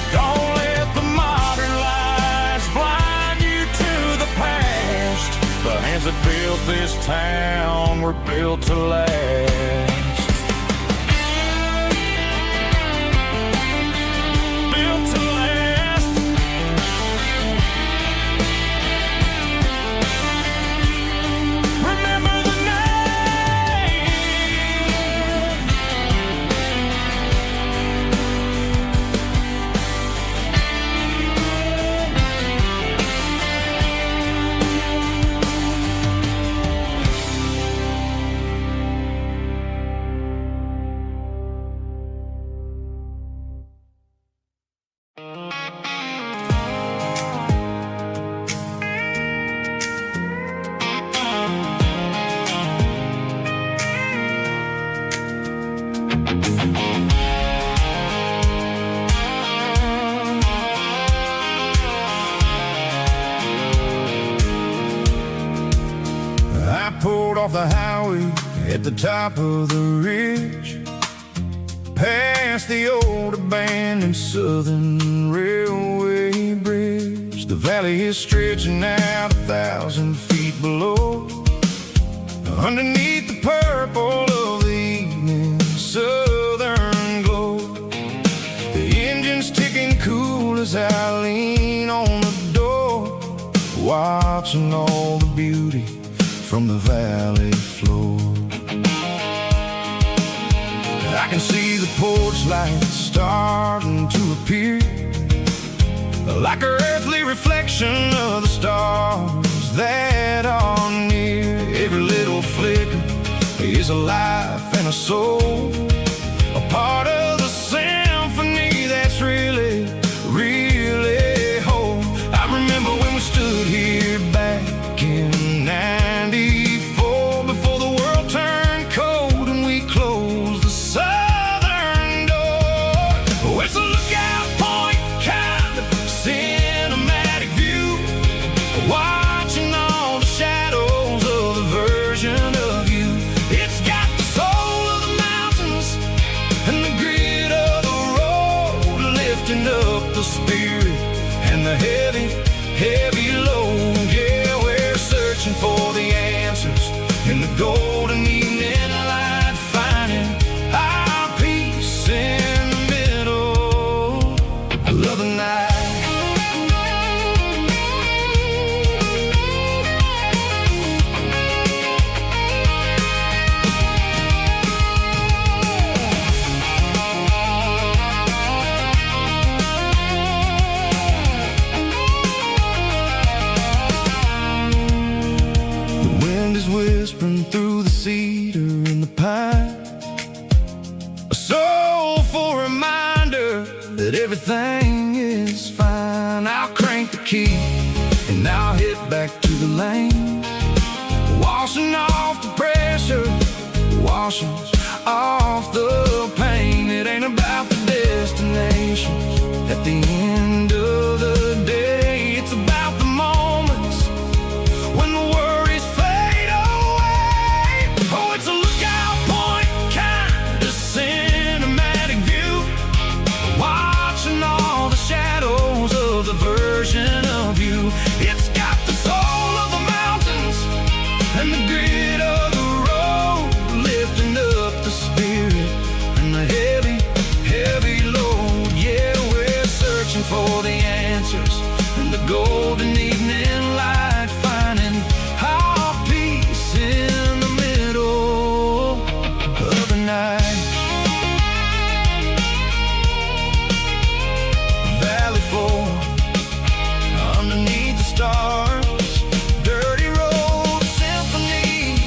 Don't let the modern lights blind you to the past. The hands that built this town were built to last. Off the highway at the top of the ridge, past the old abandoned Southern Railway bridge. The valley is stretching out 1,000 feet below, underneath the purple of the evening southern glow. The engine's ticking cool as I lean on the door, watching all the beauty from the valley floor. I can see the porch lights starting to appear, like an earthly reflection of the stars that are near. Every little flicker is a life and a soul, a part of the symphony that's really, really whole. I remember when we stood here back in '94, before the world turned cold and we closed the southern door. Well, it's a lookout point, kind of cinematic view, watching all the shadows of the version of you. It's got the soul of the mountains and the grit of the road, lifting up the spirit and the heavy, heavy load. Yeah, we're searching for the answers in the golden evening light, finding our peace in the middle of the night. everything is fine. I'll crank the key and I'll hit back to the lane, washing off the pressure, washing off the pain. It ain't about the destinations at the end of the day. It's about the moments when the worries fade away. Oh, it's a lookout point, kind of cinematic view, watching all the shadows of the version of you. It's got the soul of the mountains and the grit of the road, lifting up the spirit and the heavy, heavy load. Yeah, we're searching for the answers and the golden evening light, finding our peace in the middle of the night. Valley floor underneath the stars, dirty road symphony.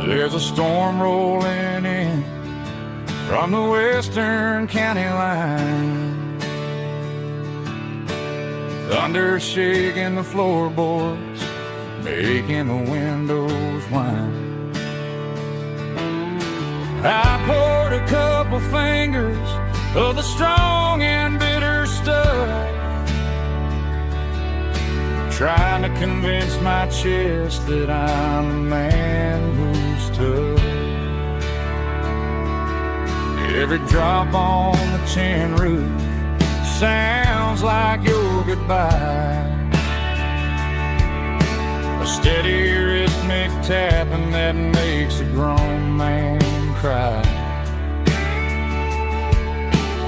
There's a storm rolling in from the western county line, thunder shaking the floorboards, making the windows whine. I poured a couple fingers of the strong and bitter stuff, trying to convince my chest that I'm a man who's tough. Every drop on the tin roof sounds like your goodbye, a steady rhythmic tapping that makes a grown man cry.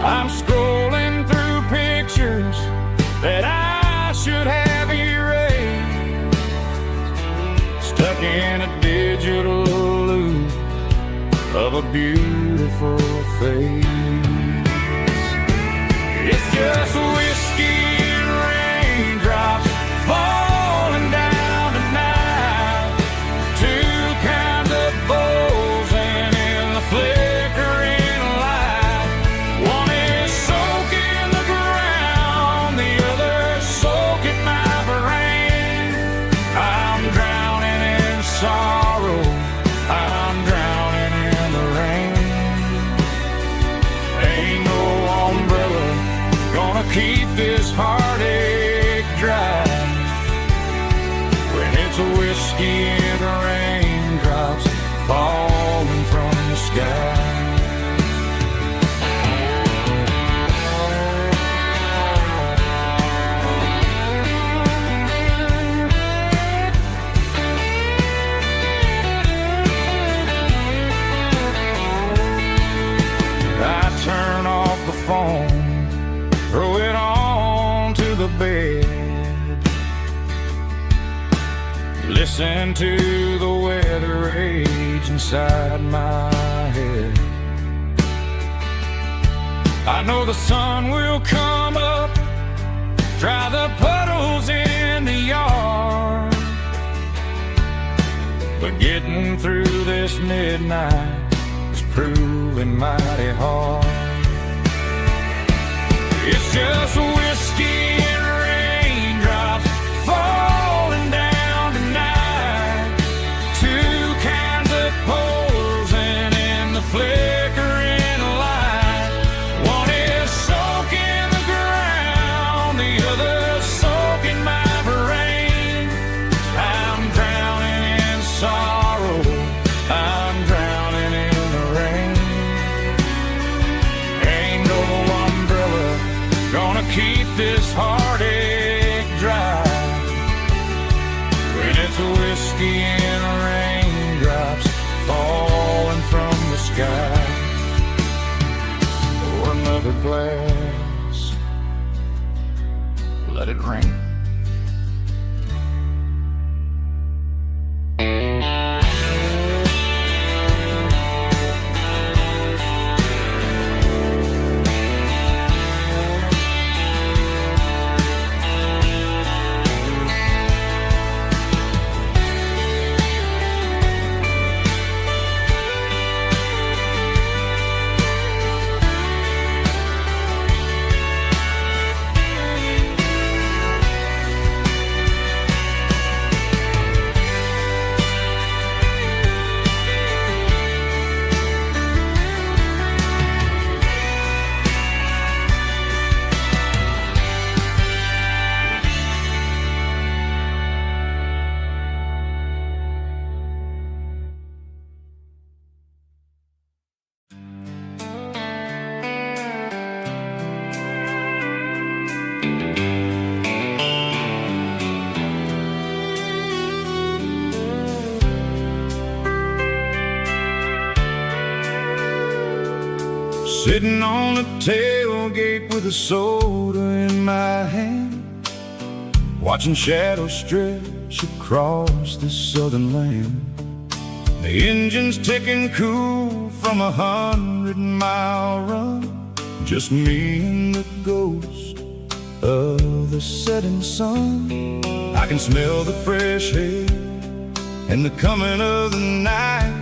I'm scrolling through pictures that I should have erased, stuck in a digital loop of a beautiful face. It's just whiskey and raindrops falling down tonight, two kinds of bowls and in the flickering light. One is soaking the ground, the other soaking my brain. I'm drowning in sorrow, I'm drowning in the rain. Ain't no umbrella gonna keep this heartache dry when it's a whiskey and raindrops falling from the sky. I turn off the phone, throw it on to the bed, listen to the weather rage inside my head. I know the sun will come up, dry the puddles in the yard, but getting through this midnight is proving mighty hard. It's just whiskey and raindrops falling down tonight, two kinds of poles and in the flickering light. One is soaking the ground, the other soaking my brain. I'm drowning in sorrow, I'm drowning in the rain. Ain't no umbrella gonna keep this heartache dry when it's a whiskey and raindrops fall glass. Let it rain. Sitting on the tailgate with a soda in my hand, watching shadows stretch across this southern land. The engine's ticking cool from 100-mile run, just me and the ghost of the setting sun. I can smell the fresh air and the coming of the night.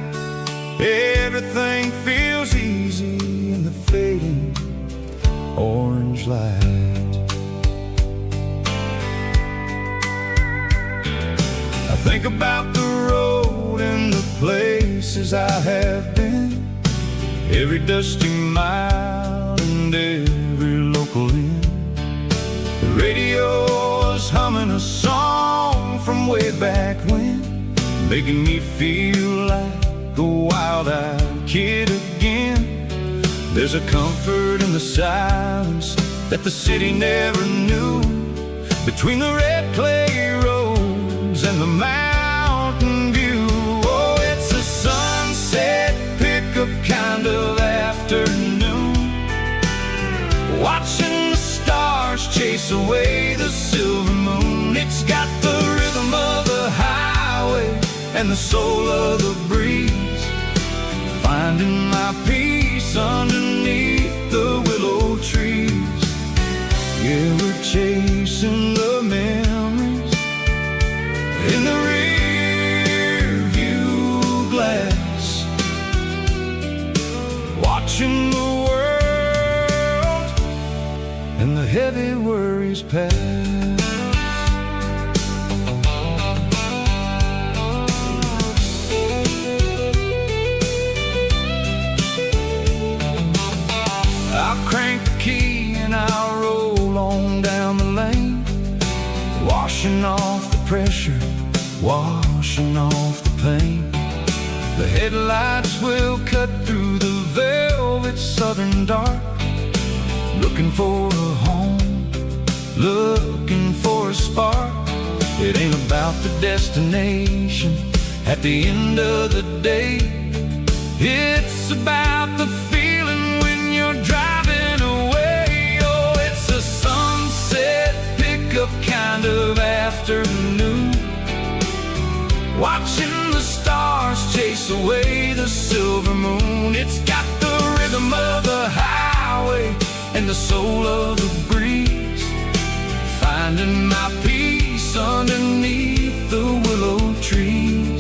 Everything feels easy in the fading orange light. I think about the road and the places I have been, every dusty mile and every local inn. The radio is humming a song from way back when, making me feel like a wild-eyed kid again. There's a comfort in the silence that the city never knew, between the red clay roads and the mountain view. Oh, it's a sunset pickup kind of afternoon, watching the stars chase away the silver moon. It's got the rhythm of the highway and the soul of the breeze, finding my peace underneath the willow trees. Yeah, we're chasing the memories in the rear view glass, watching the world and the heavy worries pass. I'll crank the key and I'll roll on down the lane, washing off the pressure, washing off the pain. The headlights will cut through the velvet southern dark, looking for a home, looking for a spark. It ain't about the destination at the end of the day, it's about the feeling when you're driving away. Oh, it's a sunset pickup kind of afternoon, watching the stars chase away the silver moon. It's got the rhythm of the highway and the soul of the breeze, finding my peace underneath the willow trees.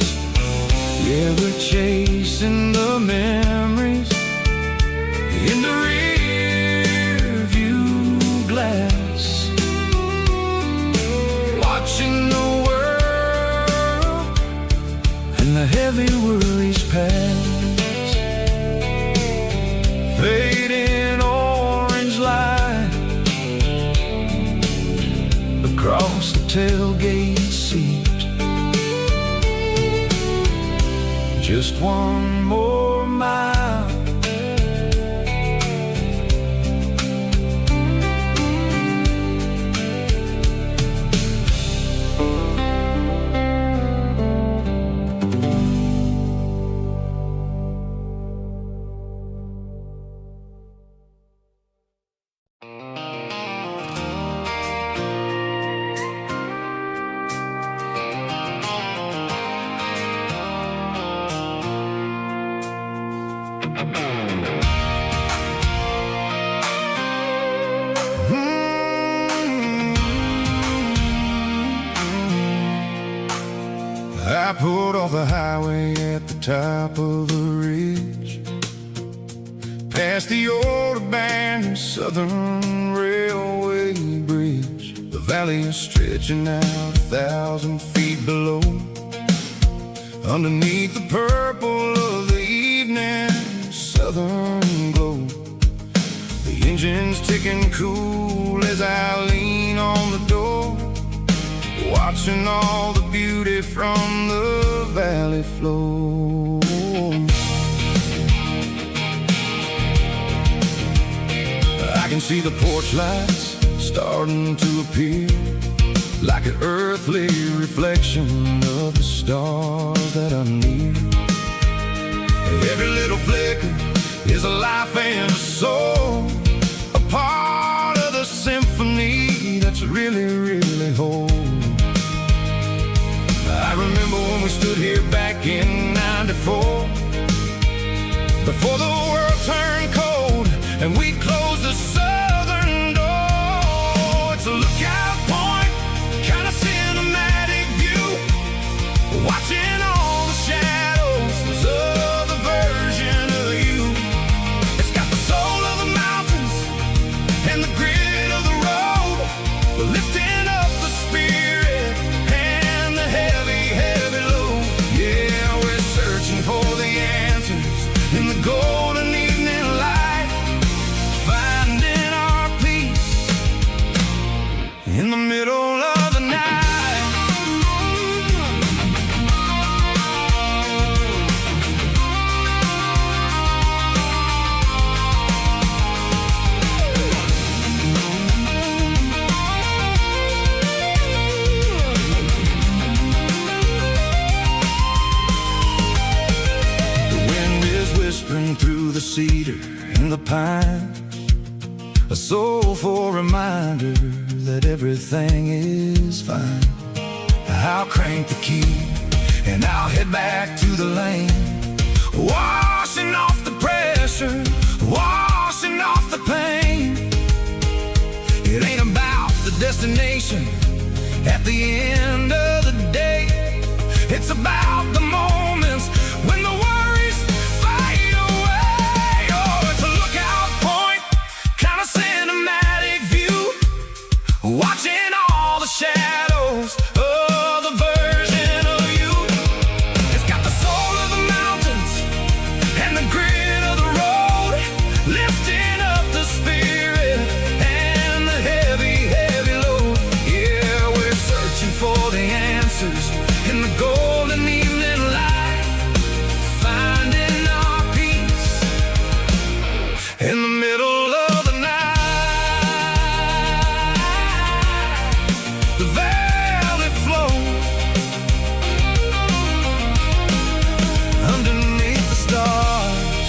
Yeah, we're chasing the memories in the rear view glass, watching the world and the heavy worries pass. Fading orange light across the tailgate seat, just one more mile. off the highway at the top of a ridge, past the old abandoned Southern Railway bridge. The valley is stretching out 1,000 feet below. Underneath the purple of the evening southern glow, the engine's ticking cool as I lean on the door, watching all the beauty from the valley flow. I can see the porch lights starting to appear, like an earthly reflection of the stars that are near. Every little flicker is a life and a soul, a part of the symphony that's really, really whole. I remember when we stood here back in '94, before the world turned cold and we closed the southern door. It's a lookout point, kind of cinematic view, watching all the shadows of the version of you. It's got the soul of the mountains and the grit of the road, lifting up the spirit and the heavy, heavy load. Yeah, we're searching for the answers in the golden evening light, finding our peace in the middle of the night. Whispering through the cedar and the pine, a soulful reminder that everything is fine. I'll crank the key and I'll head back to the lane, washing off the pressure, washing off the pain. It ain't about the destination at the end of the day, it's about the moments when the worries fade away. Oh, it's a lookout point, kind of cinematic view, watching all the shadows of the version of you. It's got the soul of the mountains and the grit of the road, lifting up the spirit and the heavy, heavy load. Yeah, we're searching for the answers in the golden evening light, finding our peace in the middle of the night. The valley flow underneath the stars,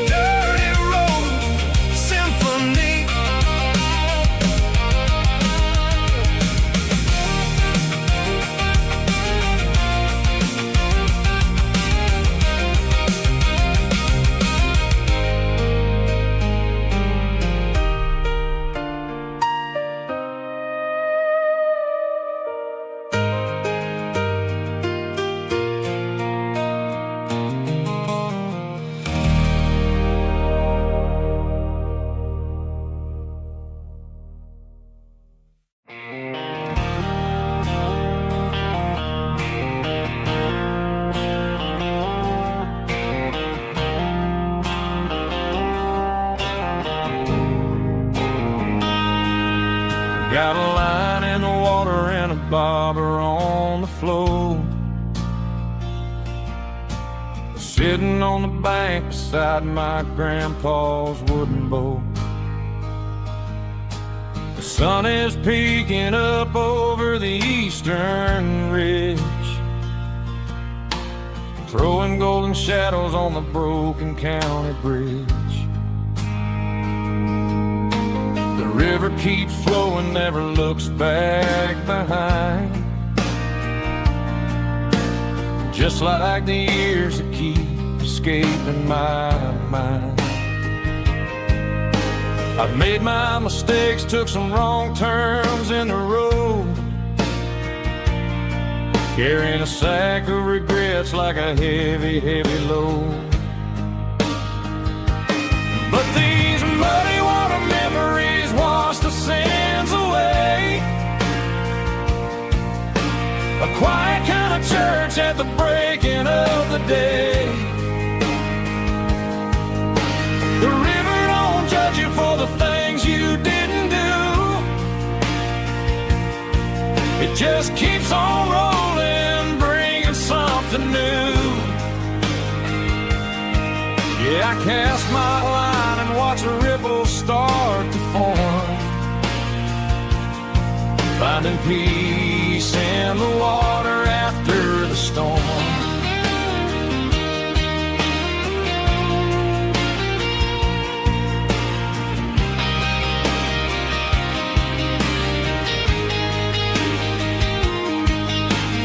dirty road symphony. Got a line in the water and a bobber on the floor, sitting on the bank beside my grandpa's wooden boat. The sun is peeking up over the eastern ridge, throwing golden shadows on the broken county bridge. The river keeps flowing, never looks back behind, just like the years that keep escaping my mind. I've made my mistakes, took some wrong turns in the road, carrying a sack of regrets like a heavy, heavy load. But these muddy water memories wash the sins away. A quiet kind of church at the breaking of the day. The river don't judge you for the things you didn't do. It just keeps on rolling, bringing something new. Yeah, I cast my line and watch a ripple start to form, finding peace in the water after the storm.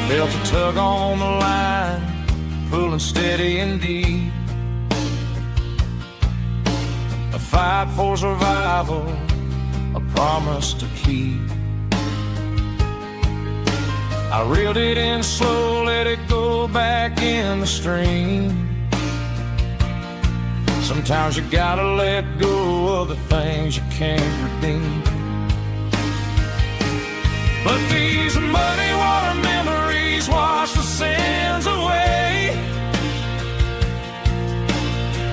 Felt a tug on the line, pulling steady and deep. A fight for survival, a promise to keep. I reeled it in slow, let it go back in the stream. Sometimes you gotta let go of the things you can't redeem. But these muddy water memories wash the sins away.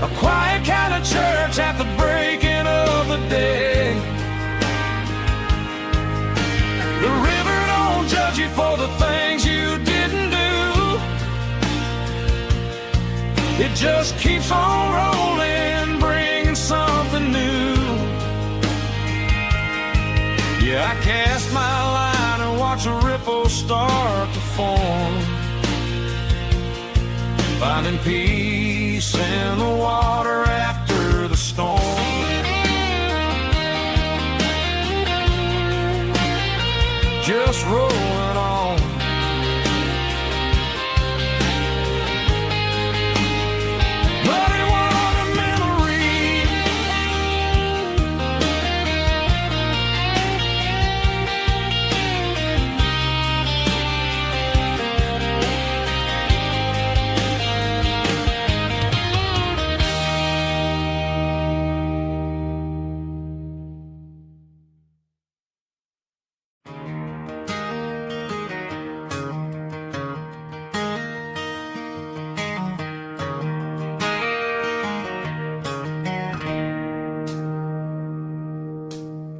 A quiet kind of church at the breaking of the day. The river don't judge you for the things you didn't do. It just keeps on rolling, bringing something new. Yeah, I cast my line and watch a ripple start to form, finding peace in the water after the storm. Just rolling on. Muddy water memories.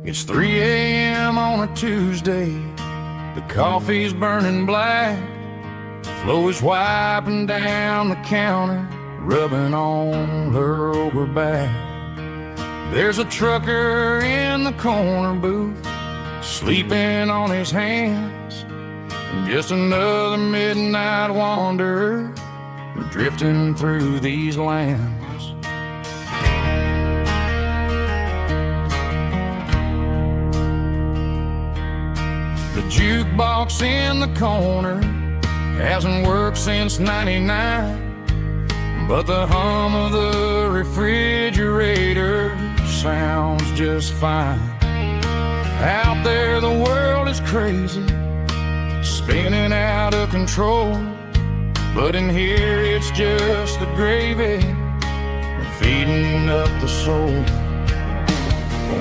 It's 3 a.m. on a Tuesday. The coffee's burning black. Flo is wiping down the counter, rubbing on her over back. There's a trucker in the corner booth, sleeping on his hands. Just another midnight wanderer, drifting through these lands. The jukebox in the corner hasn't worked since '99, but the hum of the refrigerator sounds just fine. Out there the world is crazy, spinning out of control, but in here it's just the gravy feeding up the soul.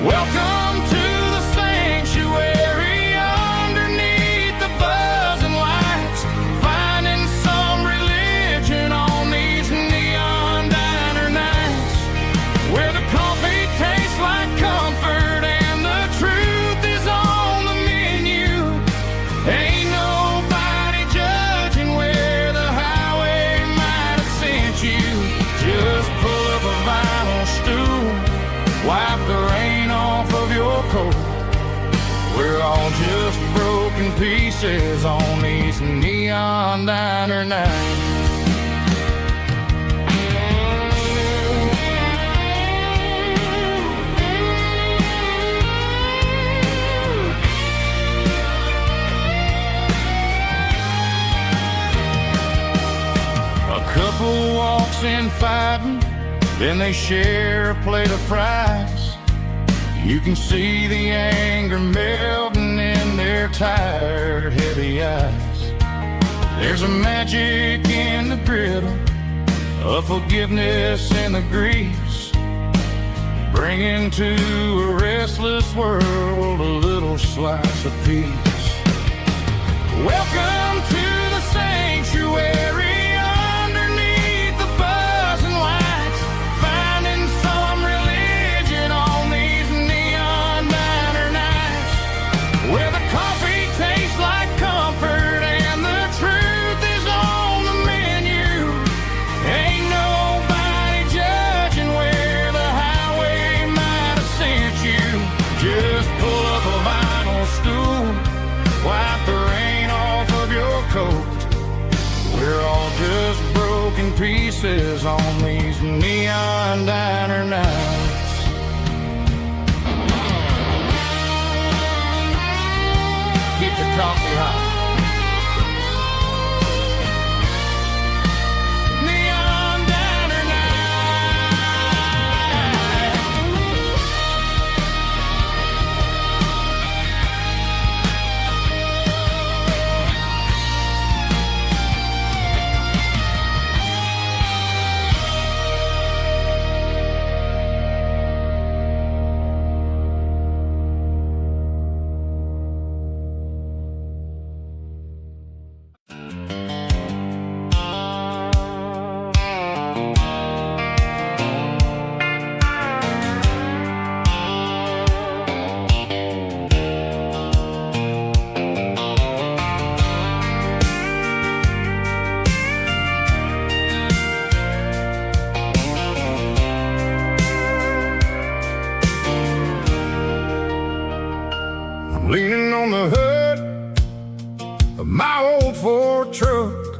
Welcome to the sanctuary, underneath the buzzing lights, finding some religion on these neon diner nights, where the coffee tastes like comfort and the truth is on the menu. Ain't nobody judging where the highway might have sent you. Just pull up a vinyl stool, wipe the rain off of your coat. We're all just broken pieces on these neon diner nights. A couple walks in fighting, then they share a plate of fries. You can see the anger melting in their tired, heavy eyes. There's a magic in the griddle of forgiveness and the grease, bringing to a restless world a little slice of peace. Welcome to the sanctuary underneath the buzzing lights, finding some religion on these neon diner nights, where the coffee tastes like comfort and the truth is on the menu. Ain't nobody judging where the highway might have sent you. Just pull up a vinyl stool, wipe the rain off of your coat. We're all just broken pieces on these neon diner nights. Keep the coffee hot. Neon diner night. Leaning on the hood of my old Ford truck,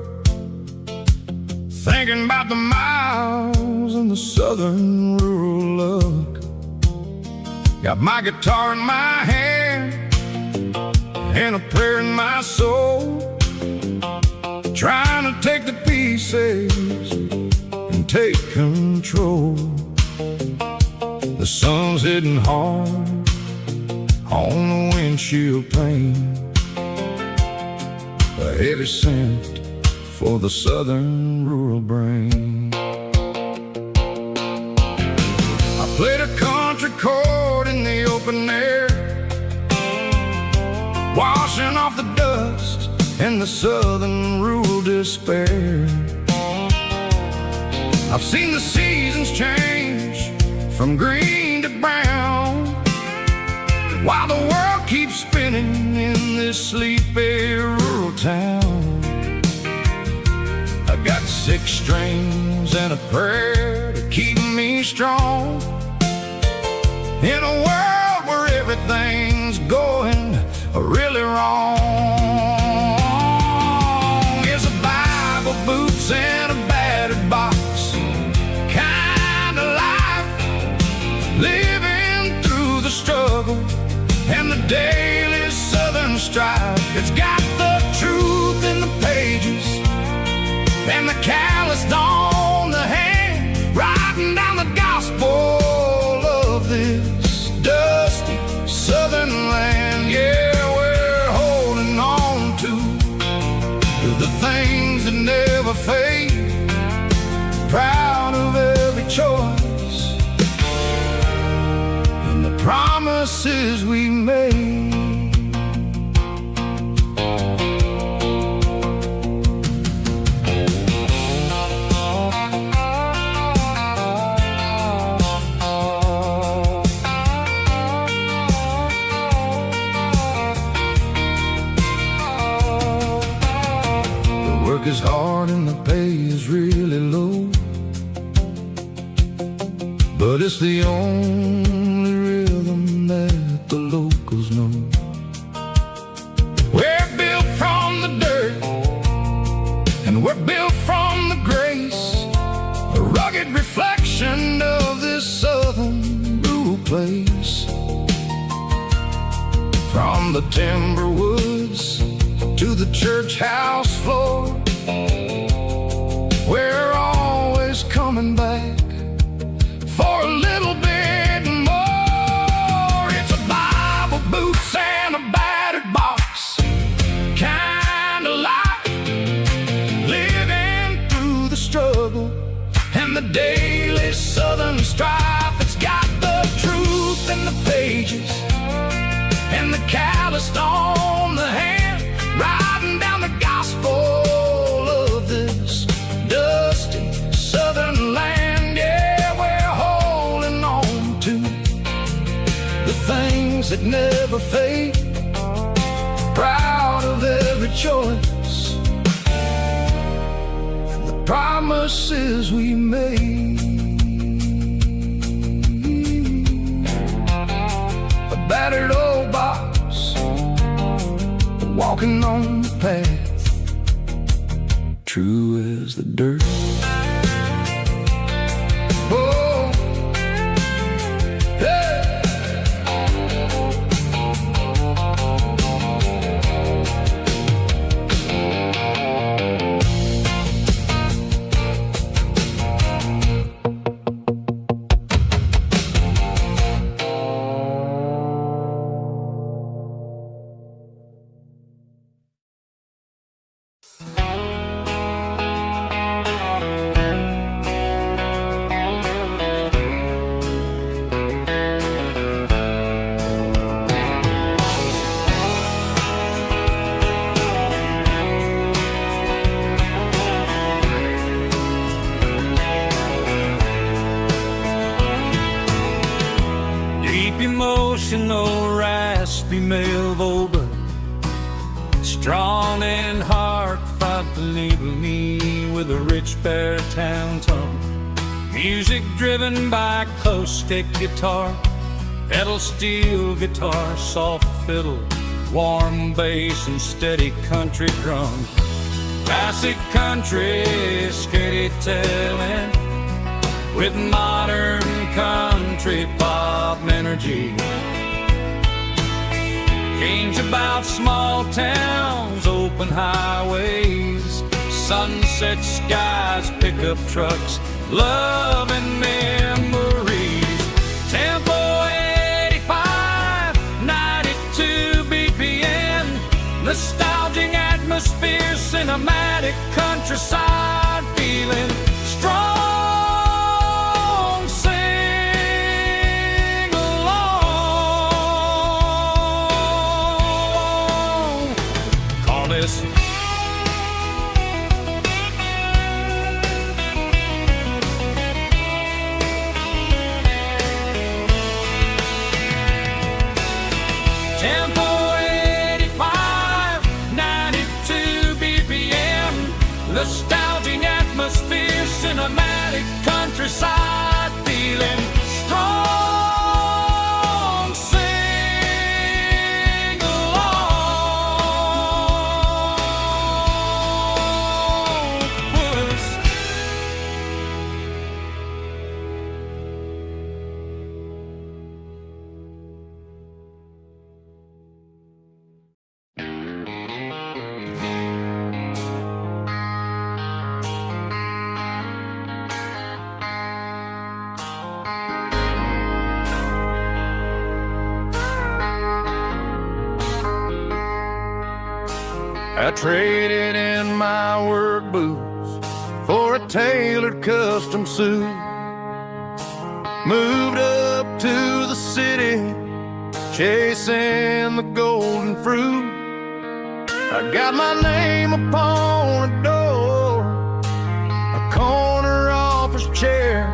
thinking about the miles and the southern rural look. Got my guitar in my hand and a prayer in my soul, trying to take the pieces and take control. The sun's hitting hard on the windshield pane, a heavy scent for the southern rural brain. I played a country chord in the open air, washing off the dust and the southern rural despair. I've seen the seasons change from green to brown, while the world keeps spinning in this sleepy rural town. I got 6 strings and a prayer to keep me strong, in a world where everything's going really wrong. It's a Bible, boots, and a battered box kind of life, living through the struggle and the daily southern strife. It's got the truth in the pages and the calloused on the hand, writing down the gospel of this dusty southern land. Yeah, we're holding on to the things that never fade, proud of every choice and the promises we made. The work is hard and the pay is really low, but it's the only rhythm that the locals know. We're built from the dirt and we're built from the grace, a rugged reflection of this southern rural place. From the timber woods to the church house floor, we're always coming back for a little bit more. It's a Bible, boots, and a battered box kind of life, the daily southern strife. It's got the truth in the pages and the calloused on the hand, riding down the gospel of this dusty southern land. Yeah, we're holding on to the things that never fade, proud of every choice and the promises we made. A battered old box, walking on the path, true as the dirt. Oh, hey. Emotional, raspy male vulva, strong and heartfelt, believe me, with a rich baritone tone. Music driven by close stick guitar, pedal steel guitar, soft fiddle, warm bass and steady country drums. Classic country storytelling with modern country pop energy. Games about small towns, open highways, sunset skies, pickup trucks, love and memories. Tempo 85, 92 BPM, nostalgic atmosphere, cinematic countryside feeling, strong. Tempo 85, 92 BPM, nostalgic atmosphere, cinematic countryside feeling, strong, sing along with us. I traded in my work boots for a tailored custom suit. Moved up to the city, chasing the golden fruit. I got my name upon a door, a corner office chair,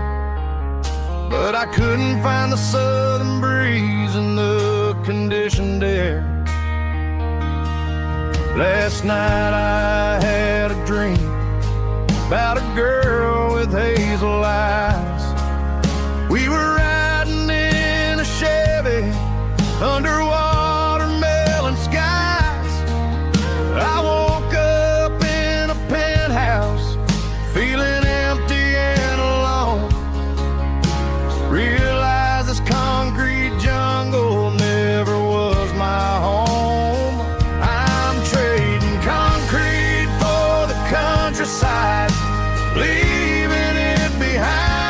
but I couldn't find the southern breeze in the conditioned air. Last night I had a dream about a girl with hazel eyes. We were riding in a Chevy under watermelon skies. I woke up in a penthouse feeling empty and alone. Realized this concrete jungle never was my home. Countryside, leaving it behind.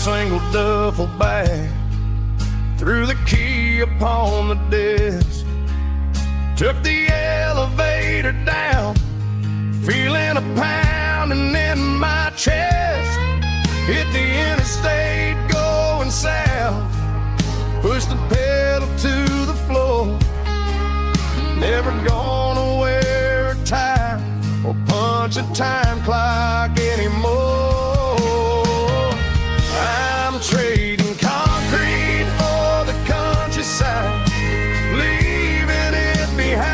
single duffel bag, threw the key upon the desk, took the elevator down, feeling a pounding in my chest. Hit the interstate going south, pushed the pedal to the floor. Never gonna wear a tie or punch a time clock anymore. I'm trading concrete for the countryside, leaving it behind,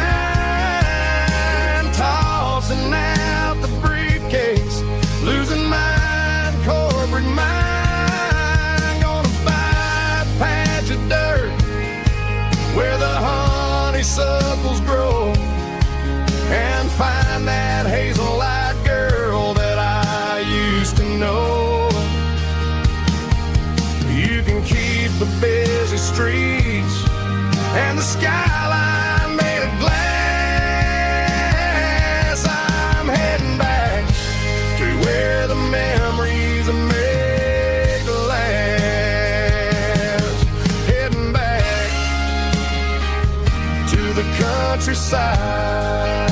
tossing out the briefcase, losing my corporate mind. Gonna buy a patch of dirt where the honeysuckles grow, and find that hazel-eyed girl that I used to know. You can keep the busy streets and the skyline made of glass. I'm heading back to where the memories are made to last. Heading back to the countryside.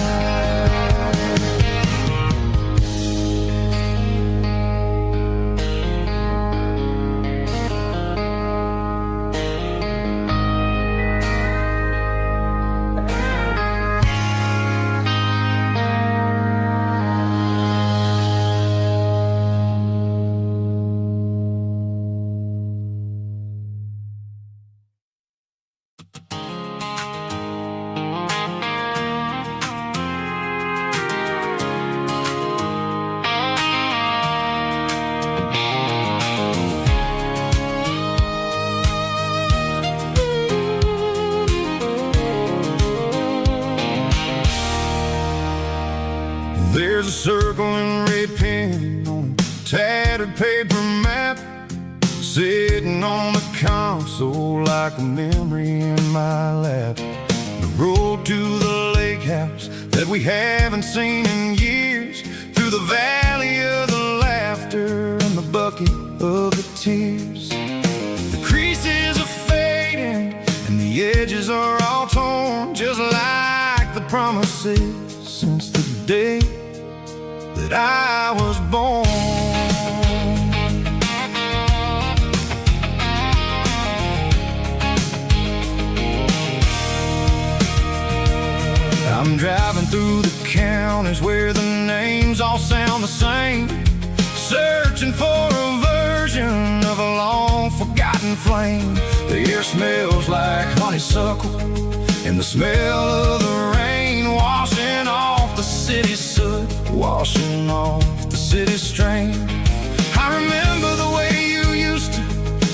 There's a circle in red pen on a tattered paper map, sitting on the console like a memory in my lap. The road to the lake house that we haven't seen in years, through the valley of the laughter and the bucket of the tears. The creases are fading and the edges are all torn, just like the promises since the day that I was born. I'm driving through the counties where the names all sound the same, searching for a version of a long forgotten flame. The air smells like honeysuckle and the smell of the rain, washing off the city soot, washing off the city strain. I remember the way you used to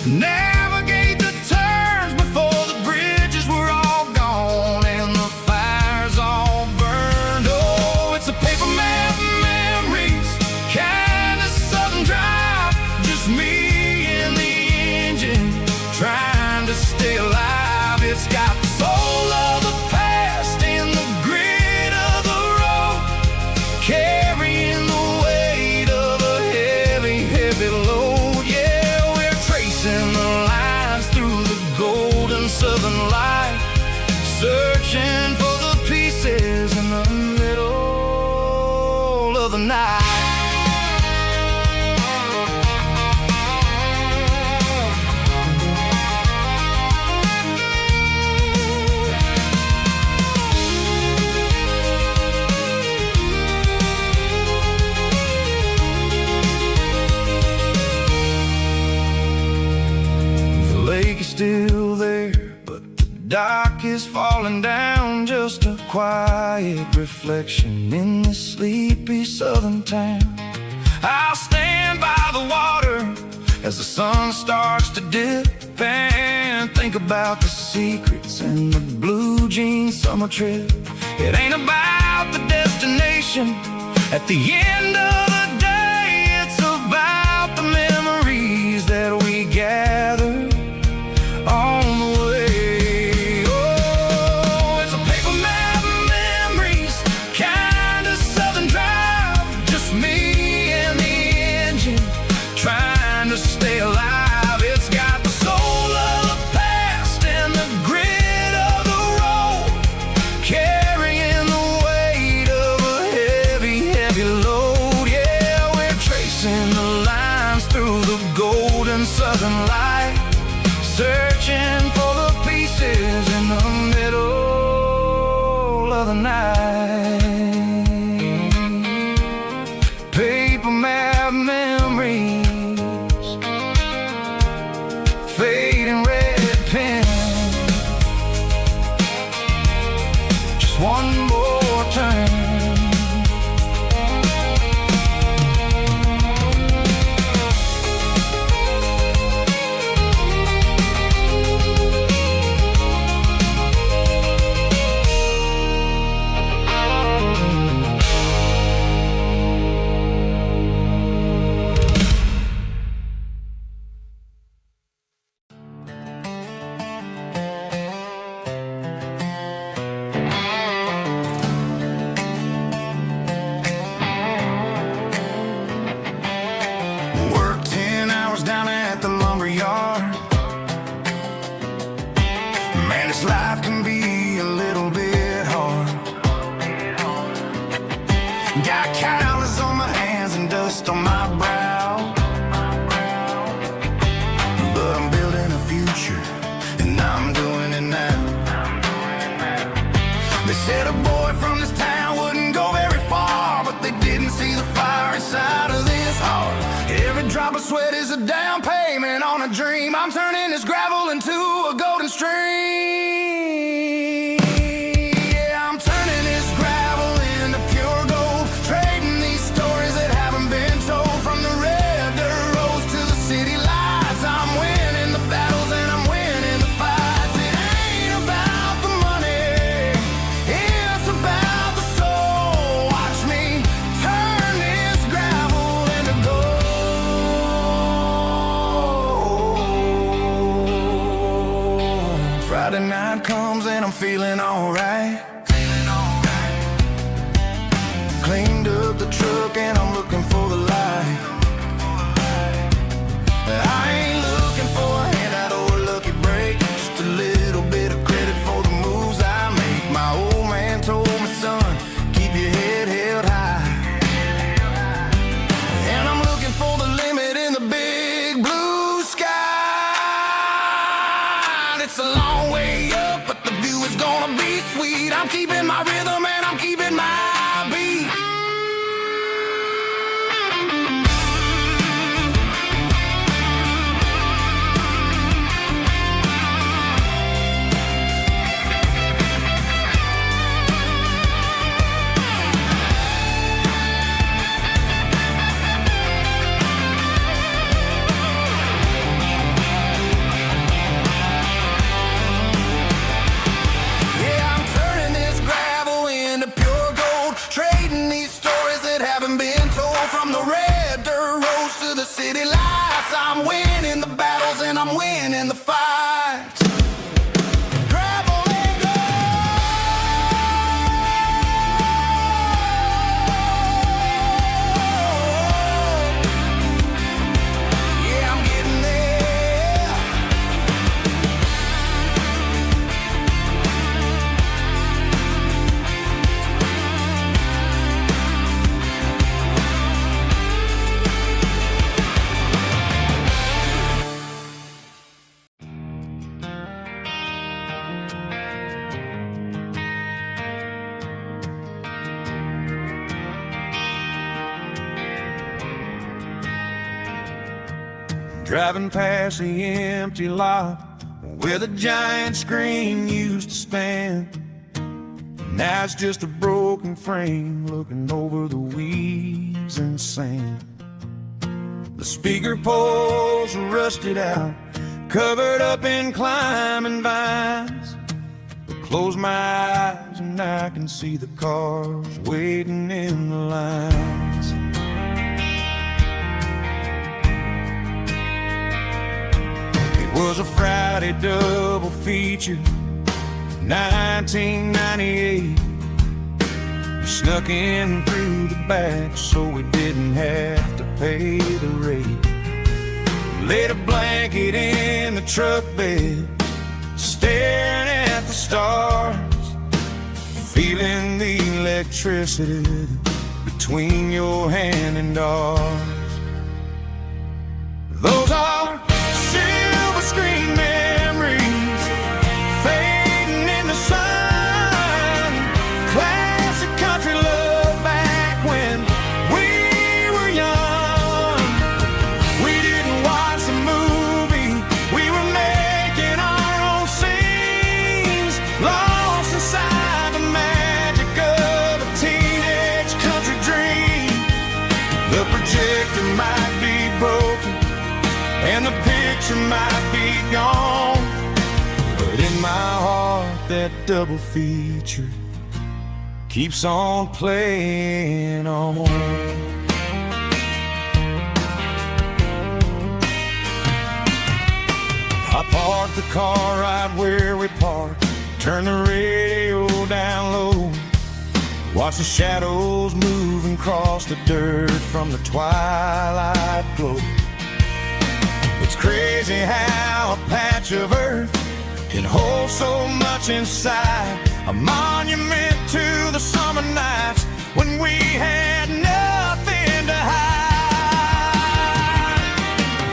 navigate the turns before the bridges were all gone and the fires all burned. Oh, it's a paper map memories, kind of southern drive, just me and the engine trying to stay alive. It's got the soul of the past and the grit of the road, carrying the weight of a heavy, heavy load. Yeah, we're tracing the lines through the golden southern light, searching for the pieces in the middle of the night. The lake is still there, but the dock is falling down, just a quiet reflection in this sleepy southern town. I'll stand by the water as the sun starts to dip and think about the secrets and the blue jean summer trip. It ain't about the destination at the end of the day, it's about the memories that we gather on the way. Oh, it's a paper map memories, kind of southern drive, just me and the engine trying to stay alive. the night. Paper map memories, fading red pen. Just one more turn. Worked 10 hours down at the lumber yard. Man, this life can be a little bit hard. Got calluses on my hands and dust on my brow, but I'm building a future, and I'm doing it now. They said a boy from this town wouldn't go very far, but they didn't see the fire inside of this heart. Every drop of sweat is a down payment on a dream. I'm turning this gravel into a golden stream. Yeah, I'm turning this gravel into pure gold, trading these stories that haven't been told. From the red dirt roads to the city lights, I'm winning the battles and I'm winning the fights. It ain't about the money, it's about the soul. Watch me turn this gravel into gold. Friday night comes and I'm feeling alright. Cleaned up the truck and I'm looking for the light. I ain't looking for a handout or a lucky break, just a little bit of credit for the moves I make. My old man told me, son, keep your head held high. And I'm looking for the limit in the big blue sky. It's a long way up, but the view is gonna be sweet. I'm keeping my rhythm and I'm keeping my beat. Yeah, I'm turning this gravel into pure gold, trading these stories that haven't been told. From the red dirt roads to the city lights, I'm winning the battles and I'm winning the fights. Gravel and gold. Yeah, I'm getting there. Driving past the empty lot where the giant screen used to stand. Now it's just a broken frame looking over the weeds and sand. The speaker poles are rusted out, covered up in climbing vines. I close my eyes and I can see the cars waiting in the lines. It was a Friday double feature, 1998. We snuck in through the back so we didn't have to pay the rate. Laid a blanket in the truck bed, staring at the stars, feeling the electricity between your hand and ours. Those are silver screen memories fading in the sun. picture might be gone, but in my heart that double feature keeps on playing on. I parked the car right where we parked, turn the radio down low, watch the shadows moving across the dirt from the twilight glow. It's crazy how a patch of earth can hold so much inside, a monument to the summer nights when we had nothing to hide.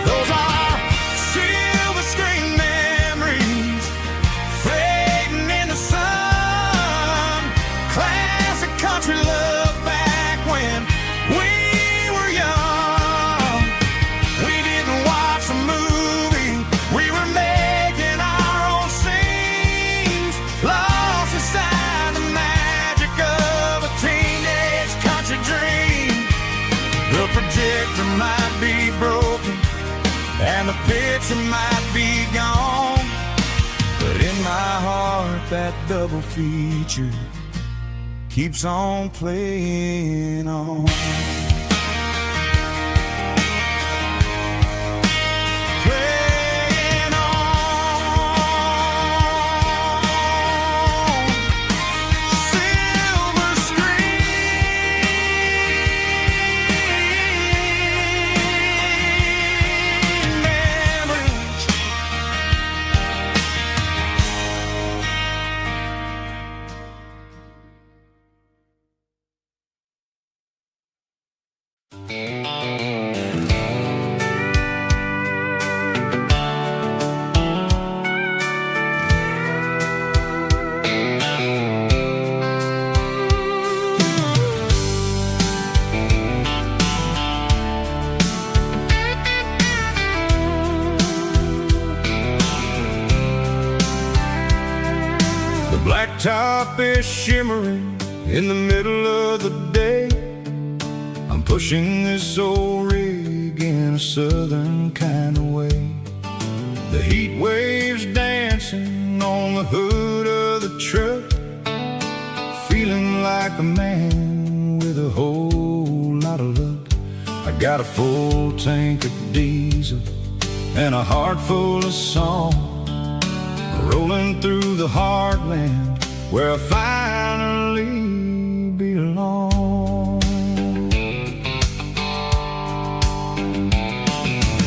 Those are silver screen memories fading in the sun, classic country love back when we were young. We didn't watch a movie, we were making our own scenes, lost inside the magic of a teenage country dream. The projector might be broken and the picture might be gone, but in my heart that double feature keeps on playing on. Playing on. Silver screen memories. The blacktop is shimmering in the middle of the day. I'm pushing this old rig in a southern kind of way. The heat waves dancing on the hood of the truck, feeling like a man with a whole lot of luck. I got a full tank of diesel and a heart full of song, rolling through the heartland where I finally belong.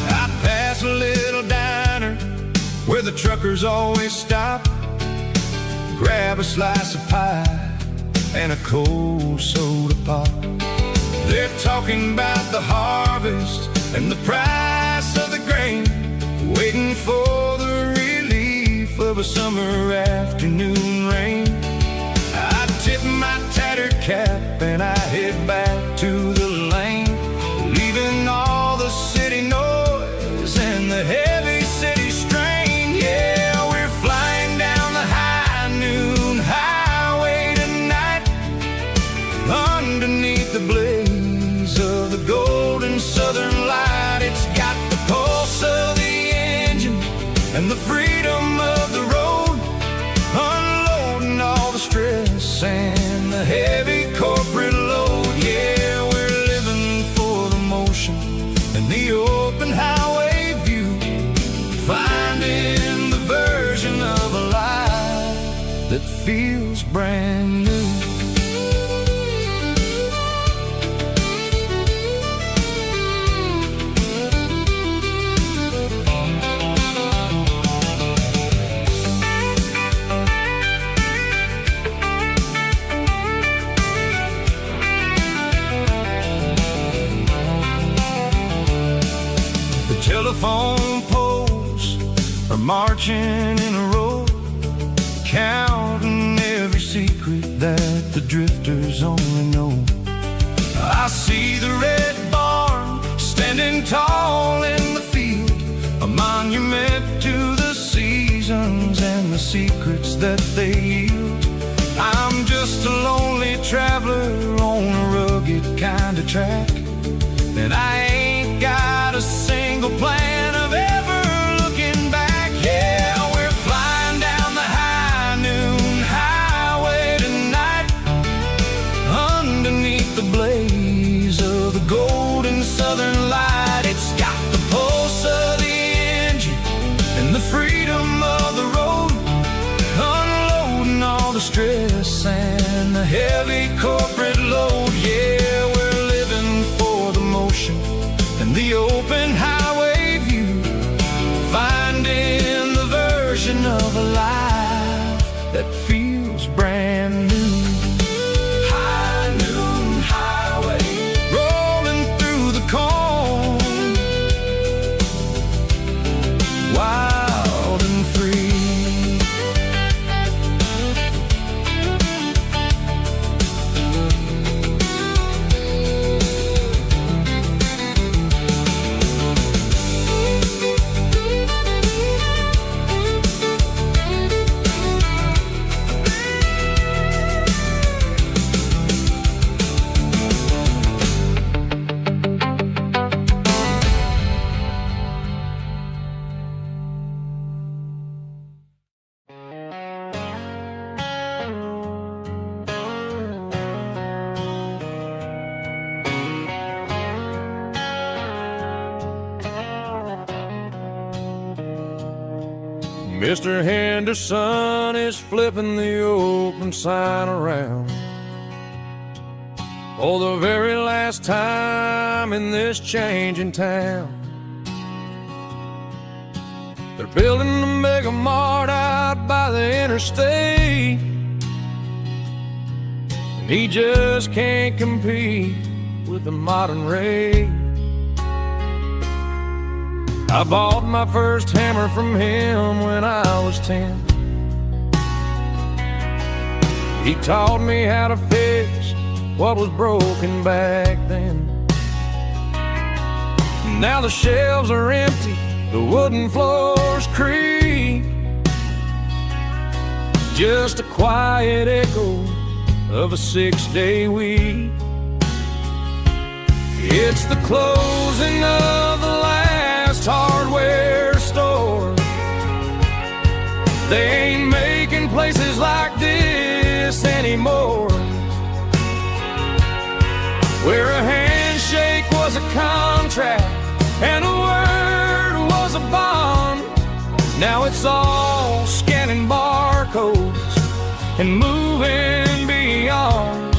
I pass a little diner where the truckers always stop, grab a slice of pie and a cold soda pop. They're talking about the harvest and the price of the grain, waiting for the relief of a summer afternoon rain. I tip my tattered cap and I head back to the lane, leaving all the city noise and the heavy city strain. Yeah, we're flying down the high noon highway tonight, underneath the blaze of the golden southern light. It's got the pulse of the engine and the freedom of the road, unloading all the stress and the heavy corporate load. Yeah, we're living for the motion and the open highway view, finding the version of a life that feels brand new. Telephone poles are marching in a row, counting every secret that the drifters only know. I see the red barn standing tall in the field, a monument to the seasons and the secrets that they yield. I'm just a lonely traveler on a rugged kind of track, and I ain't got a single plan of ever stress and the heavy corporate load. Yeah, we're living for the motion and the open highway view, finding the version of a life that feels brand new. High noon highway, rolling through the corn, wild and free. Mr. Henderson is flipping the open sign around for the very last time in this changing town. They're building a mega mart out by the interstate, and he just can't compete with the modern rate. I bought my first hammer from him when I was 10. He taught me how to fix what was broken back then. Now the shelves are empty, the wooden floors creak, just a quiet echo of a 6-day week. It's the closing of the last hardware store. They ain't making places like this anymore, where a handshake was a contract and a word was a bond. Now it's all scanning barcodes and moving beyond.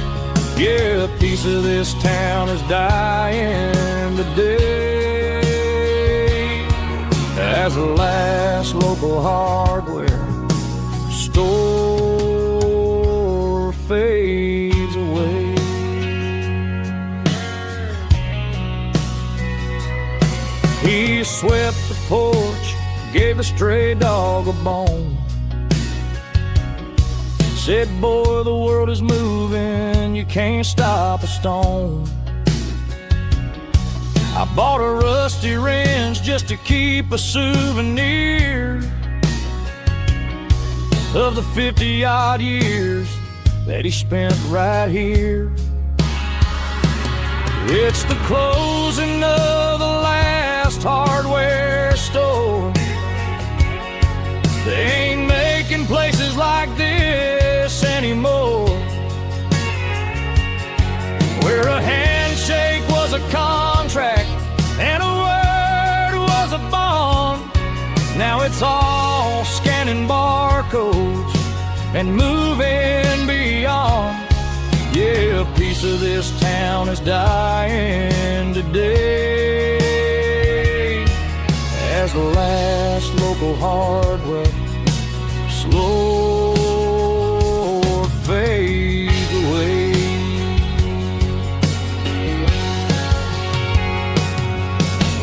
Yeah, a piece of this town is dying today as the last local hardware store fades away. He swept the porch, gave the stray dog a bone, said, boy, the world is moving, you can't stop a stone. I bought a rusty wrench just to keep a souvenir of the 50-odd years that he spent right here. It's the closing of the last hardware store. They ain't making places like this anymore, where a handshake was a contract and a word was a bond. Now it's all scanning barcodes and moving beyond. Yeah, a piece of this town is dying today as the last local hardware slow fades away.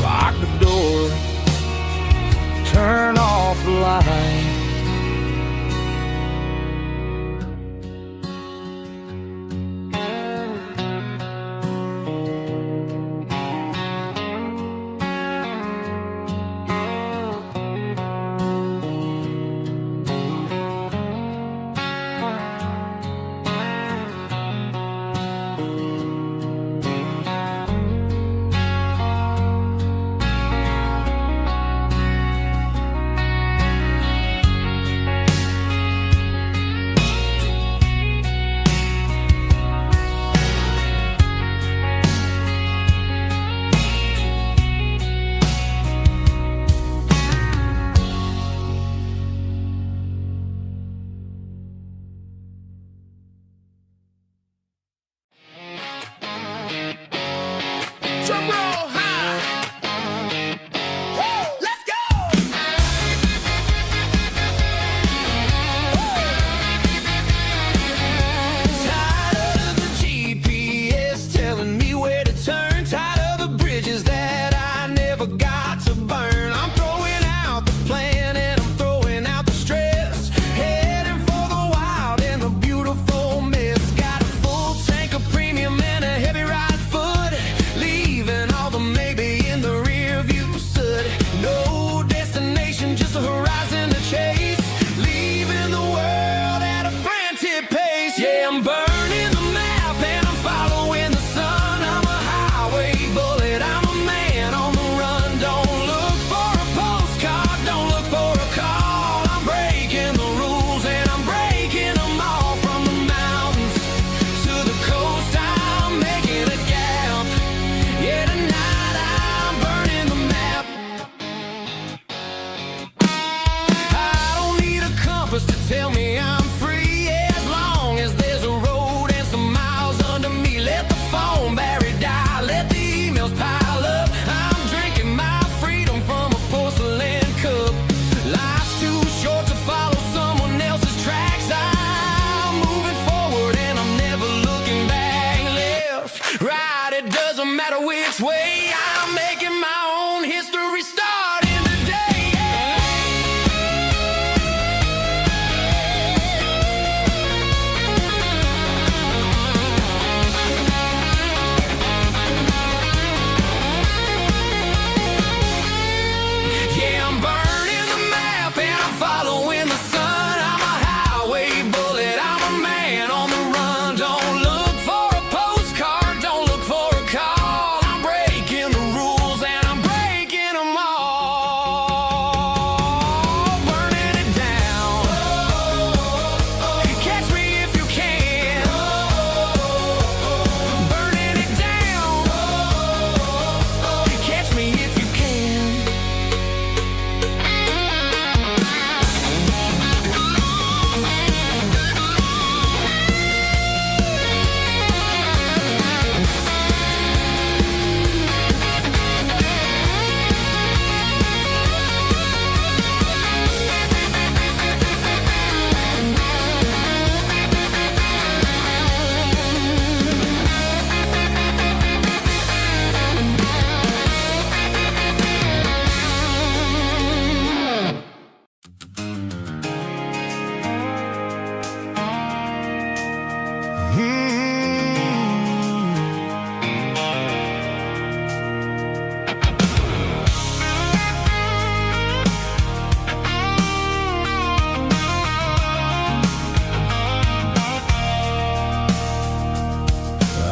Lock the door, turn off the light. this way. I'm making my own history starting today. Yeah, I'm burning the map and I'm following the sun. I'm a highway bullet, I'm a man on the run. Don't look for a postcard, don't look for a call. I'm breaking the rules and I'm breaking them all. Burning it down. Catch me if you can. Burning it down. Catch me if you can.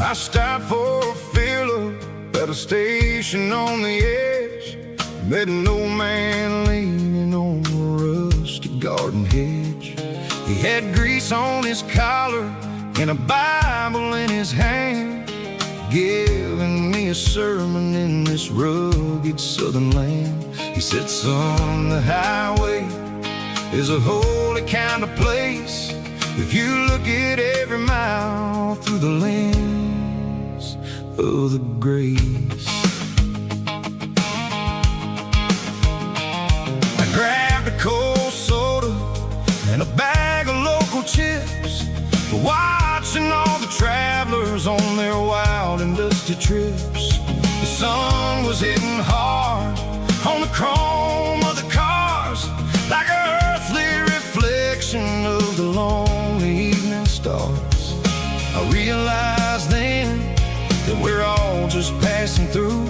I stopped for a fill-up at a station on the edge. Met an old man leaning on a rusty garden hedge. He had grease on his collar and a Bible in his hand, giving me a sermon in this rugged southern land. He said, son, the highway is a holy kind of place if you look at every mile through the lens of the grace. I grabbed a cold soda and a bag of local chips, watching all the travelers on their wild and dusty trips. The sun was hitting hard on the chrome of the cars, like an earthly reflection of the lonely evening stars. I realized then that we're all just passing through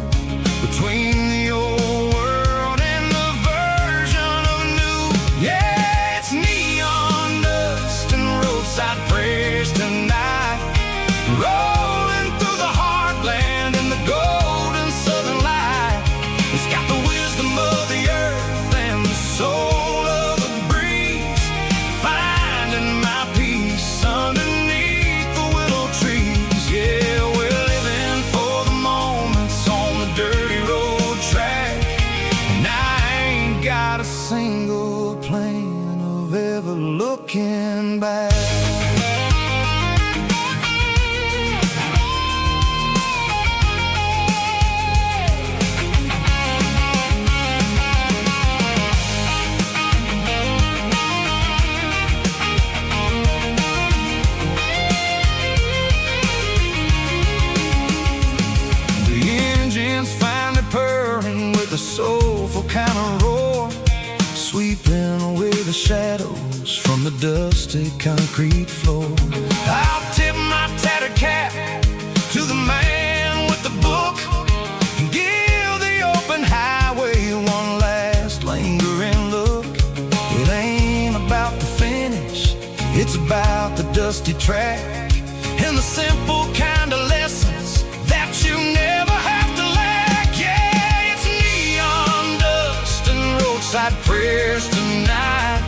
between the old world and the version of new. Yeah, it's neon dust and roadside prayers tonight, rolling through the heartland in the golden southern light. It's got the wisdom of the earth and the soul of the breeze, finding my peace underneath the willow trees. Yeah, we're living for the moments on the dirty road track, and I ain't got a single plan of ever looking back. The engine's finally purring with a soulful kind of roar, sweeping away the shadows from the dusty concrete floor. I'll tip my tattered cap to the man with the book and give the open highway one last lingering look. It ain't about the finish, it's about the dusty track and the simple kind of lessons that you never have to lack. Yeah, it's neon dust and roadside prayers tonight,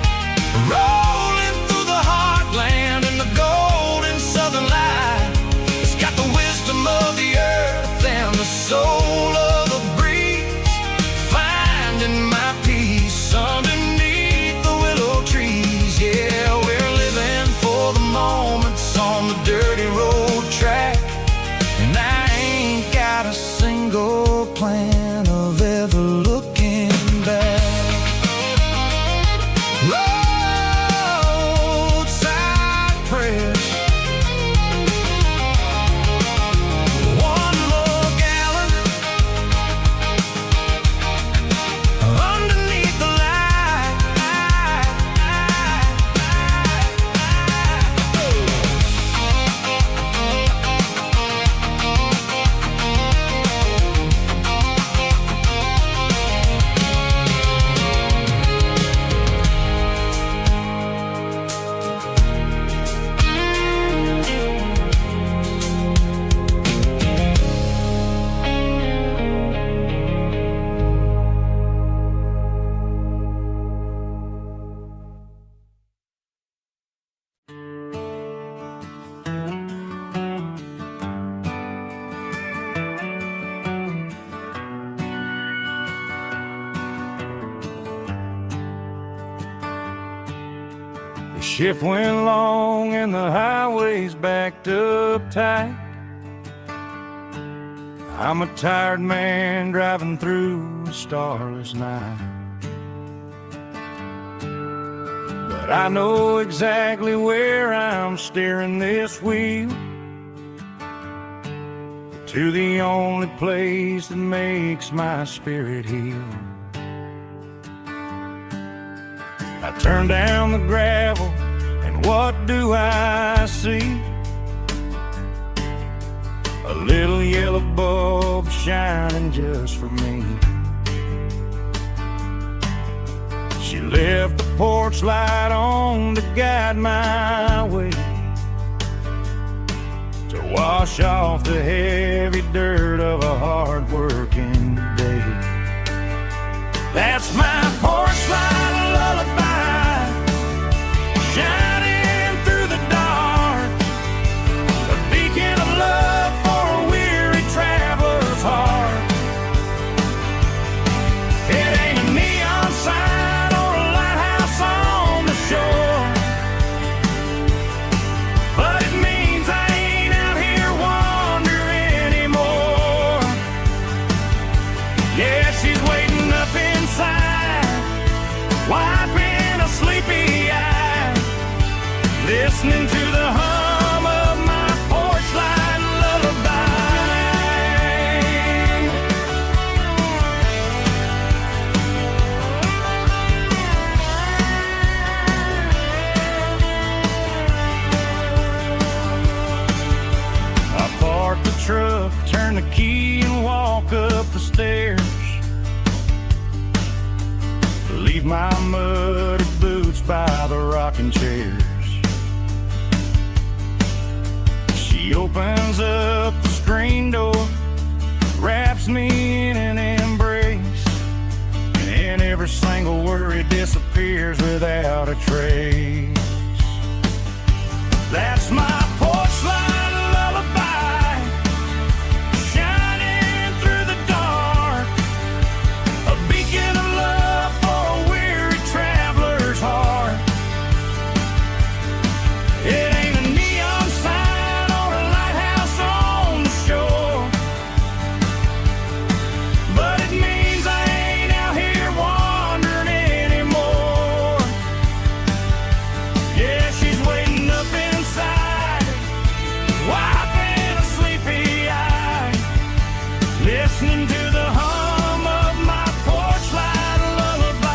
rolling through the heartland in the golden southern light. It's got the wisdom of the earth and the soul of the breeze, finding my peace underneath the willow trees. Yeah, we're living for the moments on the dirty road track, and I ain't got a single plan of ever looking back. Roadside prayers, one more gallon shift went long and the highway's backed up tight. I'm a tired man driving through a starless night. But I know exactly where I'm steering this wheel, to the only place that makes my spirit heal. I turn down the gravel, and what do I see? A little yellow bulb shining just for me. She left the porch light on to guide my way, to wash off the heavy dirt of a hard-working day. That's my porch light lullaby, shining through the dark, a beacon of love for a weary traveler's heart. It ain't a neon sign or a lighthouse on the shore, but it means I ain't out here wandering anymore. Yeah, she's waiting up inside, wiping a sleepy eye, listening to the hum of my porch light lullaby. I park the truck, turn the key and walk up the stairs, leave my muddy boots by the rocking chairs. She opens up the screen door, wraps me in an embrace, and every single worry disappears without a trace. That's my porch light lullaby, shining through the dark, a beacon of love for a weary traveler's heart. It ain't a neon sign or a lighthouse on the shore, but it means I ain't out here wandering anymore. Yeah, she's waiting up inside, wiping a sleepy eye, listening to the hum of my porch light lullaby.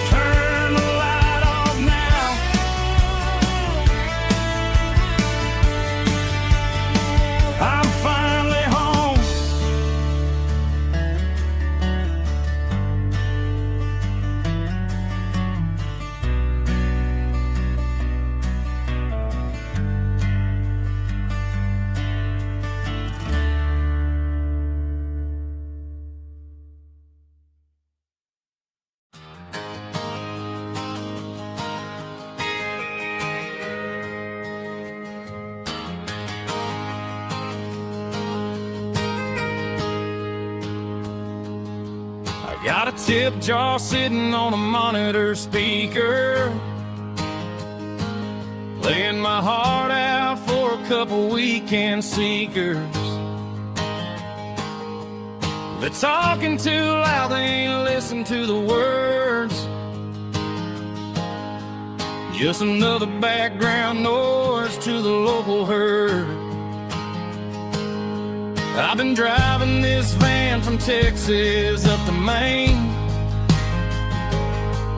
Turn the light off now, I'm finally home. I got a tip jar sitting on a monitor speaker, playing my heart out for a couple weekend seekers. They're talking too loud, they ain't listen to the words, just another background noise to the local herd. I've been driving this van from Texas up to Maine,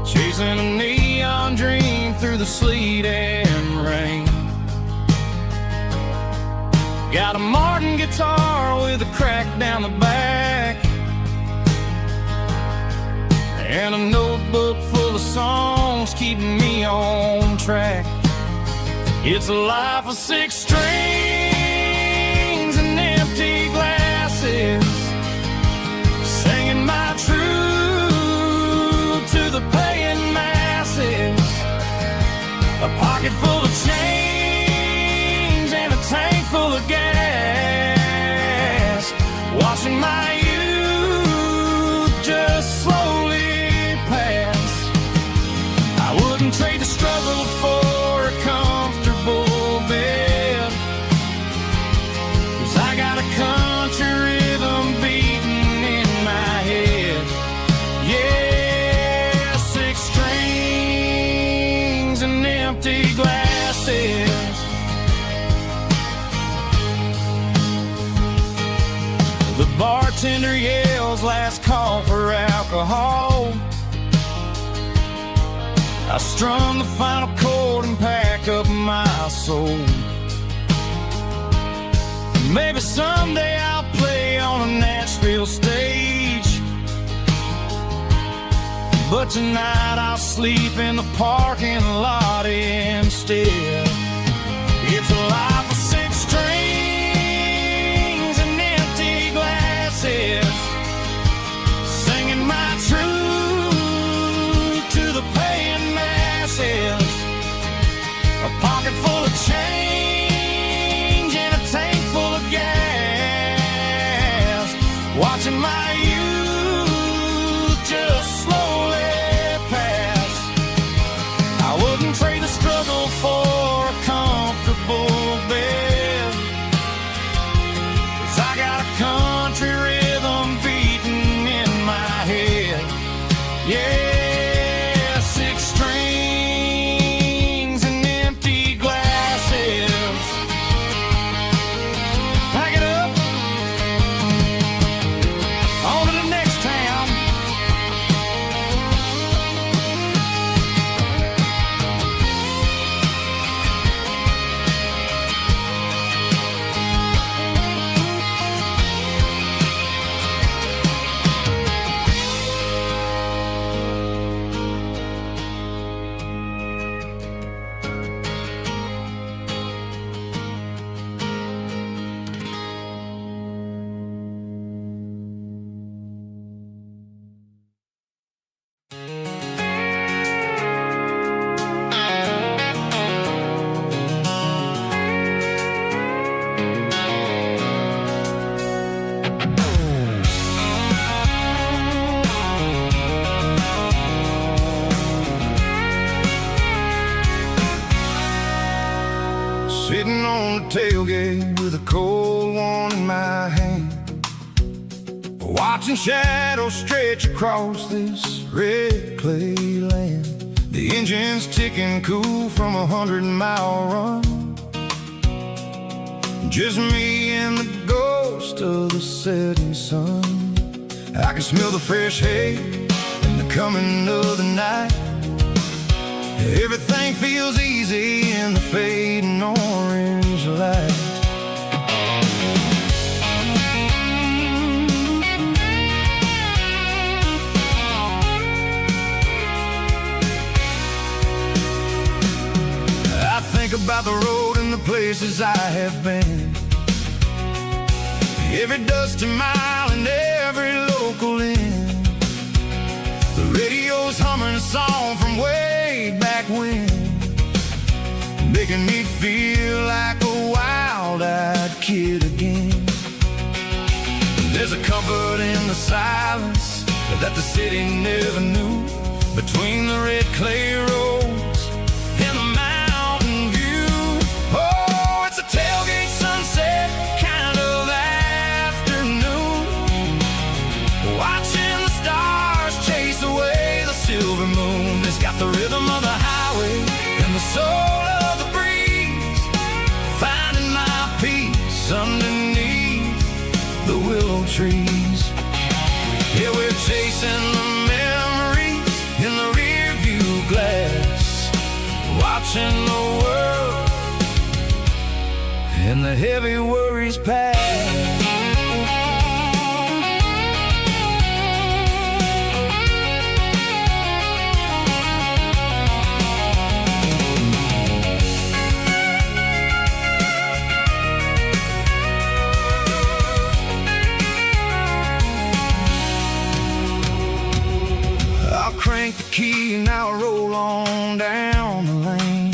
chasing a neon dream through the sleet and rain. Got a Martin guitar with a crack down the back, and a notebook full of songs keeping me on track. It's a life of 6 strings and empty glasses, singing my truth to the paying masses. A pocket full of change and a tank full of gas, washing my youth just slowly the struggle for a comfortable bed, 'cause I got a country rhythm beating in my head. Yeah, 6 strings and empty glasses. The bartender yells last call for alcohol. I strum the final chord and pack up my soul. Maybe someday I'll play on a Nashville stage, but tonight I'll sleep in the parking lot instead. It's a life of 6 strings and empty glasses, singing my truth to the paying masses. A pocket full of change and a tank full of gas, watching my youth just slowly pass. I wouldn't trade the struggle for a comfortable bed, 'cause I got a country rhythm beating in my head. Yeah, 6 strings and empty glasses. Pack it up, on to the next town. Sitting on the tailgate with a cold one in my hand, watching shadows stretch across this red clay land. The engine's ticking cool from a 100-mile run. Just me and the ghost of the setting sun. I can smell the fresh hay and the coming of the night. Everything feels easy in the fading orange light. I think about the road and the places I have been, every dusty mile and every local inn. The radio's humming a song from way back when, making me feel like a wild-eyed kid again. There's a comfort in the silence that the city never knew, between the red clay roads and the mountain view. Oh, it's a tailgate sunset kind of afternoon, watching the stars chase away the silver moon. It's got the rhythm of the highway and the soul of the breeze, finding my peace underneath the willow trees. Yeah, we're chasing the memories in the rear view glass, watching the world and the heavy worries pass. Crank the key and I'll roll on down the lane,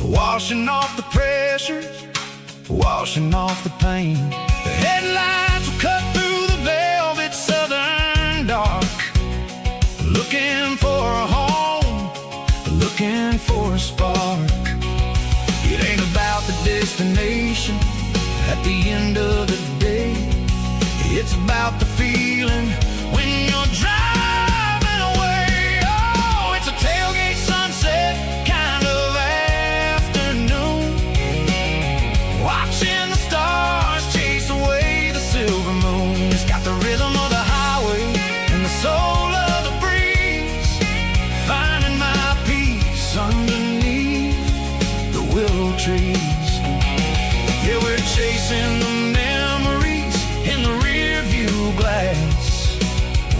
washing off the pressure, washing off the pain. The headlights will cut through the velvet southern dark, looking for a home, looking for a spark. It ain't about the destination at the end of the day. It's about the feeling when you're driving away. Oh, it's a tailgate sunset kind of afternoon, watching the stars chase away the silver moon. It's got the rhythm of the highway and the soul of the breeze, finding my peace underneath the willow trees. Yeah, we're chasing the memories in the rear view glass,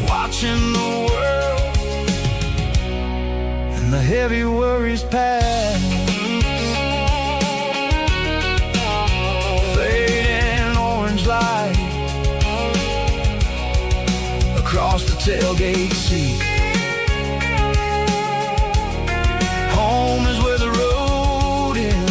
watching the world and the heavy worries pass. Fading orange light across the tailgate seat. Home is where the road ends.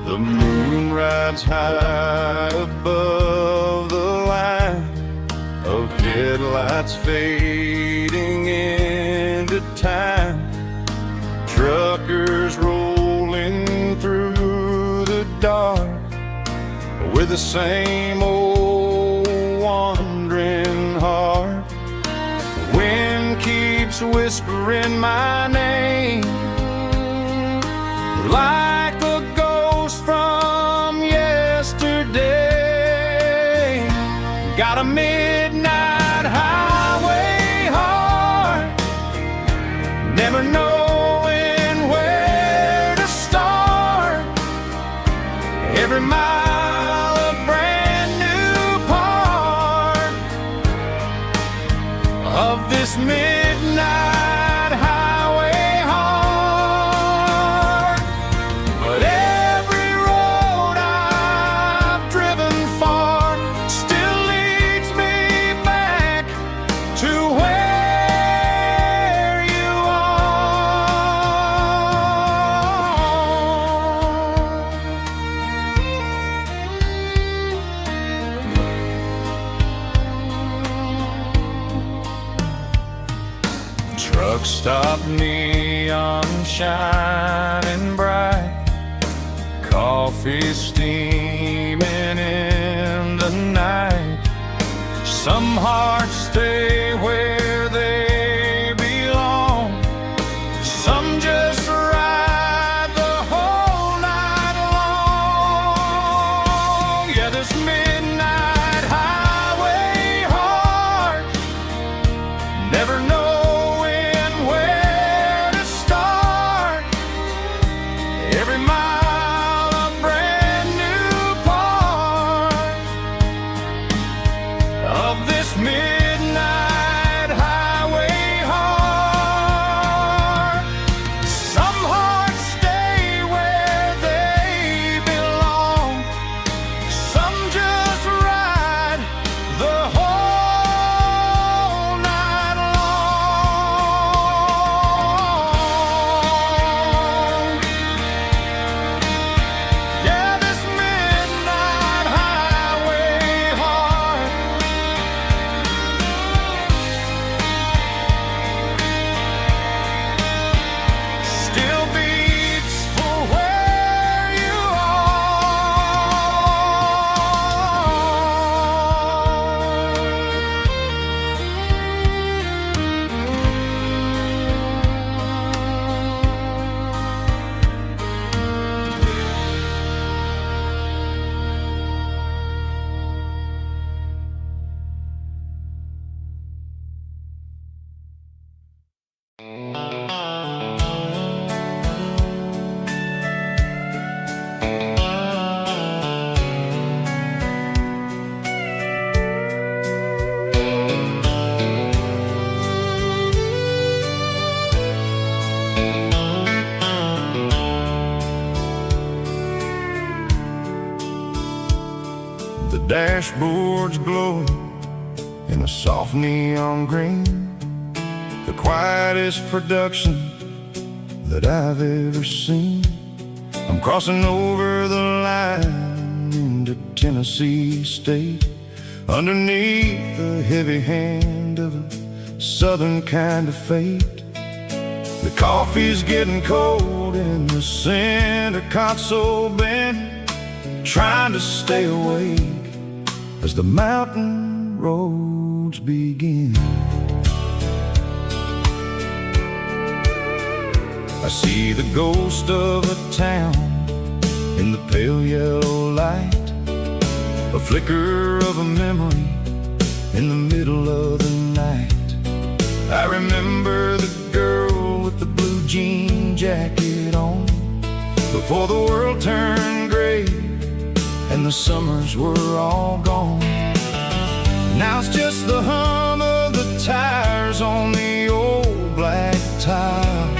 The moon rides high above the line of headlights fading into time. Truckers rolling through the dark with the same old wandering heart. The wind keeps whispering my name like a ghost from yesterday. Got a midnight highway heart, never knowing where to start. Every mile a brand new part of this midnight highway heart. But every road I've driven far still leads me back to where you are. Truck stop, neon shining bright, coffee steaming in the night. Some hearts stay where they belong, some just ride the whole night long. Yeah, this midnight highway heart, never knowing where to start. Every mile a brand new part of this midnight dashboard's glowing in a soft neon green, the quietest production that I've ever seen. I'm crossing over the line into Tennessee State, underneath the heavy hand of a southern kind of fate. The coffee's getting cold in the center console bin, trying to stay awake as the mountain roads begin. I see the ghost of a town in the pale yellow light, a flicker of a memory in the middle of the night. I remember the girl with the blue jean jacket on, before the world turned gray and the summers were all gone. Now it's just the hum of the tires on the old black tile,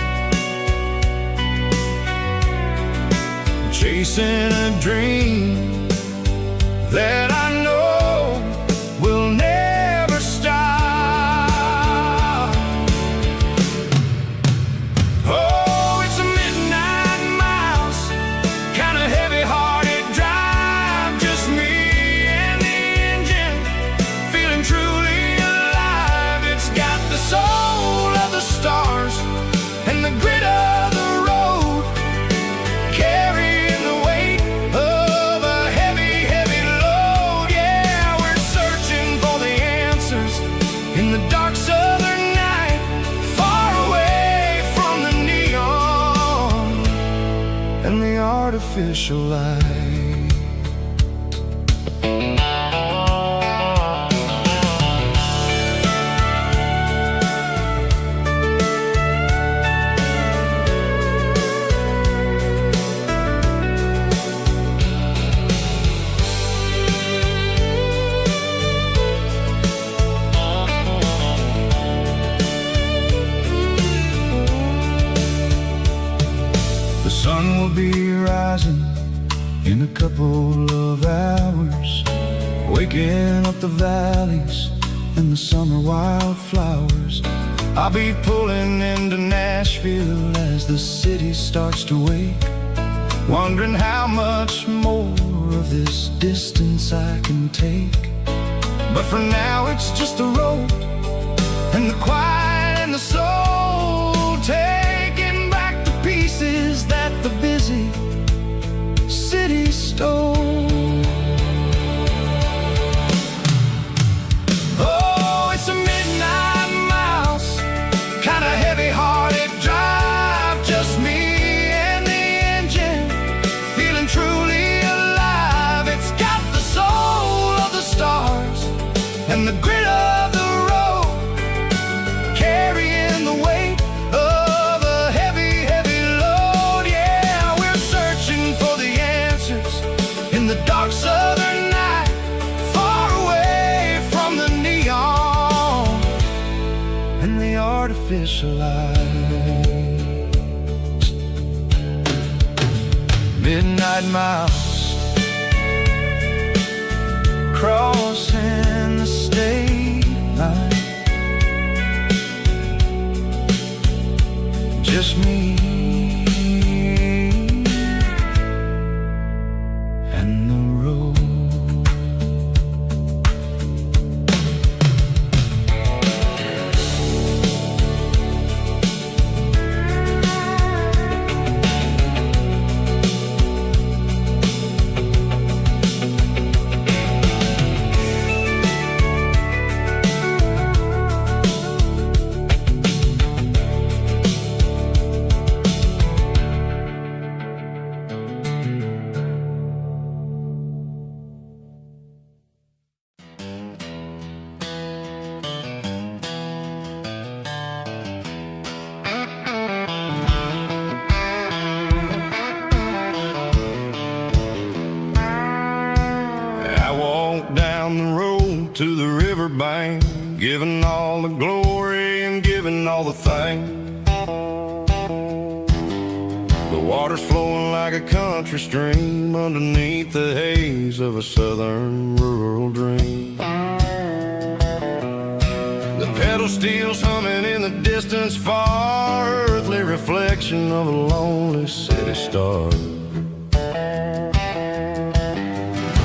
chasing a dream that I know will never stop. Oh, it's a midnight miles, kind of heavy-hearted drive, just me and the engine, feeling truly alive. It's got the soul of the stars and the grit of the road, carrying the weight of a heavy, heavy load. Yeah, we're searching for the answers in the dark southern night, far away from the neon and the artificial light. The sun will be rising in a couple of hours, waking up the valleys and the summer wildflowers. I'll be pulling into Nashville as the city starts to wake, wondering how much more of this distance I can take. But for now it's just the road and the quiet and the soul, taking back the pieces that the busy city stole. Oh, it's a midnight miles, kind of heavy-hearted drive, just me and the engine, feeling truly alive. It's got the soul of the stars and the grit of the road, carrying the weight of a heavy, heavy load. Yeah, we're searching for the answers in the dark southern night, far away from the neon and the artificial lights. Midnight miles, crossing the state line, just me and the road. Down the road to the riverbank, giving all the glory and giving all the thanks. But Water's flowing like a country stream underneath the haze of a southern rural dream. The pedal steel's humming in the distance far, earthly reflection of a lonely city star.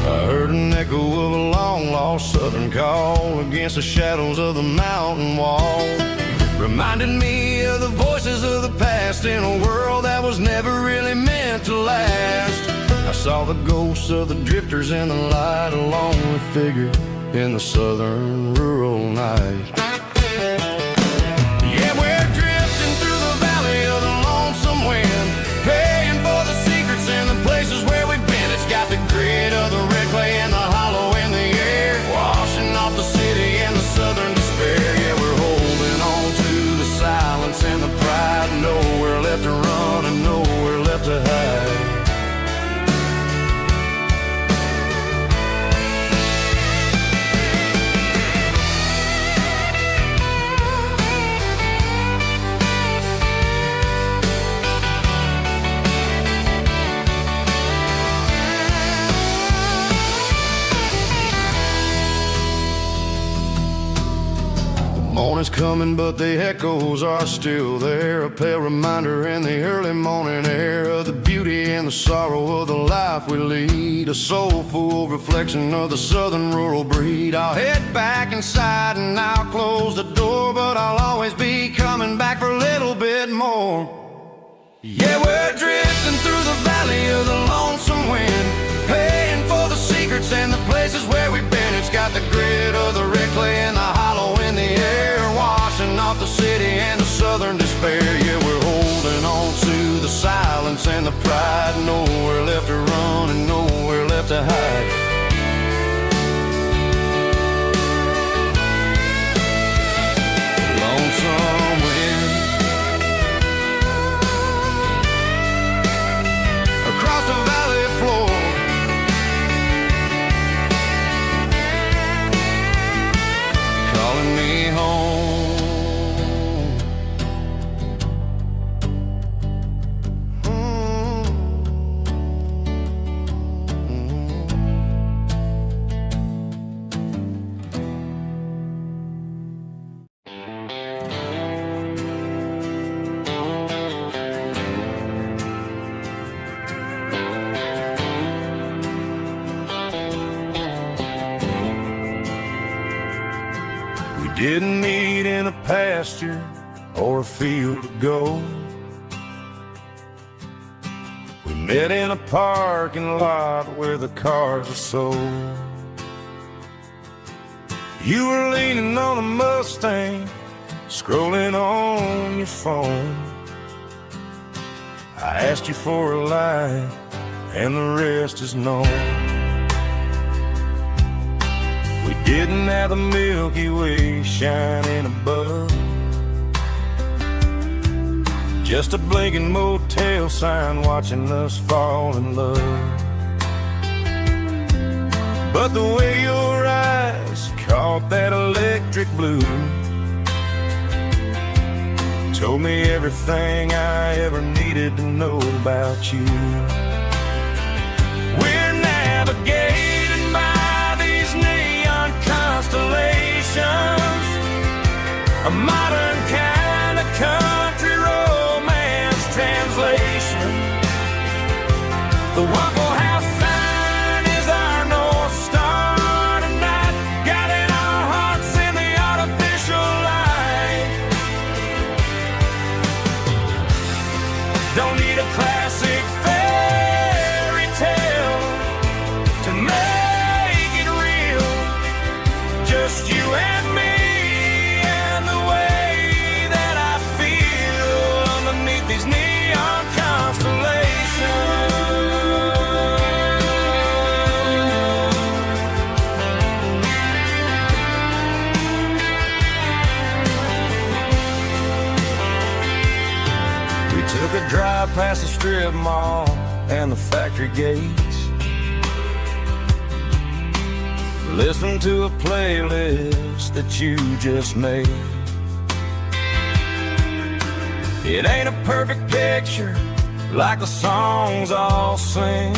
I heard an echo of a long-lost southern call against the shadows of the mountain wall. Reminded me of the voices of the past in a world that was never really meant to last. I saw the ghosts of the drifters in the light, a lonely figure in the southern rural night. Yeah, we're drifting through the valley of the lonesome wind, paying for the secrets and the places where we've been. It's got the grit of the red clay and the hollow in the air, washing off the city and the southern despair. Yeah, we're holding on to the silence and the pride, nowhere left to run and nowhere left to hide. Morning's coming, but the echoes are still there. A pale reminder in the early morning air of the beauty and the sorrow of the life we lead. A soulful reflection of the southern rural breed. I'll head back inside and I'll close the door, but I'll always be coming back for a little bit more. Yeah, we're drifting through the valley of the lonesome wind, paying for the secrets and the places where we've been. It's got the grit of the red clay and the hollow in the air, washing off the city and the southern despair. Yeah, we're holding on to the silence and the pride, nowhere left to run and nowhere left to hide. Lonesome wind across the valley floor, calling me home. Didn't meet in a pasture or a field of gold. We met in a parking lot where the cars are sold. You were leaning on a Mustang, scrolling on your phone. I asked you for a light, and the rest is known. We didn't have the Milky Way shining above, just a blinking motel sign watching us fall in love. But the way your eyes caught that electric blue told me everything I ever needed to know about you. We're navigating by these neon constellations, a modern kind of country romance translation. The Waffle House sign is our North Star tonight, guiding our hearts in the artificial light. Don't need a classic fairy tale to make it real, just you and me and the way that I feel underneath these neon constellations. We took a drive past the strip mall and the factory gates, listened to a playlist that you just made. It ain't a perfect picture, like the songs all sing.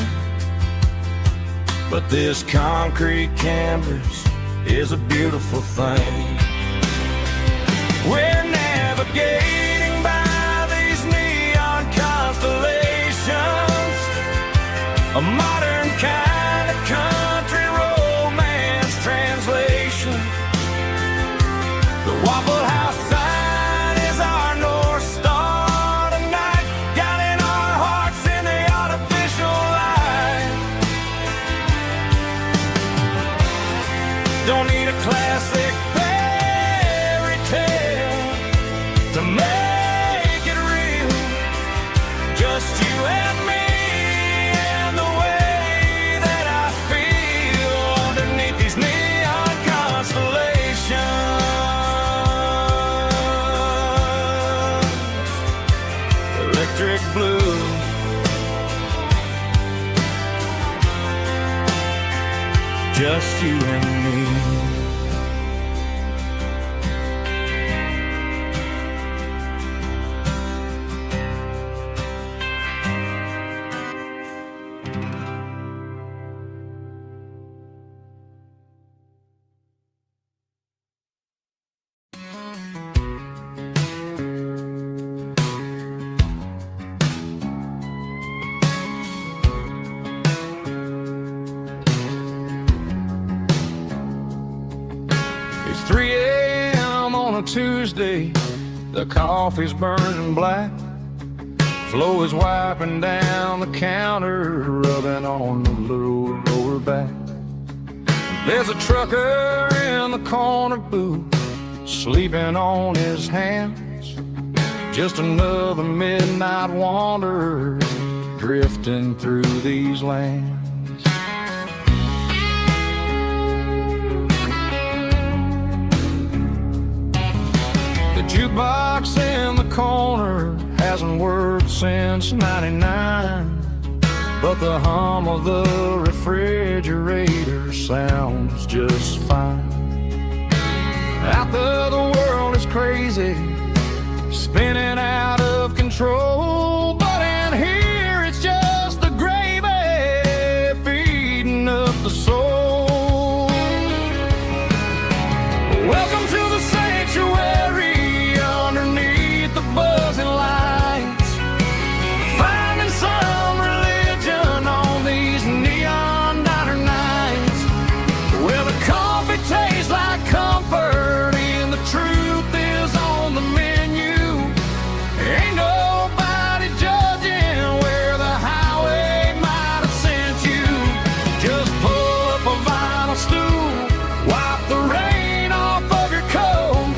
But this concrete canvas is a beautiful thing. We're navigating by these neon constellations, a modern kind of country romance translation. The Waffle House sign is our North Star tonight, guiding our hearts in the artificial light. Don't need a classic fairy tale to make it real, just you and me and the way that I feel underneath these neon constellations. Electric blue, just you and me. It's 3 a.m. on a Tuesday, the coffee's burning black. Flo is wiping down the counter, rubbing on the lower back. There's a trucker in the corner booth, sleeping on his hands. Just another midnight wanderer, drifting through these lands. The jukebox in the corner hasn't worked since '99, but the hum of the refrigerator sounds just fine. Out there the world is crazy, spinning out of control, but in here it's just the gravy feeding up the soul. Welcome to the sanctuary underneath the buzzing lights, finding some religion on these neon diner nights, where the coffee tastes like comfort and the truth is on the menu. Ain't nobody judging where the highway might have sent you. Just pull up a vinyl stool, wipe the rain off of your coat.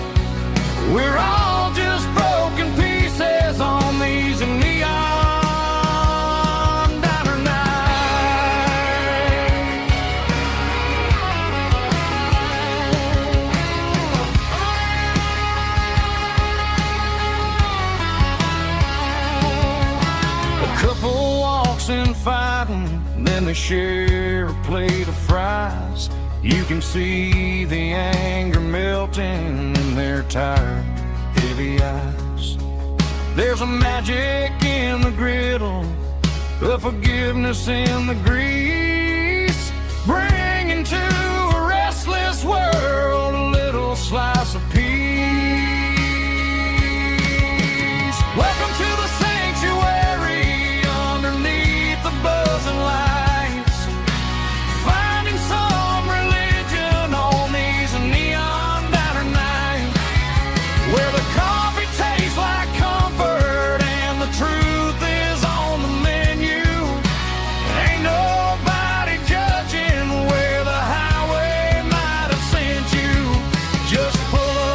We're all just broken pieces on these neon diner nights. A couple walks in fighting, then they share a plate of fries. You can see the anger melting in their tired, heavy eyes. There's a magic in the griddle, a forgiveness in the grease, bringing to a restless world a little slice of peace. Welcome to the sanctuary underneath the buzzing lights, finding some religion on these neon diner nights, where the coffee tastes like comfort and the truth is on the menu. Ain't nobody judging where the highway might have sent you. Just pull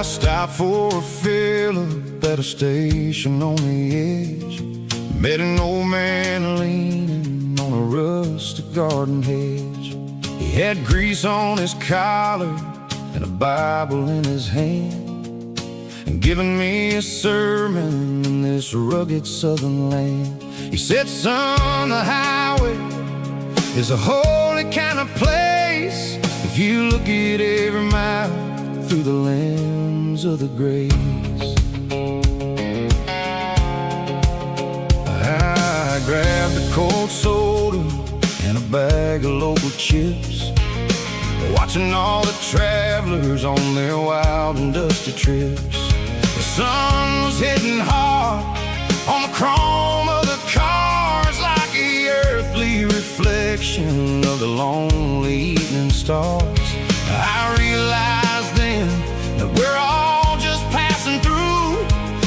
stopped for a fill-up at a station on the edge. Met an old man leaning on a rustic garden hedge. He had grease on his collar and a Bible in his hand, and giving me a sermon in this rugged southern land. He said, son, the highway is a holy kind of place if you look at every mile through the lens of the grace. I grabbed a cold soda and a bag of local chips, watching all the travelers on their wild and dusty trips. The sun was hitting hard on the chrome of the cars, like the earthly reflection of the lonely evening stars. I realized then that we're all just passing through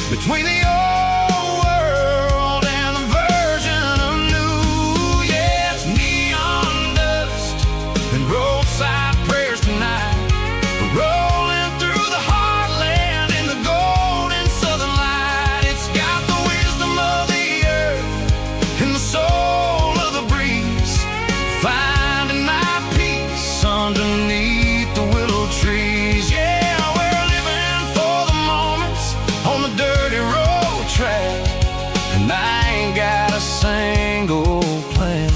between the old world and the version of new. Yeah, it's neon dust and roadside prayers tonight. We're rolling through the heartland in the golden southern light. It's got the wisdom of the earth and the soul of the breeze, finding my peace underneath the willow trees. Yeah, we're living for the moments on the dirty road track, and I ain't got a single plan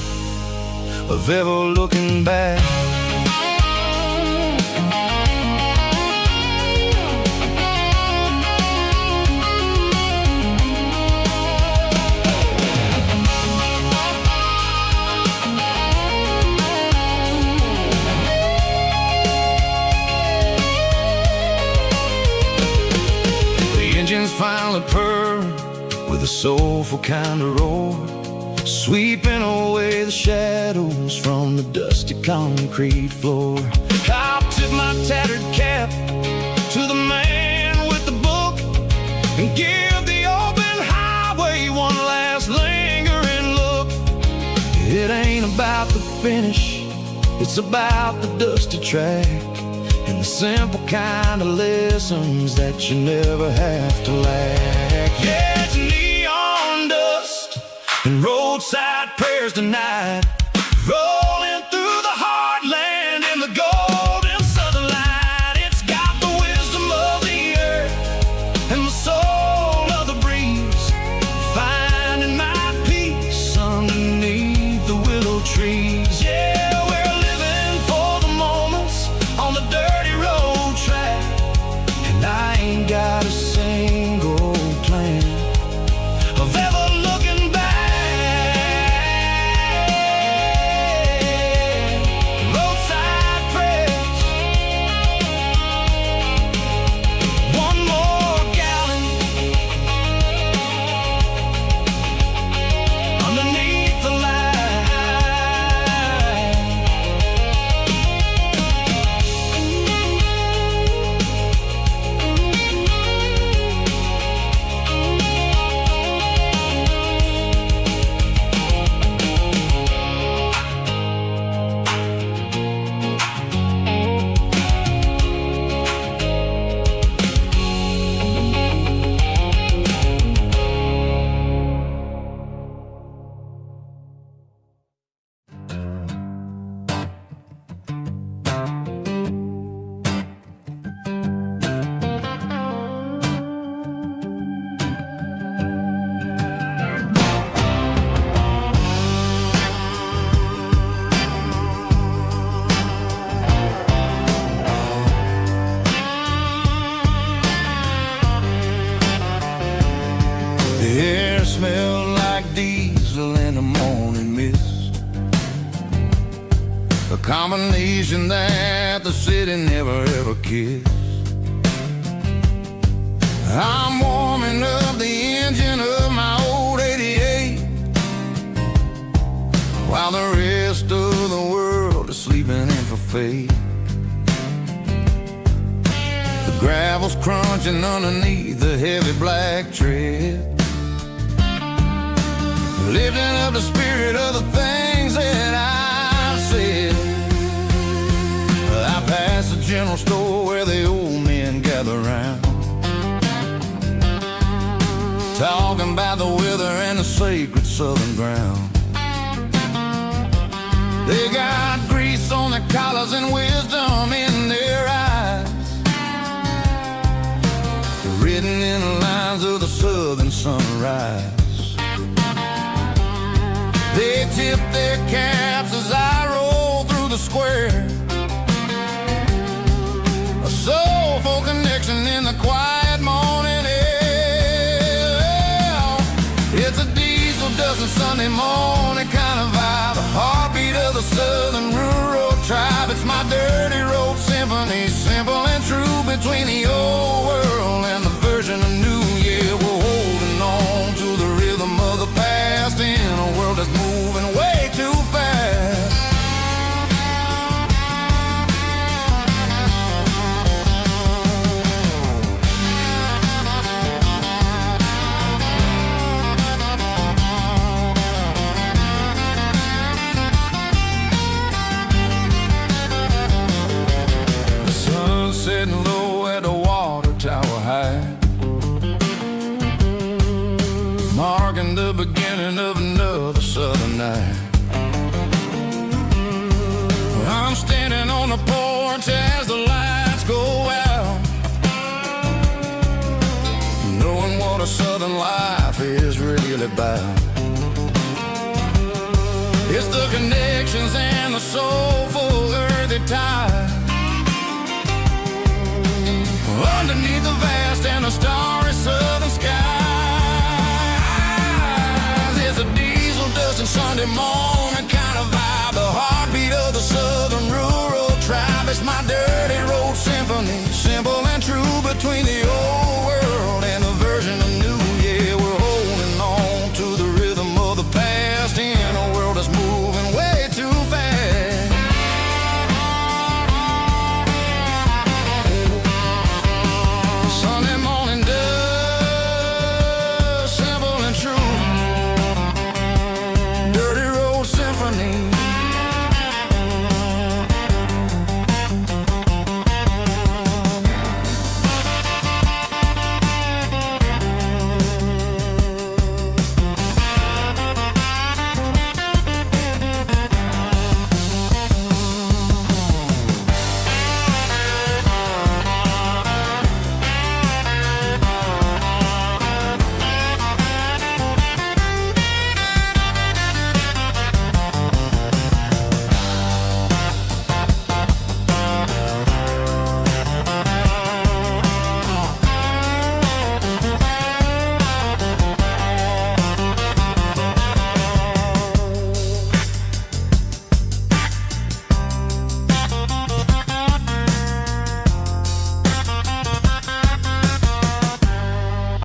of ever looking back. Finally purred with a soulful kind of roar, sweeping away the shadows from the dusty concrete floor. I'll tip my tattered cap to the man with the book and give the open highway one last lingering look. It ain't about the finish, it's about the dusty track and the simple kind of lessons that you never have to lack. Yeah, it's neon dust and roadside prayers tonight, rolling through the heartland in the golden southern light. It's got the wisdom of the earth and the soul of the breeze, finding my peace underneath the willow trees. Yeah, we're living for the moments on the dirty road track, and I ain't got a single plan of ever looking back. Roadside prayers, one more gallon underneath the light. The air smelled like diesel in the morning mist, a combination that the city never ever kissed. I'm warming up the engine of my old 88, while the rest of the world is sleeping in for fate. The gravel's crunching underneath the heavy black tread, lifting up the spirit of the things that I've said. I passed the general store where the old men got gather round, talking about the weather and the sacred southern ground. They got grease on their collars and wisdom in their eyes, written in the lines of the southern sunrise. They tip their caps as I roll through the square, a soulful connection in the quiet morning air. It's a diesel dusting Sunday morning kind of vibe, a heartbeat of the southern rural tribe. It's my dirty road symphony, simple and true, between the old world and the version of new. Yeah, we're holding on to the rhythm of the past in a world that's moving way too fast. The sun's setting low at the water tower high, marking the beginning of another southern night. I'm standing on the porch as the lights go out, knowing what a southern life is really about. It's the connections and the soulful earthy tide, underneath the vast and the starry southern skies. It's a diesel dusting Sunday morning kind of vibe, the heartbeat of the southern rural tribe. It's my dirty